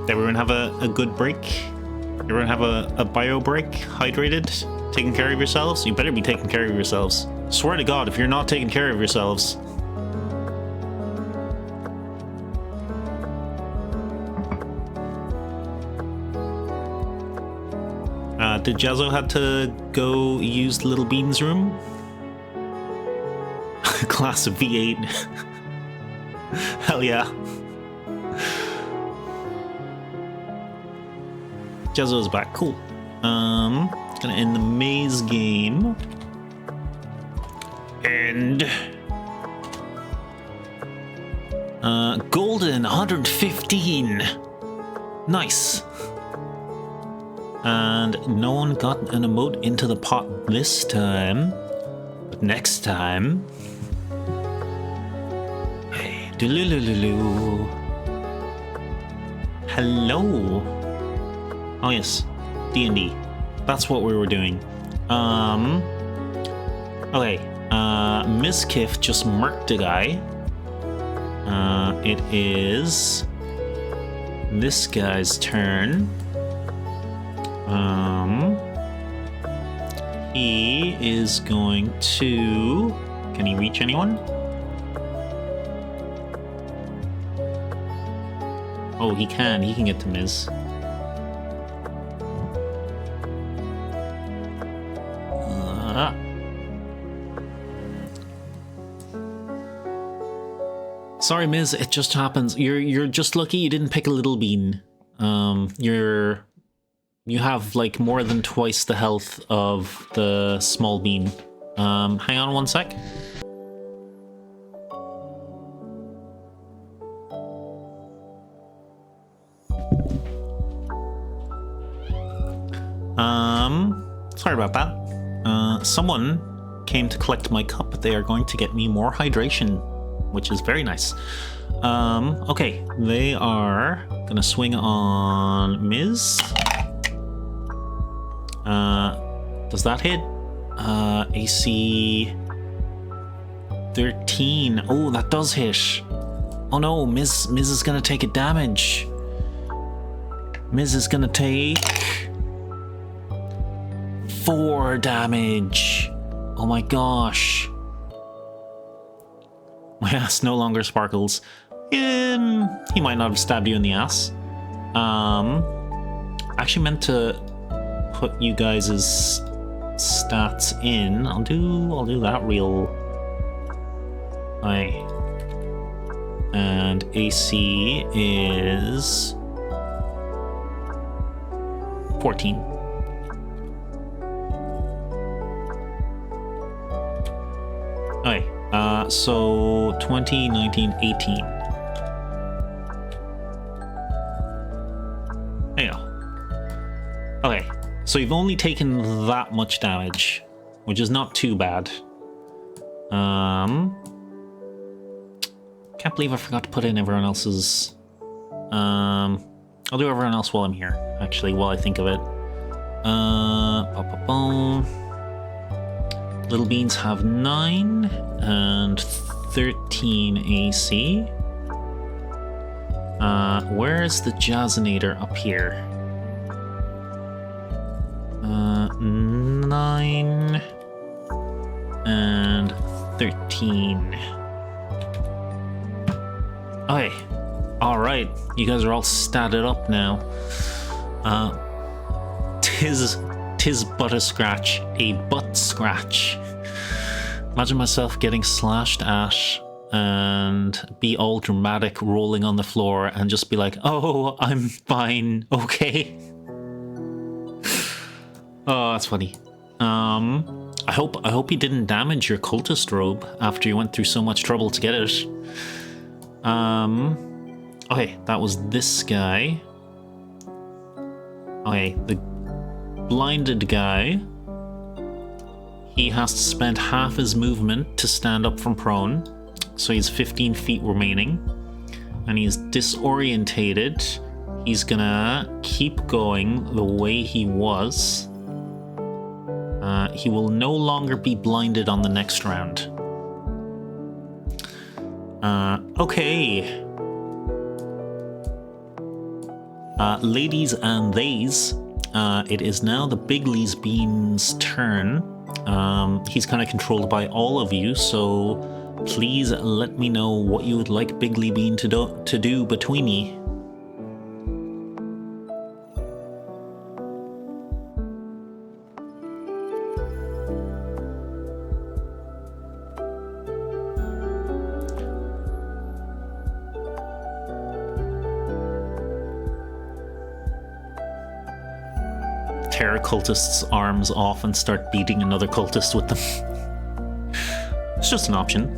Did everyone have a good break? Everyone have a bio break? Hydrated? Taking care of yourselves? You better be taking care of yourselves. Swear to God, if you're not taking care of yourselves. Did Jazzo had to go use Little Bean's room? Class of V8. Hell yeah. Jazzo's back. Cool. Gonna end the maze game. And golden 115. Nice. And no one got an emote into the pot this time. But Next time. Hey, do-loo-loo-loo-loo. Hello. Oh yes, D&D. That's what we were doing. Okay. Miss Kiff just murked a guy. It is this guy's turn. He is going to... Can he reach anyone? Oh, he can. He can get to Miz. Sorry, Miz. It just happens. You're just lucky you didn't pick a little bean. You have like more than twice the health of the small bean. Hang on one sec. Sorry about that. Someone came to collect my cup. They are going to get me more hydration, which is very nice. Okay, they are gonna swing on Miz. Does that hit? AC 13. Oh, that does hit. Oh no, Miz is gonna take a damage. Miz is gonna take 4 damage. Oh my gosh. My ass no longer sparkles. He might not have stabbed you in the ass. Actually meant to put you guys' stats in. I'll do that real high. And AC is 14. Okay, so 20, 19, 18. There you go. Okay, so you've only taken that much damage, which is not too bad. Can't believe I forgot to put in everyone else's. I'll do everyone else while I'm here, actually, while I think of it. Little beans have 9 and 13 AC. Where's the Jazzinator up here? 9 and 13. Okay, alright, you guys are all statted up now. Tis but a scratch, a butt scratch. Imagine myself getting slashed at and be all dramatic, rolling on the floor, and just be like, "Oh, I'm fine, okay." Oh, that's funny. I hope he didn't damage your cultist robe after you went through so much trouble to get it. Okay, that was this guy. Okay, the blinded guy. He has to spend half his movement to stand up from prone, so he's 15 feet remaining, and he's disorientated. He's gonna keep going the way he was. He will no longer be blinded on the next round. Okay. Ladies and theys, it is now the Bigley's Bean's turn. He's kind of controlled by all of you, so please let me know what you would like Bigley Bean to do between ye. Tear a cultist's arms off and start beating another cultist with them. It's just an option.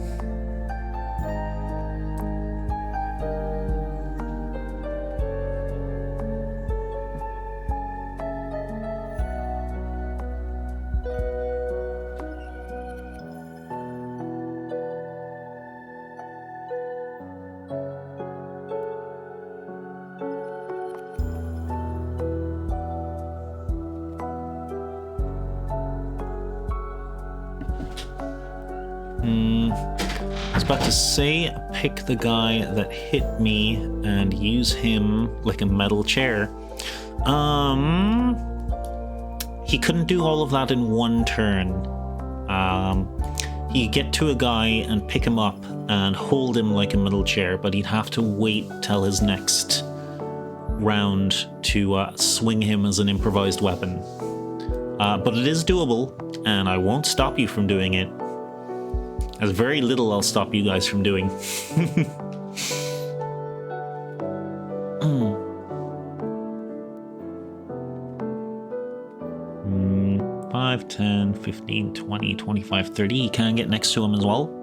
I was about to say, pick the guy that hit me and use him like a metal chair. He couldn't do all of that in one turn. He'd get to a guy and pick him up and hold him like a metal chair, but he'd have to wait till his next round to swing him as an improvised weapon. But it is doable, and I won't stop you from doing it. There's very little I'll stop you guys from doing. 5, 10, 15, 20, 25, 30. You can get next to him as well.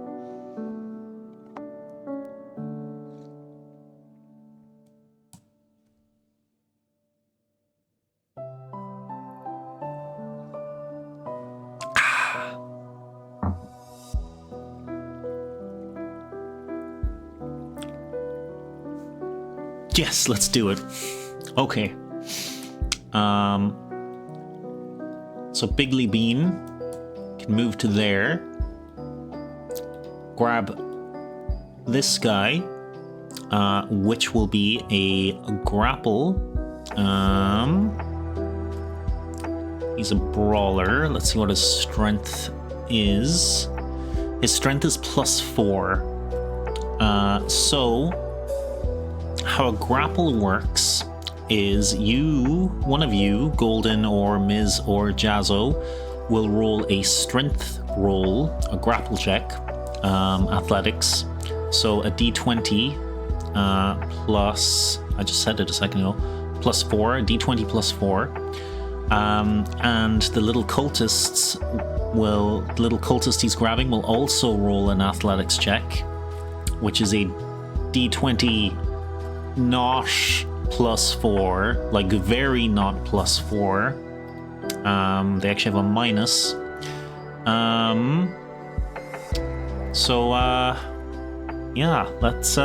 Yes, let's do it. Okay. So Biggly Bean can move to there. Grab this guy, which will be a grapple. He's a brawler. Let's see what his strength is. His strength is +4. So how a grapple works is one of you, Golden or Miz or Jazzo, will roll a strength roll, a grapple check, athletics. So a d20 plus, I just said it a second ago, +4, a d20 +4. And the little cultist he's grabbing will also roll an athletics check, which is a d20 not +4, like very not +4. They actually have a minus. Yeah, let's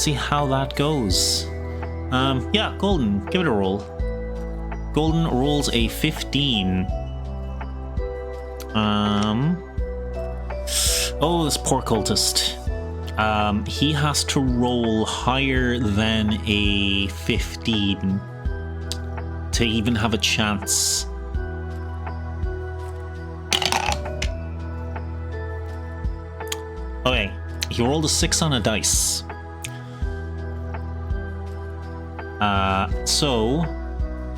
see how that goes. Yeah, Golden, give it a roll. Golden rolls a 15. Oh, this poor cultist. He has to roll higher than a 15 to even have a chance. Okay, he rolled a 6 on a dice. So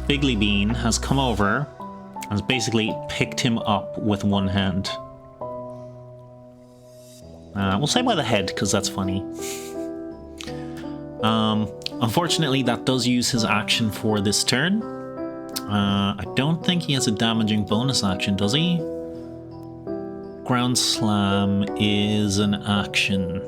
Biggly Bean has come over and has basically picked him up with one hand. We'll say by the head, because that's funny. Unfortunately, that does use his action for this turn. I don't think he has a damaging bonus action, does he? Ground Slam is an action.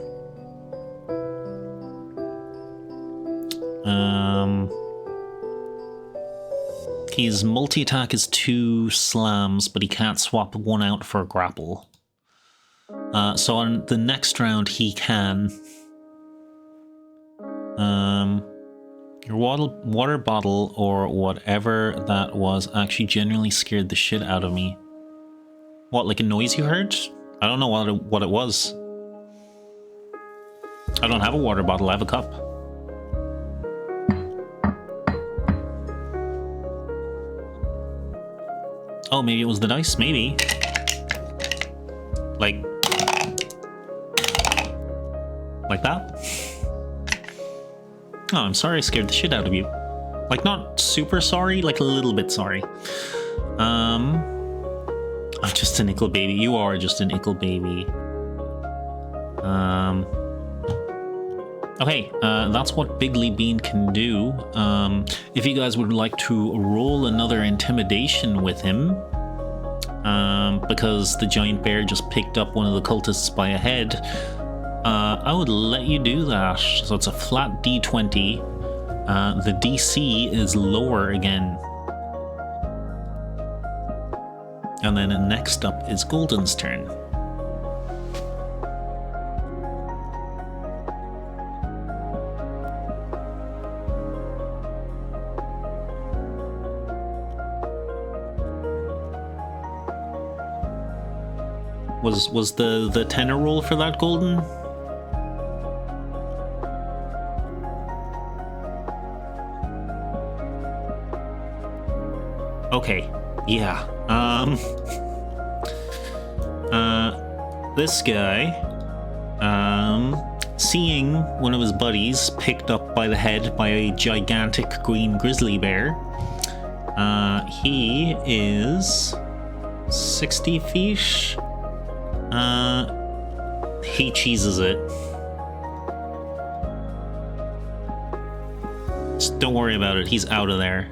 His multi-attack is 2 slams, but he can't swap one out for a grapple. So on the next round, he can. Your water bottle or whatever that was actually genuinely scared the shit out of me. What, like a noise you heard? I don't know what it was. I don't have a water bottle, I have a cup. Oh, maybe it was the dice, maybe. Like that? Oh, I'm sorry I scared the shit out of you. Like, not super sorry, like a little bit sorry. I'm just an ickle baby. You are just an ickle baby. Okay, that's what Biggly Bean can do. If you guys would like to roll another intimidation with him, because the giant bear just picked up one of the cultists by a head, I would let you do that. So it's a flat d20. The DC is lower again. And then next up is Golden's turn. Was the tenor roll for that golden? Okay, yeah. This guy, seeing one of his buddies picked up by the head by a gigantic green grizzly bear, he is 60 feet. He cheeses it. Just don't worry about it. He's out of there.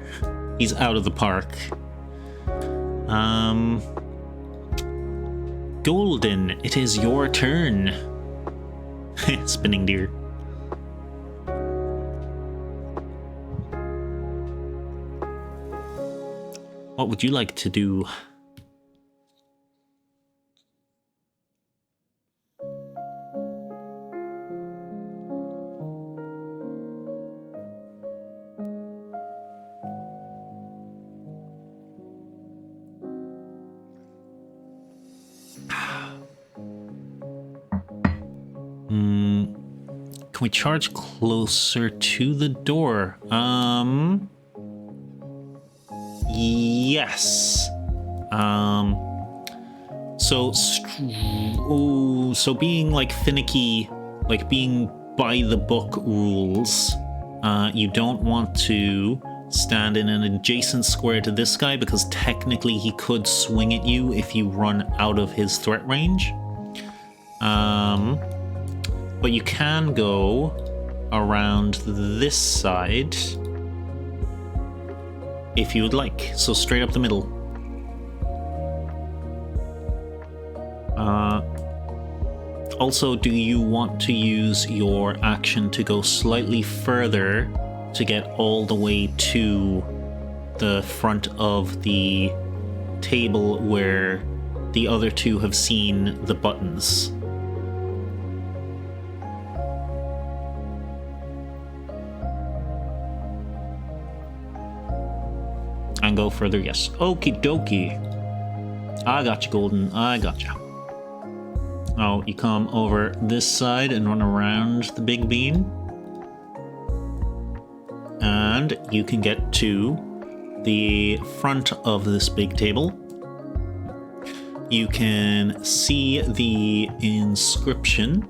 He's out of the park. Golden, it is your turn. Spinning deer. What would you like to do? Can we charge closer to the door? Yes. So being like finicky, like being by the book rules, you don't want to stand in an adjacent square to this guy because technically he could swing at you if you run out of his threat range. But you can go around this side if you would like. So straight up the middle. Also, do you want to use your action to go slightly further to get all the way to the front of the table where the other two have seen the buttons? And go further, yes. Okie dokie. I got you, Golden. I got you. Oh, you come over this side and run around the big bean. And you can get to the front of this big table. You can see the inscription.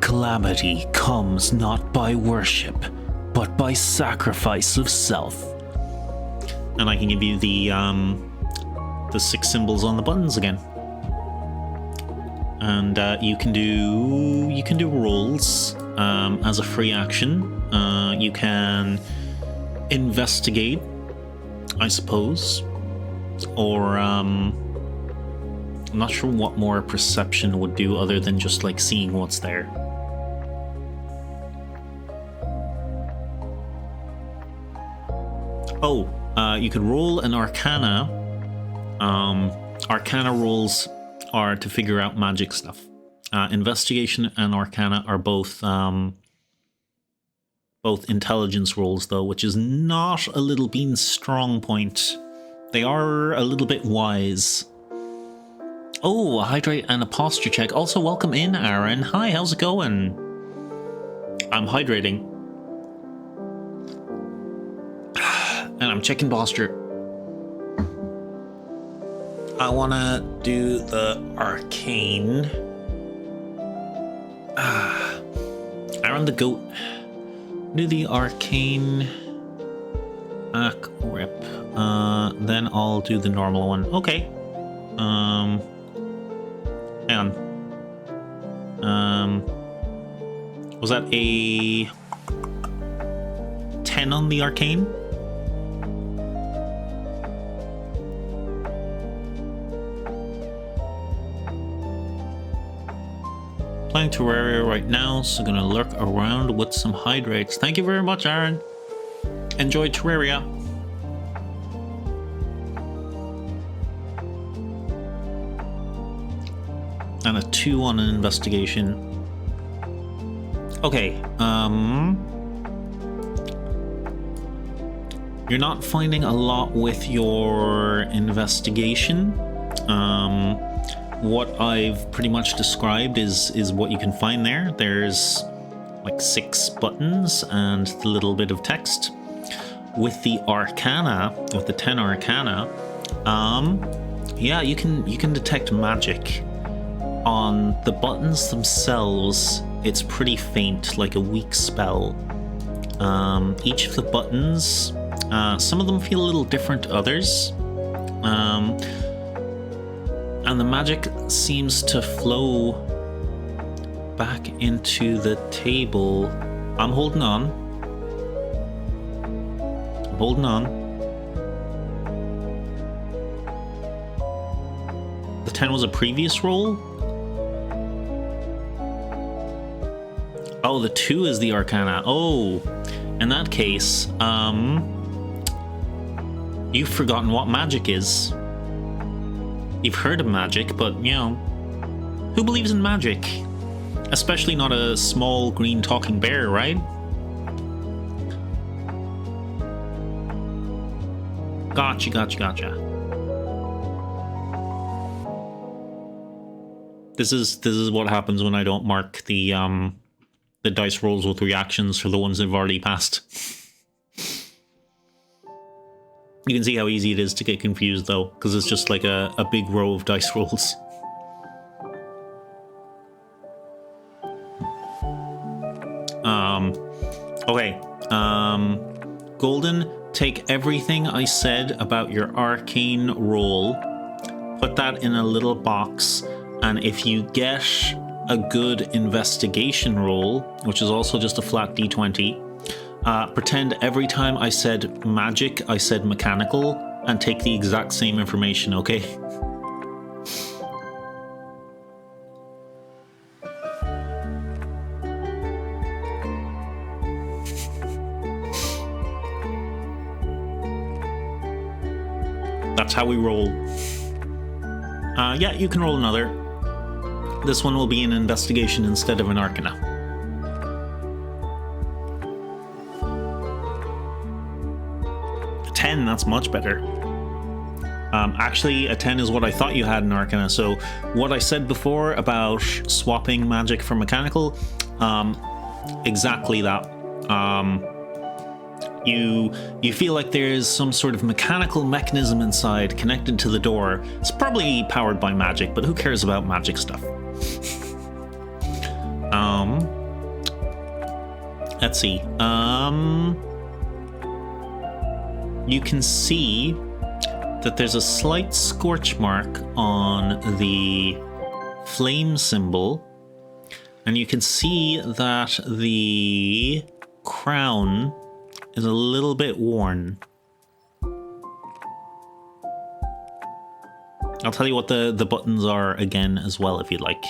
Calamity comes not by worship, but by sacrifice of self. And I can give you the 6 symbols on the buttons again. And you can do rolls as a free action. You can investigate, I suppose, or I'm not sure what more perception would do other than just like seeing what's there. Oh, you could roll an Arcana. Arcana rolls are to figure out magic stuff. Investigation and Arcana are both intelligence rolls, though, which is not a Little Bean's strong point. They are a little bit wise. Oh, a hydrate and a posture check. Also, welcome in, Aaron. Hi, how's it going? I'm hydrating. And I'm checking posture. I want to do the arcane. Aaron the goat. Do the arcane. Rip. Then I'll do the normal one. Okay. Hang on. Was that a 10 on the arcane? Playing Terraria right now, so gonna lurk around with some hydrates. Thank you very much, Aaron. Enjoy Terraria. And a 2 on an investigation. Okay, You're not finding a lot with your investigation. What I've pretty much described is what you can find there. There's like 6 buttons and the little bit of text. With the Arcana, with the 10 Arcana, yeah, you can detect magic. On the buttons themselves, it's pretty faint, like a weak spell. Each of the buttons, some of them feel a little different to others. And the magic seems to flow back into the table. I'm holding on. I'm holding on. The 10 was a previous roll? Oh, the 2 is the Arcana. Oh, in that case, you've forgotten what magic is. You've heard of magic, but, you know, who believes in magic? Especially not a small green talking bear, right? Gotcha. This is what happens when I don't mark the dice rolls with reactions for the ones that have already passed. You can see how easy it is to get confused, though, because it's just like a big row of dice rolls. Okay. Golden, take everything I said about your arcane roll, put that in a little box, and if you get a good investigation roll, which is also just a flat d20, pretend every time I said magic, I said mechanical, and take the exact same information, okay? That's how we roll. Yeah, you can roll another. This one will be an investigation instead of an arcana. A 10, that's much better. Actually, a 10 is what I thought you had in arcana. So what I said before about swapping magic for mechanical, exactly that. You feel like there's some sort of mechanical mechanism inside connected to the door. It's probably powered by magic, but who cares about magic stuff? Let's see. You can see that there's a slight scorch mark on the flame symbol, and you can see that the crown is a little bit worn. I'll tell you what the buttons are again as well if you'd like.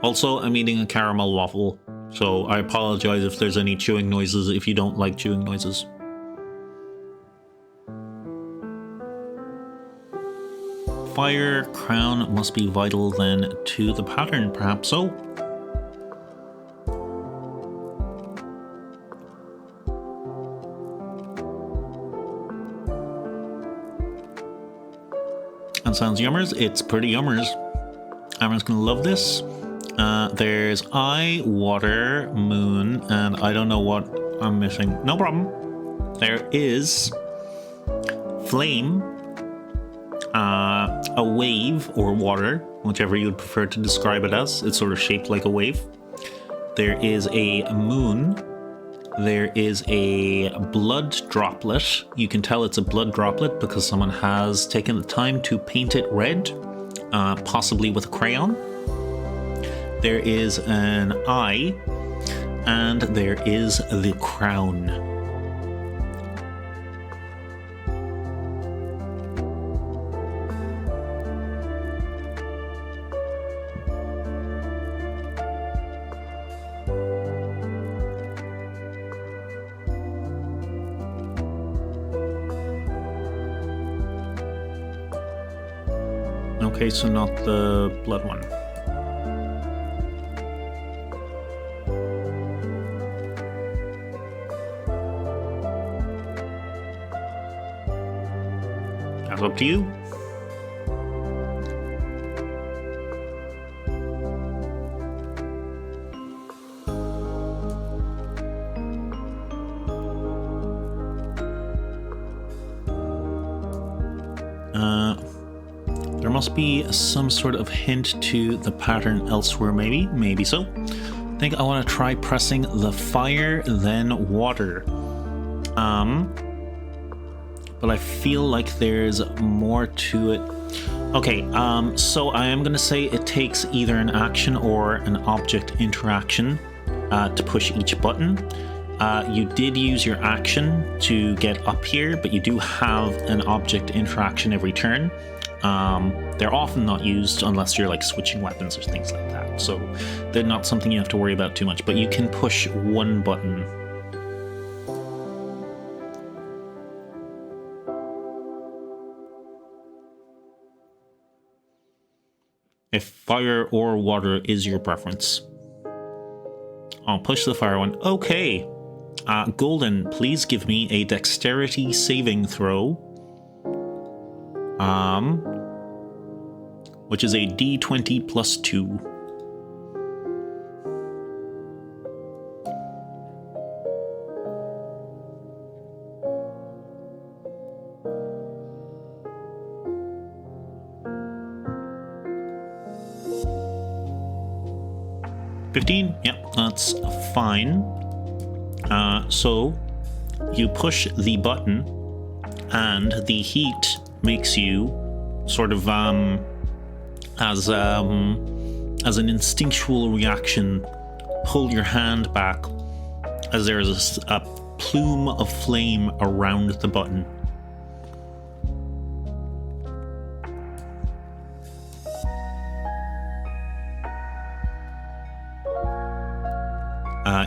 Also, I'm eating a caramel waffle, so I apologize if there's any chewing noises if you don't like chewing noises. Fire crown must be vital then to the pattern, perhaps so. That sounds yummers. It's pretty yummers. Everyone's gonna love this. There's eye, water, moon, and I don't know what I'm missing. No problem. There is flame, a wave or water, whichever you would prefer to describe it as. It's sort of shaped like a wave. There is a moon. There is a blood droplet. You can tell it's a blood droplet because someone has taken the time to paint it red, possibly with a crayon. There is an eye, and there is the crown. Okay, so not the blood one. That's up to you. There must be some sort of hint to the pattern elsewhere, maybe? Maybe so. I think I want to try pressing the fire, then water. But I feel like there's more to it. Okay, so I am going to say it takes either an action or an object interaction to push each button. You did use your action to get up here, but you do have an object interaction every turn. They're often not used unless you're like switching weapons or things like that, so they're not something you have to worry about too much, but you can push one button. If fire or water is your preference. I'll push the fire one. Okay. Golden, please give me a dexterity saving throw. Which is a d20 plus 2. $15? Yep, that's fine. So you push the button and the heat makes you sort of as an instinctual reaction pull your hand back as there is a plume of flame around the button.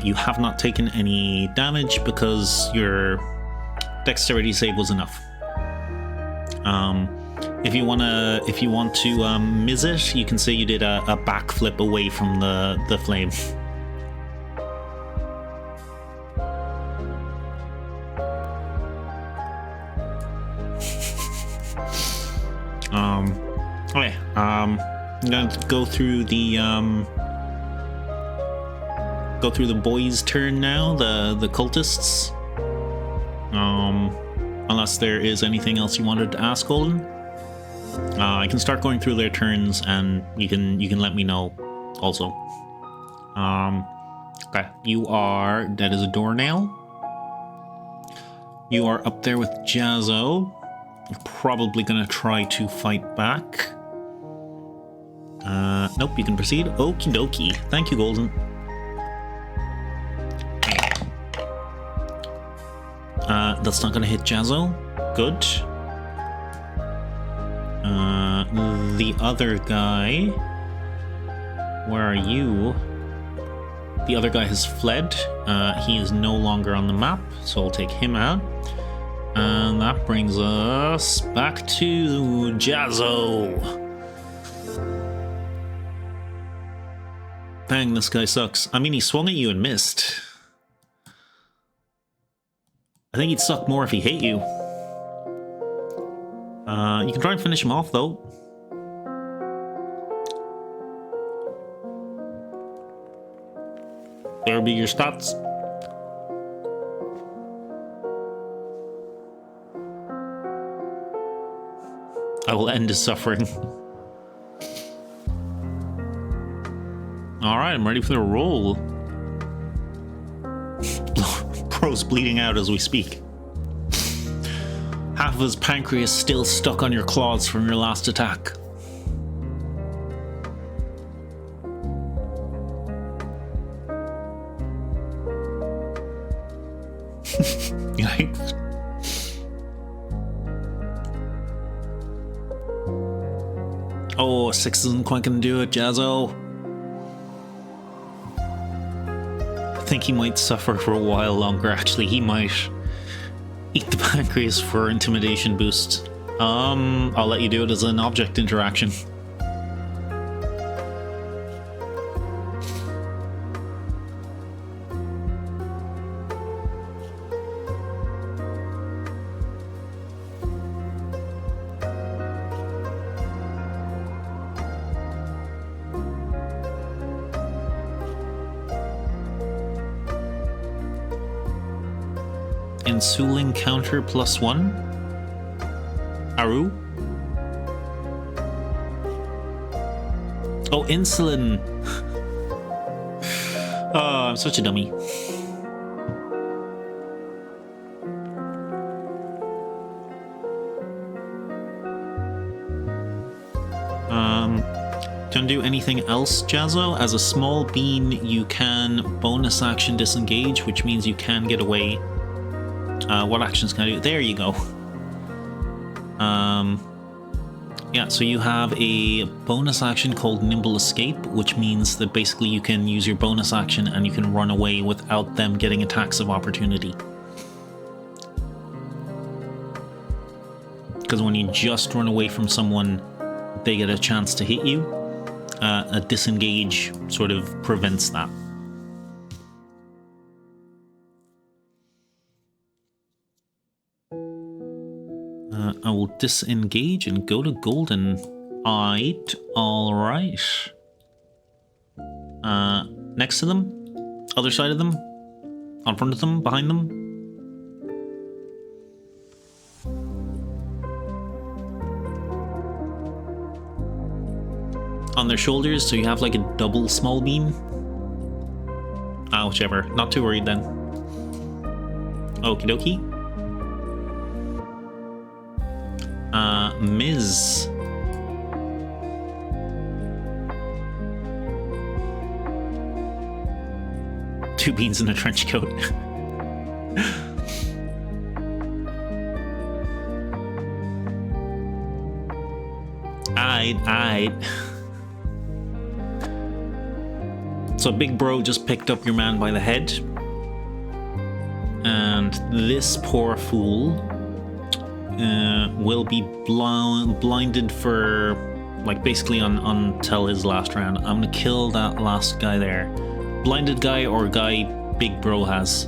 You have not taken any damage because your dexterity save was enough. If you want to miss it, you can say you did a backflip away from the flame. Okay. I'm going to go through the boys' turn now, the cultists. Unless there is anything else you wanted to ask, Golden. I can start going through their turns, and you can let me know also. Okay, that is a doornail. You are up there with Jazzo. You're probably gonna try to fight back. Nope, you can proceed. Okie dokie. Thank you, Golden. That's not gonna hit Jazzo. Good. The other guy... Where are you? The other guy has fled. He is no longer on the map, so I'll take him out. And that brings us back to Jazzo. Dang, this guy sucks. I mean, he swung at you and missed. I think he'd suck more if he hit you. You can try and finish him off, though. There'll be your stats. I will end his suffering. Alright, I'm ready for the roll. Bro's bleeding out as we speak. Half of his pancreas still stuck on your claws from your last attack. Yikes. Oh, 6 isn't quite gonna do it, Jazzo. I think he might suffer for a while longer. Actually, he might eat the pancreas for intimidation boost. I'll let you do it as an object interaction. Ensuing counter +1. Aru. Oh, insulin. Oh, I'm such a dummy. Don't do anything else, Jazzo. As a small bean, you can bonus action disengage, which means you can get away. What actions can I do? There you go. Yeah, so you have a bonus action called Nimble Escape, which means that basically you can use your bonus action and you can run away without them getting attacks of opportunity. Because when you just run away from someone, they get a chance to hit you. A disengage sort of prevents that. I will disengage and go to golden. Alright. Next to them? Other side of them? On front of them? Behind them? On their shoulders, so you have like a double small beam? Whichever. Not too worried then. Okie dokie. Ms. Two beans in a trench coat. Aight. So Big Bro just picked up your man by the head. And this poor fool will be blinded for, like, basically until his last round. I'm gonna kill that last guy there. Blinded guy or guy Big Bro has.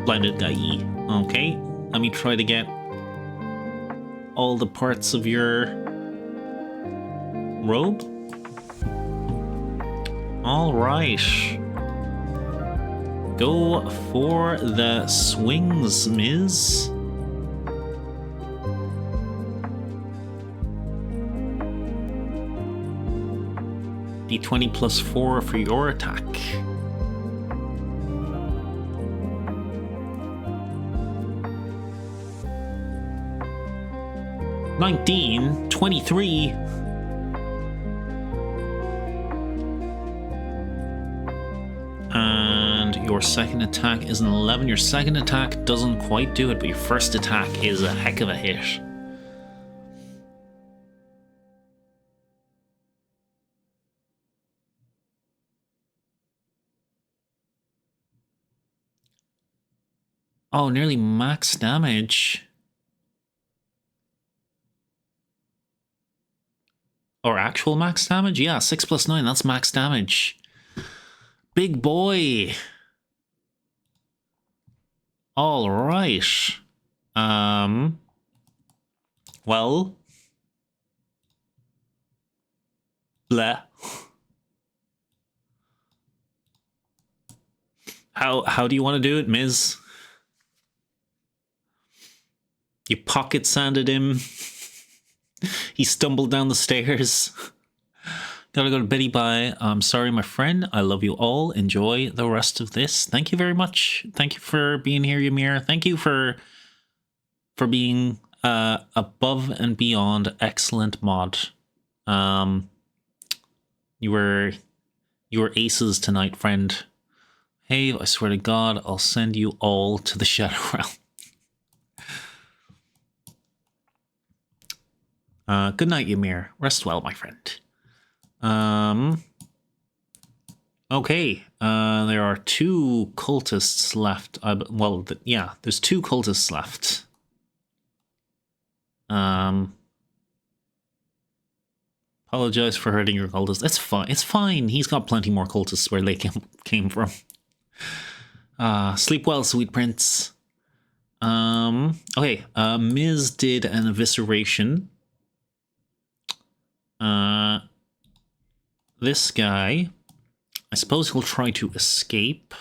Blinded guy E. Okay, let me try to get all the parts of your robe. All right. Go for the swings, Ms. D20 +4 for your attack. $19, $23. And your second attack is an 11. Your second attack doesn't quite do it, but your first attack is a heck of a hit. Oh, nearly max damage. Or actual max damage? Yeah, 6 + 9, that's max damage. Big boy. All right. Well. Bleh. How do you want to do it, Ms.? You pocket sanded him. He stumbled down the stairs. Gotta go to Betty bye. I'm sorry, my friend. I love you all. Enjoy the rest of this. Thank you very much. Thank you for being here, Ymir. Thank you for being above and beyond excellent mod. You were aces tonight, friend. Hey, I swear to God, I'll send you all to the Shadow Realm. Good night, Ymir. Rest well, my friend. Okay. There are 2 cultists left. Yeah, there's 2 cultists left. Apologize for hurting your cultists. It's fine. It's fine. He's got plenty more cultists where they came from. Sleep well, sweet prince. Okay. Ms. did an evisceration. This guy I suppose he'll try to escape.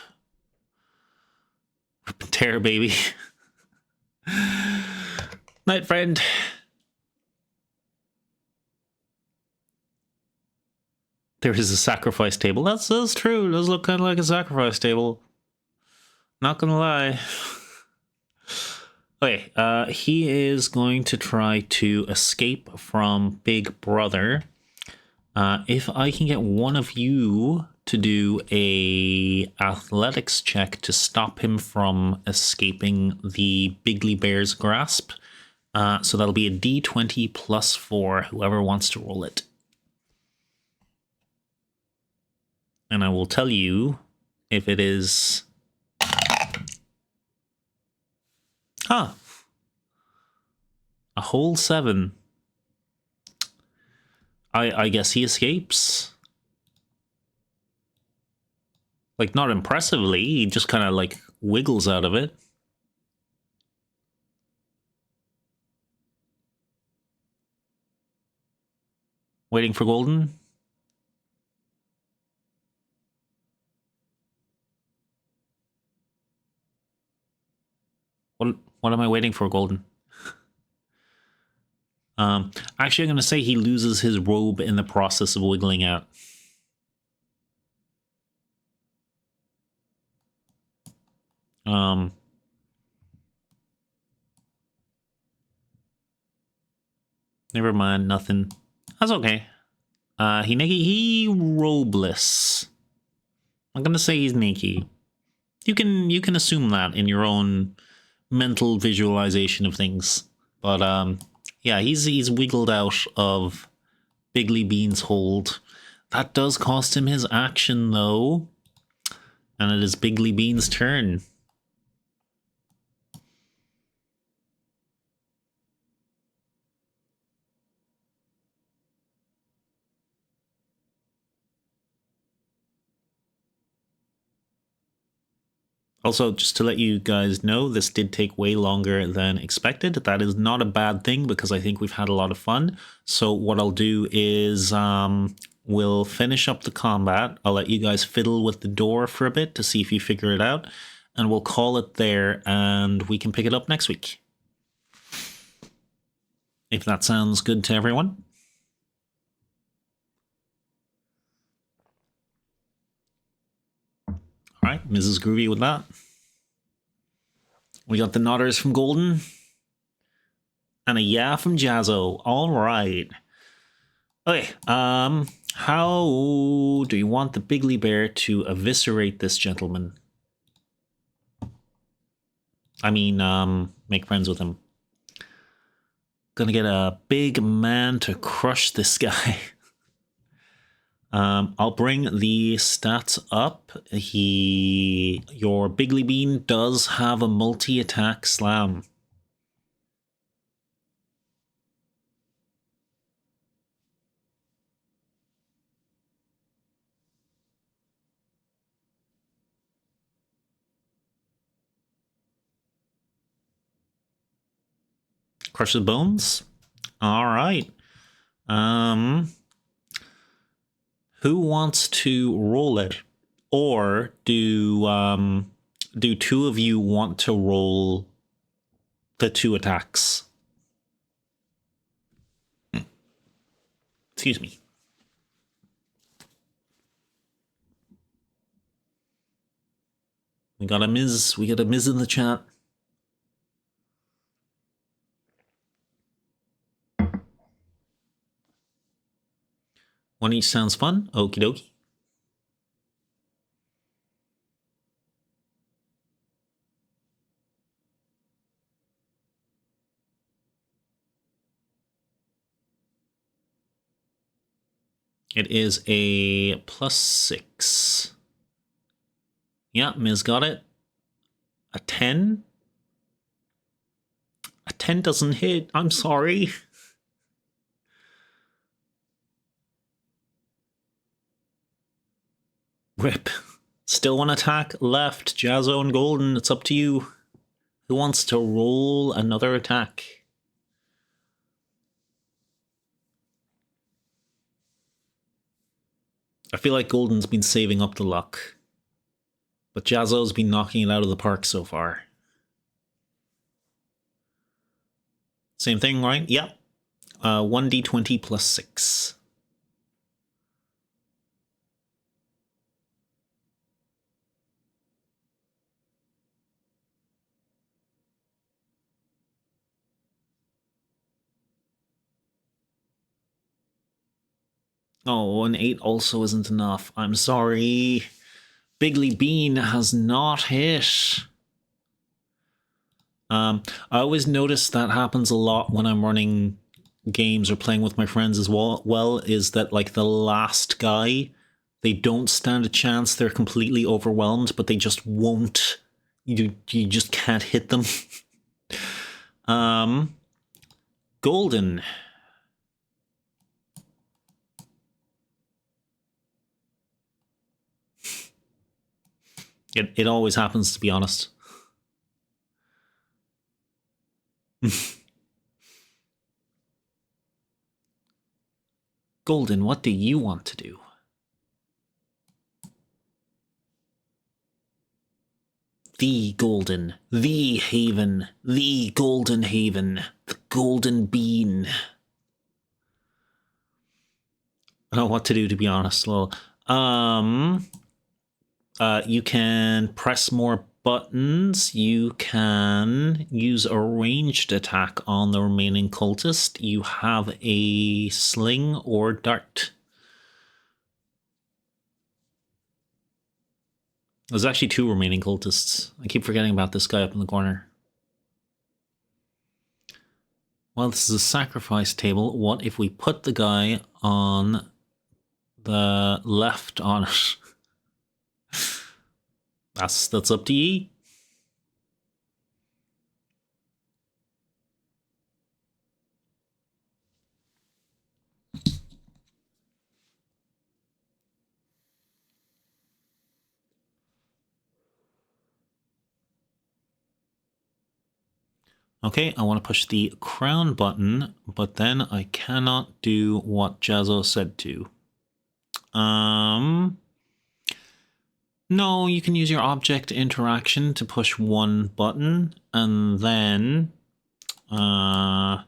Rip and tear, baby. Night, friend. There is a sacrifice table. That's true. It does look kind of like a sacrifice table. Not gonna lie. Okay, he is going to try to escape from Big Brother. If I can get one of you to do a athletics check to stop him from escaping the Bigly Bear's grasp. So that'll be a D20 plus 4, whoever wants to roll it. And I will tell you if it is... Huh. A whole 7. I guess he escapes. Like, not impressively, he just kind of, like, wiggles out of it. Waiting for Golden? What am I waiting for, Golden? Actually, I'm going to say he loses his robe in the process of wiggling out. Never mind, nothing. That's okay. He robeless. I'm gonna say he's naked. You can assume that in your own mental visualization of things. But yeah, he's wiggled out of Bigly Bean's hold. That does cost him his action though. And it is Bigly Bean's turn. Also, just to let you guys know, this did take way longer than expected. That is not a bad thing because I think we've had a lot of fun. So what I'll do is we'll finish up the combat. I'll let you guys fiddle with the door for a bit to see if you figure it out. And we'll call it there and we can pick it up next week. If that sounds good to everyone. All right, Mrs. Groovy with that. We got the nodders from Golden. And a yeah from Jazzo. All right. Okay, how do you want the Bigly Bear to eviscerate this gentleman? I mean, make friends with him. Gonna get a big man to crush this guy. I'll bring the stats up. Your Bigly Bean does have a multi-attack slam. Crush the bones. All right. Who wants to roll it? Or do two of you want to roll the 2 attacks? Excuse me. We got a Miz in the chat. One each sounds fun. Okie dokie. It is a +6. Yeah, Miz got it. A 10? A 10 doesn't hit. I'm sorry. Rip. Still 1 attack left. Jazzo and Golden, it's up to you. Who wants to roll another attack? I feel like Golden's been saving up the luck. But Jazzo's been knocking it out of the park so far. Same thing, right? Yep. 1d20 plus 6. Oh, an 8 also isn't enough. I'm sorry. Bigly Bean has not hit. I always notice that happens a lot when I'm running games or playing with my friends as well, is that like the last guy, they don't stand a chance. They're completely overwhelmed, but they just won't. You just can't hit them. Golden. It always happens, to be honest. Golden, what do you want to do? The Golden, the Haven, the Golden Haven, the Golden Bean. I don't know what to do, to be honest. Well, you can press more buttons. You can use a ranged attack on the remaining cultist. You have a sling or dart. There's actually 2 remaining cultists. I keep forgetting about this guy up in the corner. Well, this is a sacrifice table. What if we put the guy on the left on it? That's up to ye. Okay, I want to push the crown button, but then I cannot do what Jazzo said to. No, you can use your object interaction to push one button, and then, let's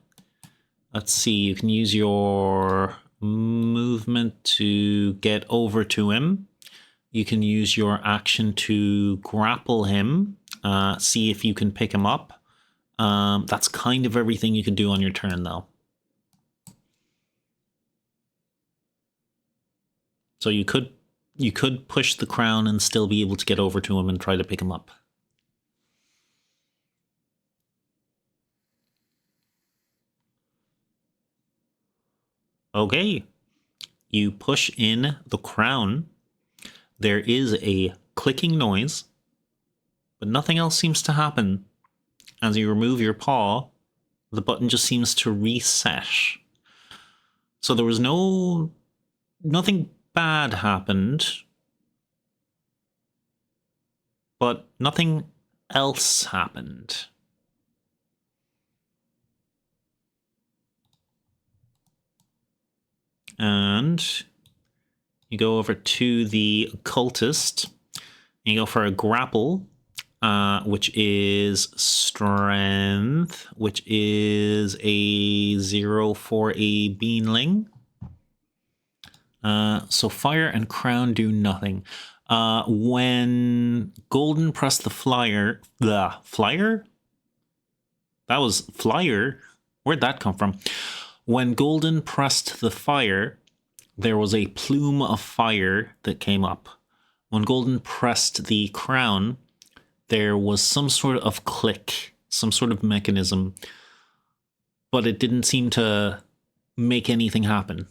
see, you can use your movement to get over to him. You can use your action to grapple him, see if you can pick him up. That's kind of everything you can do on your turn, though. So you could push the crown and still be able to get over to him and try to pick him up. Okay. You push in the crown. There is a clicking noise, but nothing else seems to happen. As you remove your paw, the button just seems to reset. So there was nothing bad happened, but nothing else happened. And you go over to the cultist, and you go for a grapple, which is strength, which is a 0 for a beanling. So fire and crown do nothing. When Golden pressed the flyer? That was flyer? Where'd that come from? When Golden pressed the fire, there was a plume of fire that came up. When Golden pressed the crown, there was some sort of click, some sort of mechanism, but it didn't seem to make anything happen.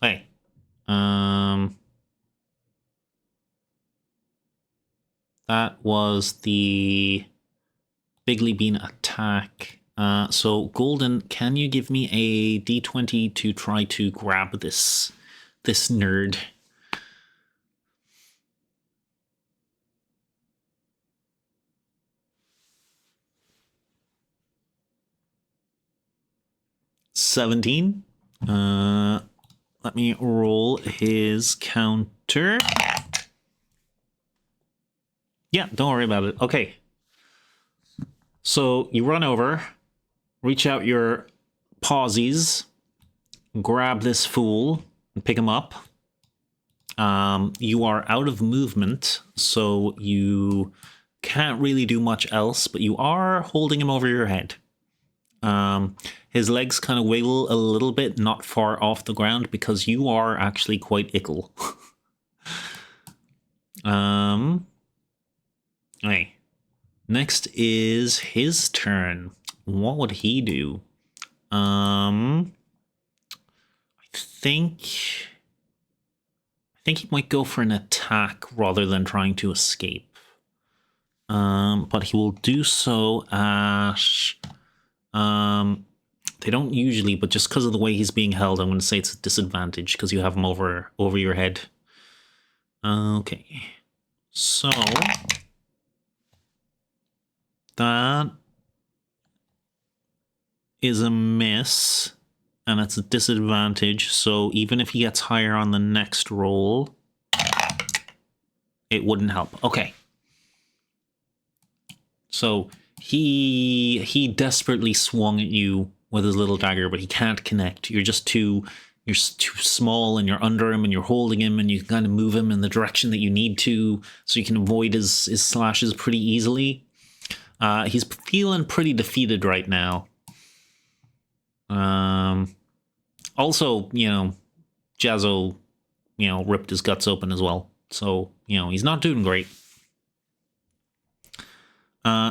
Hey. That was the Bigly Bean attack. So Golden, can you give me a d20 to try to grab this nerd? 17. Let me roll his counter. Yeah, don't worry about it. Okay. So you run over, reach out your pawsies, grab this fool, and pick him up. You are out of movement, so you can't really do much else, but you are holding him over your head. His legs kind of wiggle a little bit, not far off the ground, because you are actually quite ickle. Okay. Next is his turn. What would he do? I think he might go for an attack rather than trying to escape. But he will do so at... they don't usually, but just because of the way he's being held, I'm going to say it's a disadvantage because you have him over your head. Okay. So... that is a miss, and it's a disadvantage, so even if he gets higher on the next roll, it wouldn't help. Okay. So he desperately swung at you with his little dagger, but he can't connect. You're too small, and you're under him, and you're holding him, and you can kind of move him in the direction that you need to, so you can avoid his slashes pretty easily. He's feeling pretty defeated right now. Also, Jazzo, ripped his guts open as well. So, he's not doing great.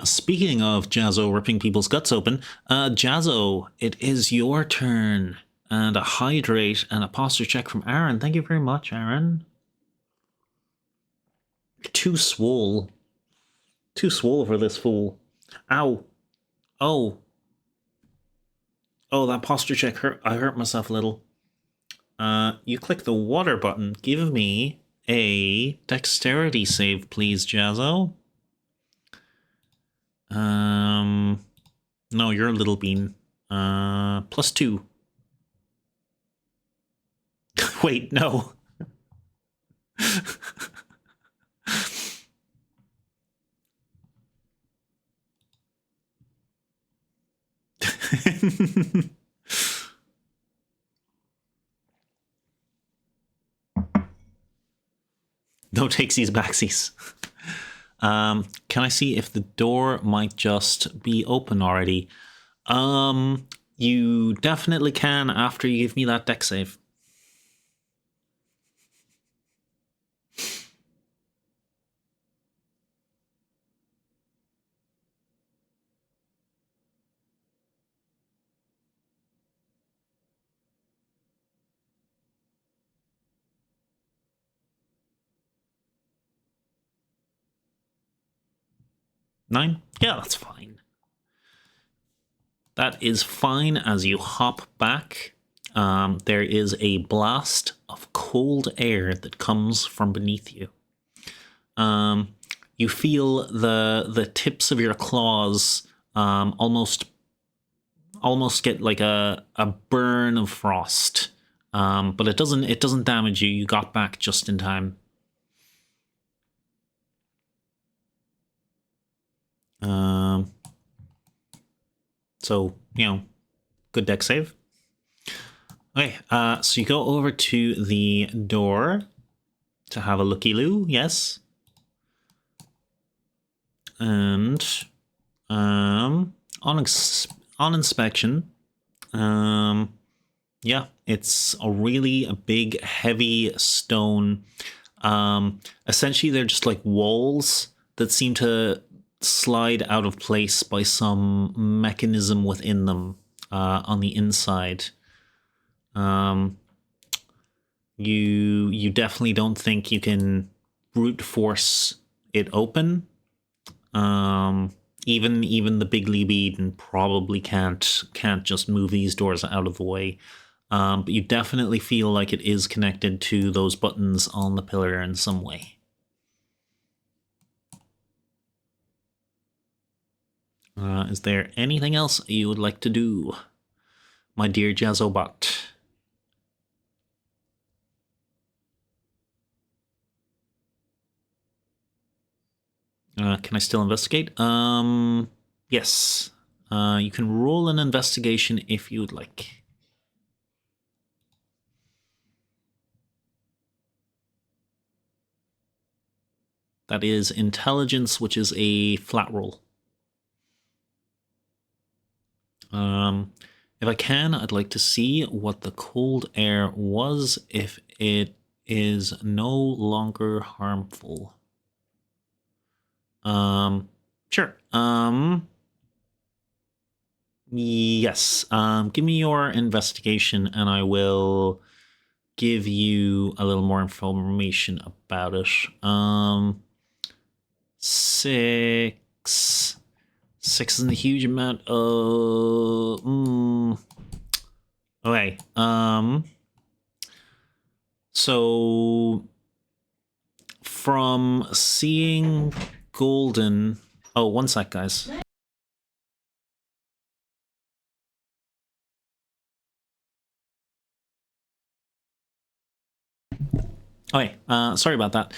Speaking of Jazzo ripping people's guts open, Jazzo, it is your turn. And a hydrate and a posture check from Aaron. Thank you very much, Aaron. Too swole. Too swole for this fool. Ow. Oh. Oh, that posture check hurt. I hurt myself a little. You click the water button. Give me a dexterity save, please, Jazzo. No, you're a little bean. +2. Wait, no. No takesies backsies. Can I see if the door might just be open already? You definitely can after you give me that dex save. Nine? Yeah, that's fine. That is fine as you hop back. There is a blast of cold air that comes from beneath you. You feel the tips of your claws almost get like a burn of frost. But it doesn't damage you. You got back just in time. So, good deck save. Okay, so you go over to the door to have a looky-loo, yes. And on inspection, yeah, it's a really big, heavy stone. Essentially, they're just like walls that seem to slide out of place by some mechanism within them on the inside. You definitely don't think you can brute force it open. Even the big Lebeeden probably can't just move these doors out of the way. But you definitely feel like it is connected to those buttons on the pillar in some way. Is there anything else you would like to do my dear Jazzobot. Can I still investigate? Yes. You can roll an investigation if you'd like. That is intelligence, which is a flat roll. If I can, I'd like to see what the cold air was if it is no longer harmful. Sure. Yes. Give me your investigation and I will give you a little more information about it. 6. 6 isn't a huge amount of... Okay. So from seeing Golden... Oh, one sec, guys. Okay, sorry about that.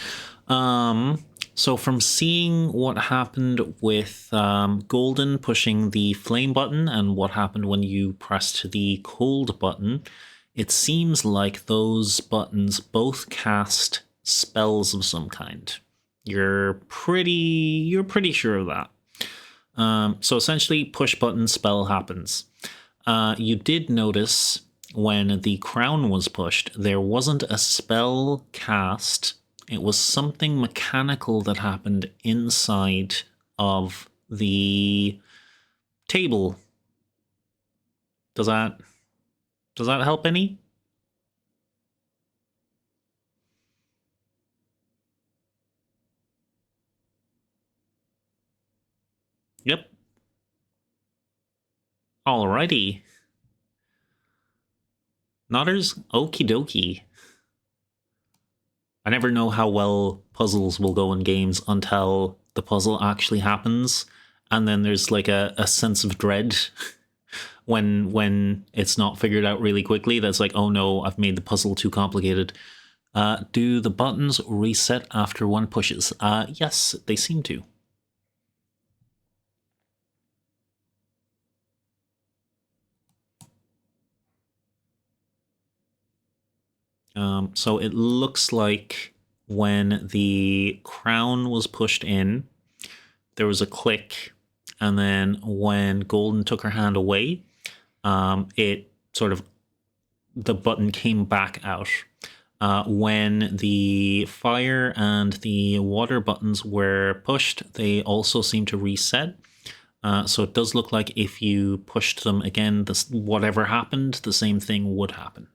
So from seeing what happened with Golden pushing the flame button and what happened when you pressed the cold button, it seems like those buttons both cast spells of some kind. You're pretty sure of that. So essentially, push button spell happens. You did notice when the crown was pushed, there wasn't a spell cast. It was something mechanical that happened inside of the table. Does that help any? Yep. Alrighty. Nodders? Okie dokie. I never know how well puzzles will go in games until the puzzle actually happens, and then there's like a sense of dread when it's not figured out really quickly. That's like, oh no, I've made the puzzle too complicated. Do the buttons reset after one pushes? Yes, they seem to. So it looks like when the crown was pushed in, there was a click, and then when Golden took her hand away, it sort of, the button came back out. When the fire and the water buttons were pushed, they also seem to reset. So it does look like if you pushed them again, whatever happened, the same thing would happen.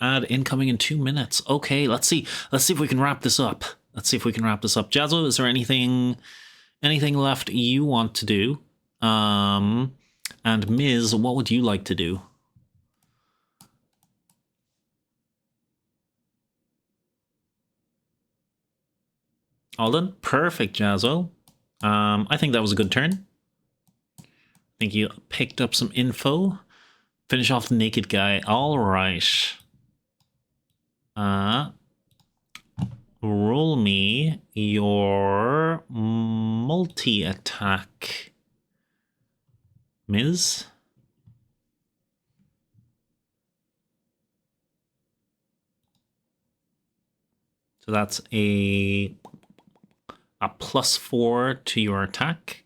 Add incoming in 2 minutes. Okay, let's see if we can wrap this up. Jazzo, is there anything left you want to do? And Ms, what would you like to do? All done? Perfect, Jazzo. I think that was a good turn. I think you picked up some info. Finish off the naked guy. All right. Roll me your multi-attack, Ms. So that's a +4 to your attack.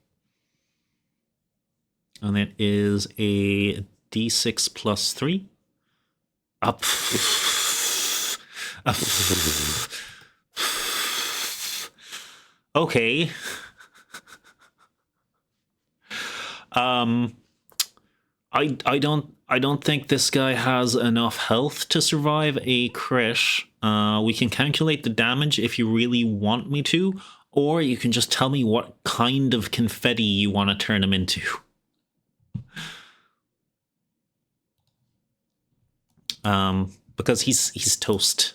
And it is a d6 plus 3. Up. Okay. I don't think this guy has enough health to survive a crit. We can calculate the damage if you really want me to, or you can just tell me what kind of confetti you want to turn him into. Because he's toast.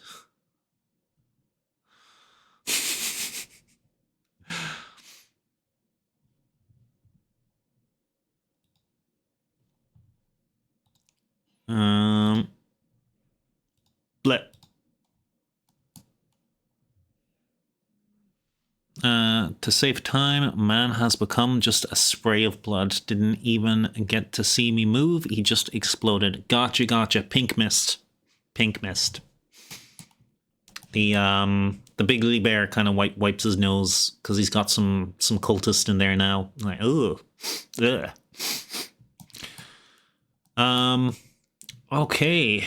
Bleh. To save time, man has become just a spray of blood. Didn't even get to see me move. He just exploded. Gotcha, gotcha. Pink mist. Pink mist. The Bigly Bear kind of wipes his nose because he's got some cultist in there now. Like, ugh. Ugh. Okay.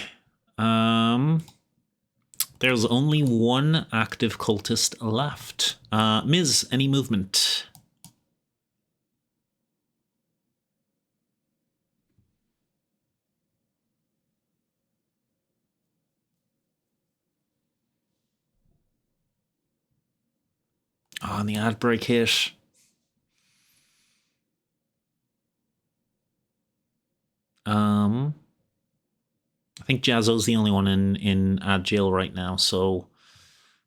There's only one active cultist left. Ms., any movement? Oh, and the ad break hit. I think Jazzo's the only one in ad jail right now, so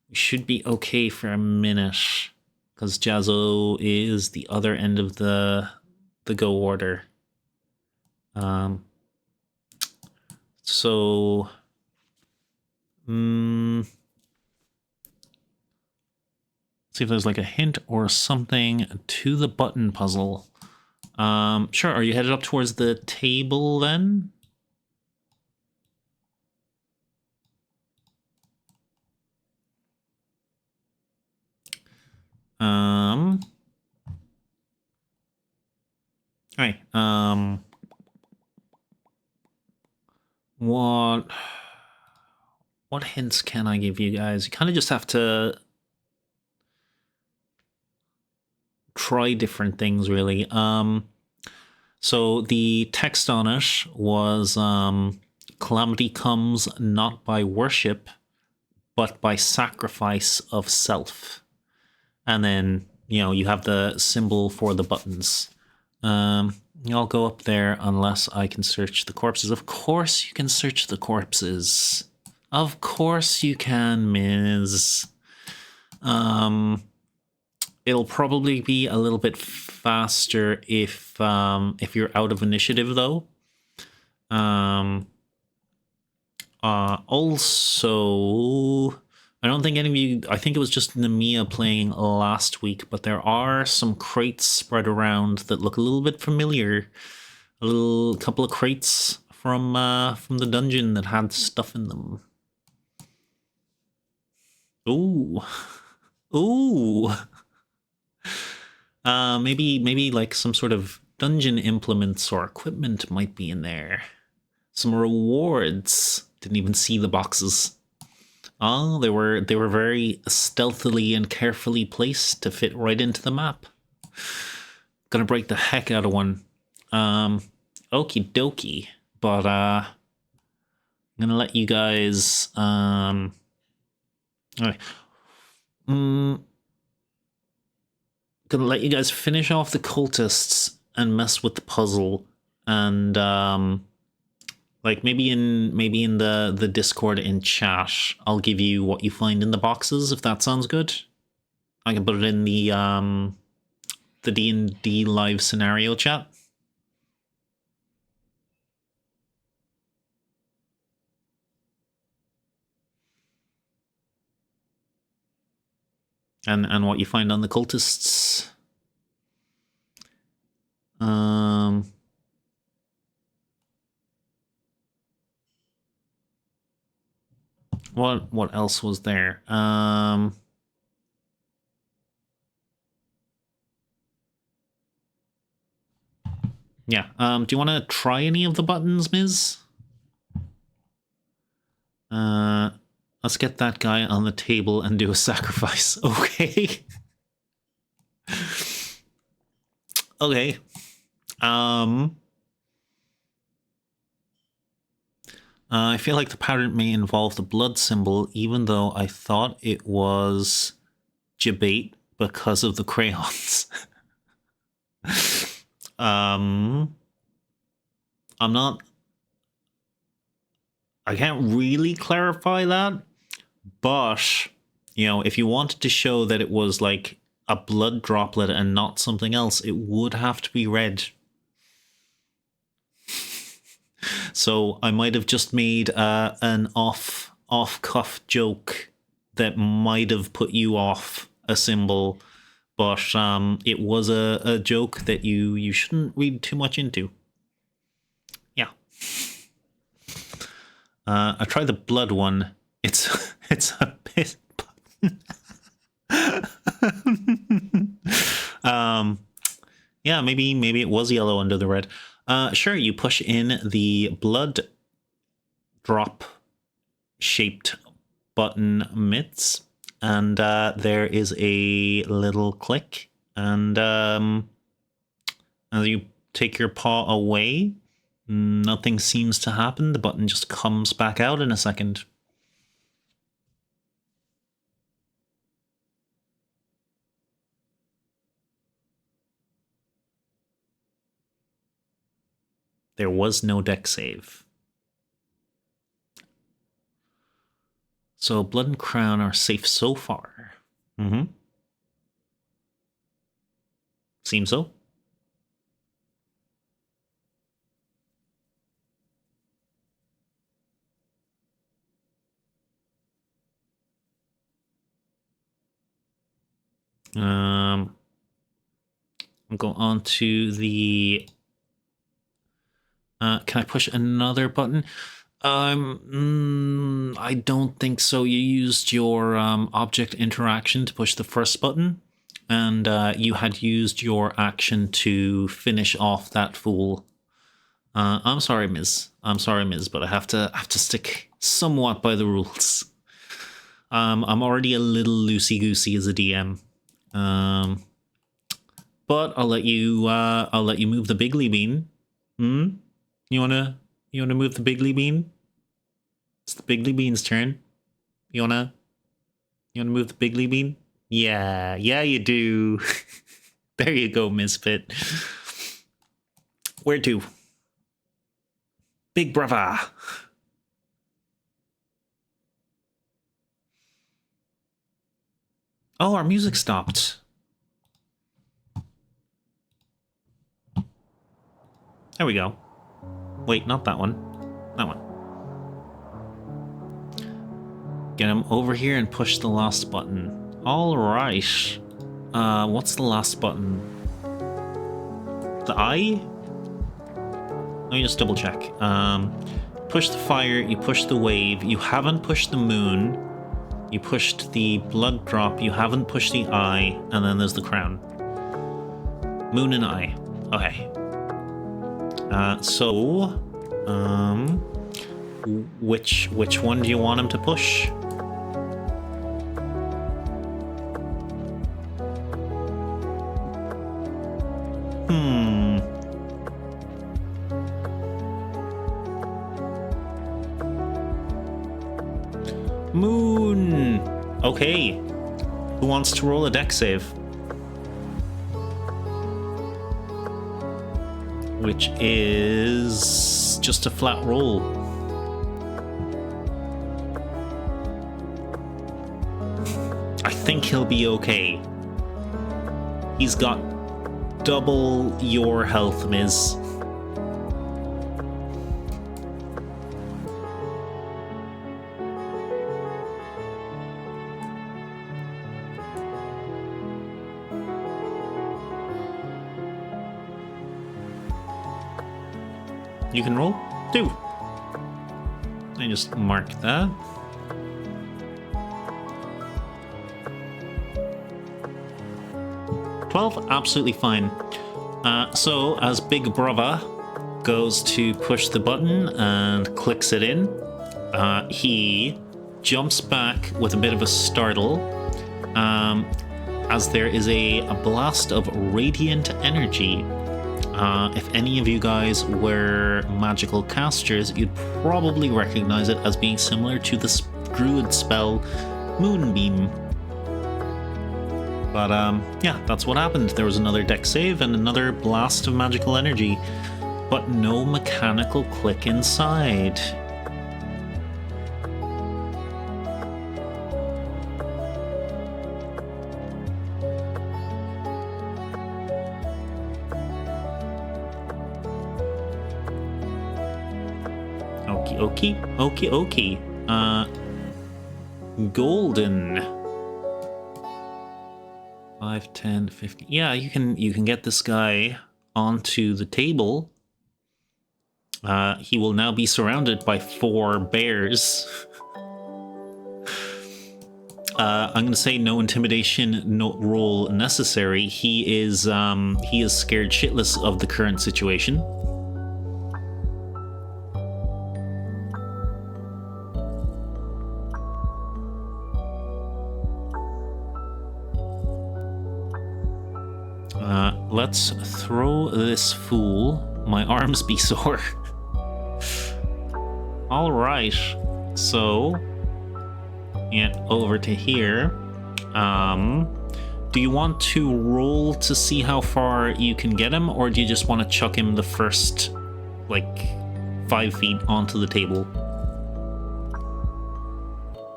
we should be okay for a minute because Jazzo is the other end of the go order. So let's see if there's like a hint or something to the button puzzle. Sure. Are you headed up towards the table then? All right. What hints can I give you guys? You kind of just have to try different things, really. So the text on it was calamity comes not by worship, but by sacrifice of self. And then, you have the symbol for the buttons. I'll go up there unless I can search the corpses. Of course you can search the corpses. Of course you can, Ms. It'll probably be a little bit faster if you're out of initiative, though. Also, I don't think any of you... I think it was just Namiya playing last week, but there are some crates spread around that look a little bit familiar. A couple of crates from the dungeon that had stuff in them. Ooh. Ooh. Maybe like some sort of dungeon implements or equipment might be in there. Some rewards. Didn't even see the boxes. Oh, they were very stealthily and carefully placed to fit right into the map. Gonna break the heck out of one. Okie dokie. But I'm gonna let you guys all right. Gonna let you guys finish off the cultists and mess with the puzzle, and like maybe in the Discord in chat, I'll give you what you find in the boxes if that sounds good. I can put it in the D&D live scenario chat. And what you find on the cultists. What else was there? Yeah. Do you want to try any of the buttons, Ms.? Let's get that guy on the table and do a sacrifice. Okay. Okay. I feel like the pattern may involve the blood symbol, even though I thought it was debate because of the crayons. I'm not... I can't really clarify that, but, if you wanted to show that it was like a blood droplet and not something else, it would have to be red. So I might have just made an off off-cuff joke that might have put you off a symbol, but it was a joke that you shouldn't read too much into. Yeah. I tried the blood one. It's a bit. Yeah, maybe it was yellow under the red. Sure, you push in the blood drop shaped button mitts, and there is a little click, and as you take your paw away, nothing seems to happen. The button just comes back out in a second. There was no deck save. So Blood and Crown are safe so far. Mm-hmm. Seems so. I'll go on to the... can I push another button? I don't think so. You used your object interaction to push the first button, and you had used your action to finish off that fool. I'm sorry, Ms. But I have to stick somewhat by the rules. I'm already a little loosey-goosey as a DM. But I'll let you move the Bigly Bean. You wanna move the Bigly Bean? It's the Bigly Bean's turn. You wanna move the Bigly Bean? Yeah, you do. There you go, Misfit. Where to? Big brava. Oh, our music stopped. There we go. Wait, not that one. That one. Get him over here and push the last button. All right. What's the last button? The eye? Let me just double check. Push the fire, you push the wave, you haven't pushed the moon, you pushed the blood drop, you haven't pushed the eye, and then there's the crown. Moon and eye. Okay. Which one do you want him to push? Moon! Okay. Who wants to roll a deck save? Which is just a flat roll. I think he'll be okay. He's got double your health, Miz. You can roll 2. I just mark that. $12, absolutely fine. So as Big Brava goes to push the button and clicks it in, he jumps back with a bit of a startle, as there is a blast of radiant energy. If any of you guys were magical casters, you'd probably recognize it as being similar to the druid spell Moonbeam. But yeah, that's what happened. There was another deck save and another blast of magical energy, but no mechanical click inside. Okie. golden. 5, 10, 50. Yeah, you can get this guy onto the table. He will now be surrounded by 4 bears. I'm gonna say no intimidation, no roll necessary. He is scared shitless of the current situation. Let's throw this fool. My arms be sore. All right, so yeah, over to here. Do you want to roll to see how far you can get him, or do you just want to chuck him the first, like, 5 feet onto the table?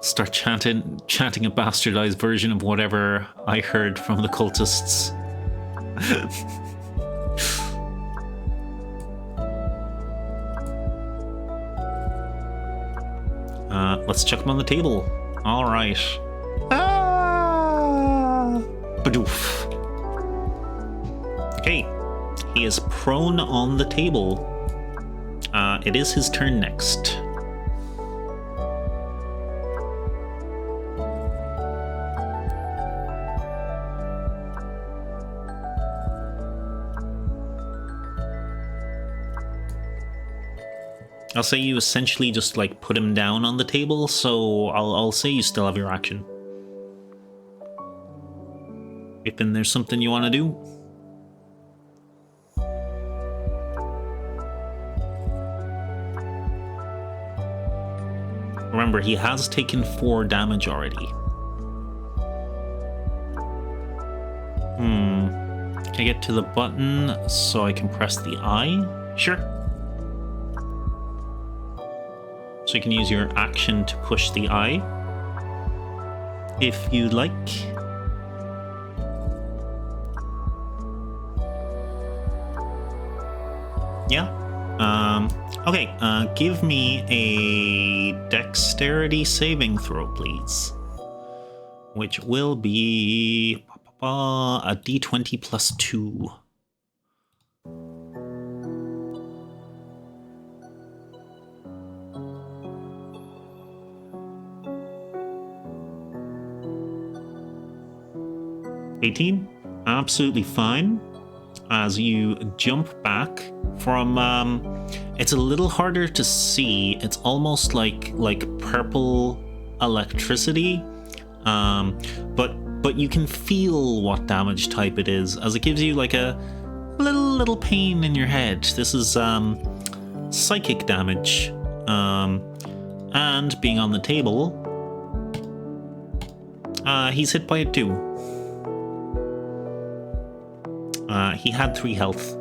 Start chanting a bastardized version of whatever I heard from the cultists. Let's chuck him on the table. All right. Badoof. Okay, he is prone on the table. It is his turn next. I'll say you essentially just like put him down on the table, so I'll say you still have your action. If then there's something you want to do. Remember, he has taken 4 damage already. Can I get to the button so I can press the I? Sure. So you can use your action to push the I, if you'd like. Yeah. Okay, give me a dexterity saving throw, please. Which will be a d20 plus 2. $18? Absolutely fine. As you jump back from, it's a little harder to see. It's almost like purple electricity, but you can feel what damage type it is, as it gives you like a little pain in your head. This is psychic damage, and being on the table, he's hit by it too. He had 3 health.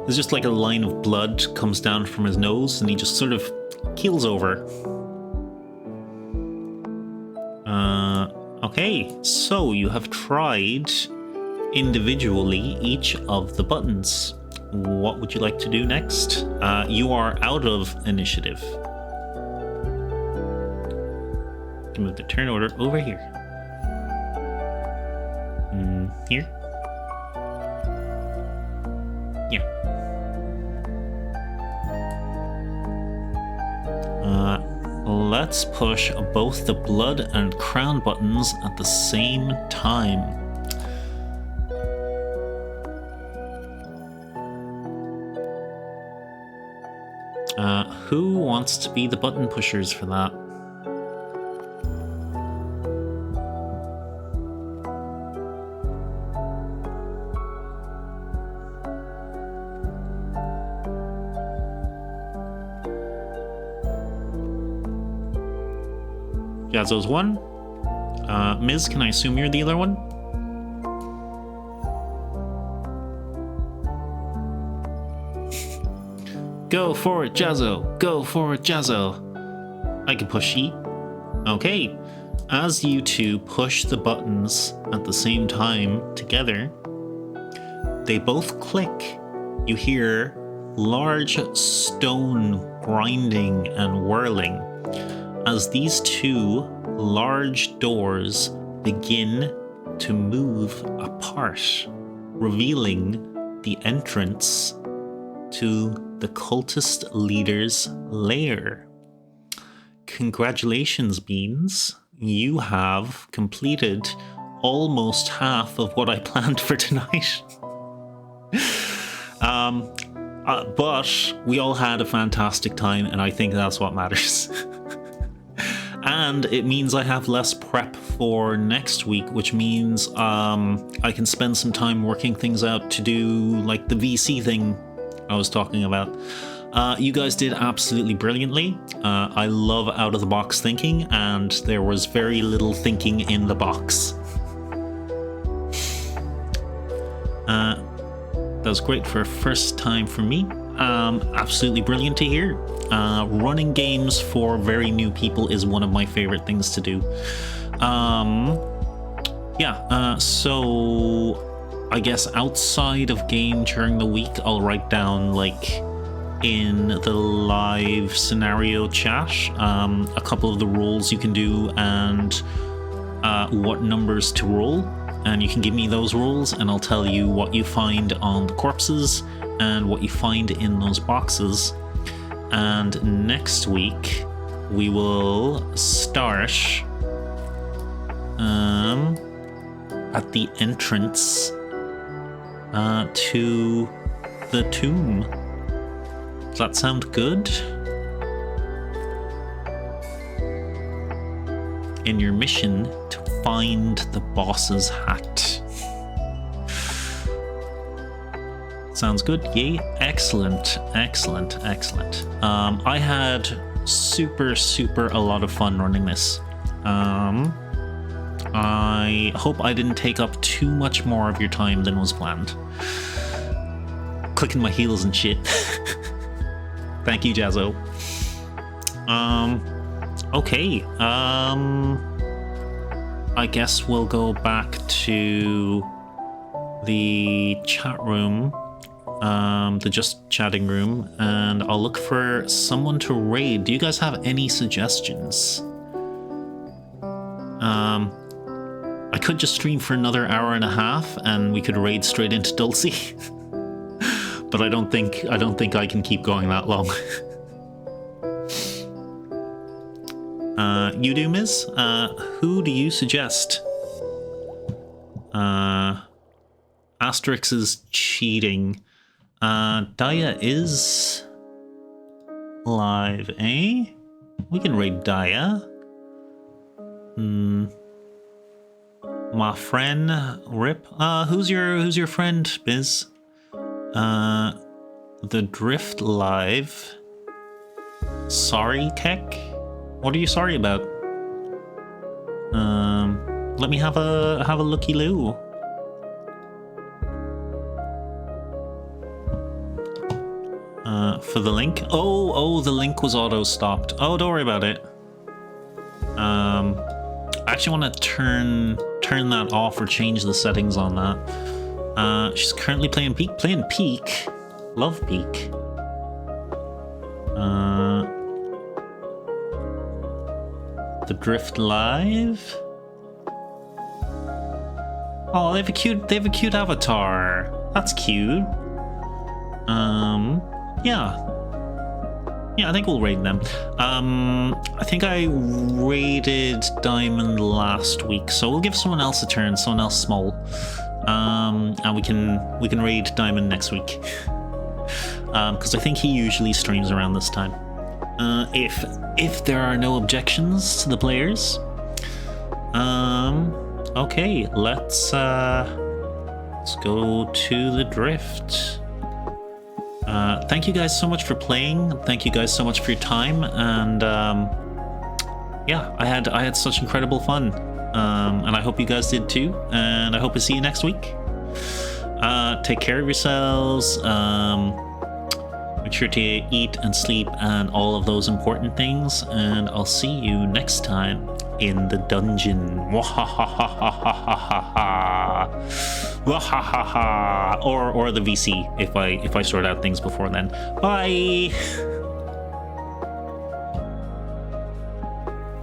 There's just like a line of blood comes down from his nose, and he just sort of keels over. Okay, so you have tried individually each of the buttons. What would you like to do next? You are out of initiative. To move the turn order over here. Here? Yeah. Let's push both the blood and crown buttons at the same time. Who wants to be the button pushers for that? Jazzo's one. Ms., can I assume you're the other one? Go for it, Jazzo! Go for it, Jazzo! I can push E. Okay. As you two push the buttons at the same time together, they both click. You hear large stone grinding and whirling as these two large doors begin to move apart, revealing the entrance to the cultist leader's lair. Congratulations, Beans. You have completed almost half of what I planned for tonight. But we all had a fantastic time, and I think that's what matters. And it means I have less prep for next week, which means I can spend some time working things out to do like the VC thing I was talking about. You guys did absolutely brilliantly. I love out-of-the-box thinking, and there was very little thinking in the box. That was great for a first time for me. Absolutely brilliant to hear. Running games for very new people is one of my favorite things to do. So I guess outside of game during the week, I'll write down like in the live scenario chat a couple of the rolls you can do and what numbers to roll. And you can give me those rolls and I'll tell you what you find on the corpses and what you find in those boxes. And next week we will start at the entrance to the tomb. Does that sound good? In your mission to find the boss's hat. Sounds good? Yay. Excellent. I had super a lot of fun running this. I hope I didn't take up too much more of your time than was planned. Clicking my heels and shit. Thank you, Jazzo. Okay. I guess we'll go back to the chat room, the just chatting room, and I'll look for someone to raid. Do you guys have any suggestions? I could just stream for another hour and a half, and we could raid straight into Dulcie. But I don't think I can keep going that long. You do, Miz? Who do you suggest? Asterix is cheating. Daya is live, eh? We can raid Daya. My friend Rip. Who's your friend, Biz? The Drift live. Sorry, Keck. What are you sorry about? Let me have a looky-loo. For the link? Oh, the link was auto-stopped. Oh, don't worry about it. I actually want to turn that off or change the settings on that. She's currently playing Peak. Playing Peak. Love Peak. The Drift live. Oh, they have a cute avatar. That's cute. Yeah, I think we'll raid them. I think I raided Diamond last week, so we'll give someone else a turn, someone else small. And we can raid Diamond next week. Because I think he usually streams around this time. If there are no objections to the players. Okay, let's go to the Drift. Thank you guys so much for playing. Thank you guys so much for your time, and yeah, I had such incredible fun, and I hope you guys did too. And I hope to see you next week. Take care of yourselves. Make sure to eat and sleep and all of those important things. And I'll see you next time in the dungeon. Wahahaha. Or the VC if I sort out things before then. Bye.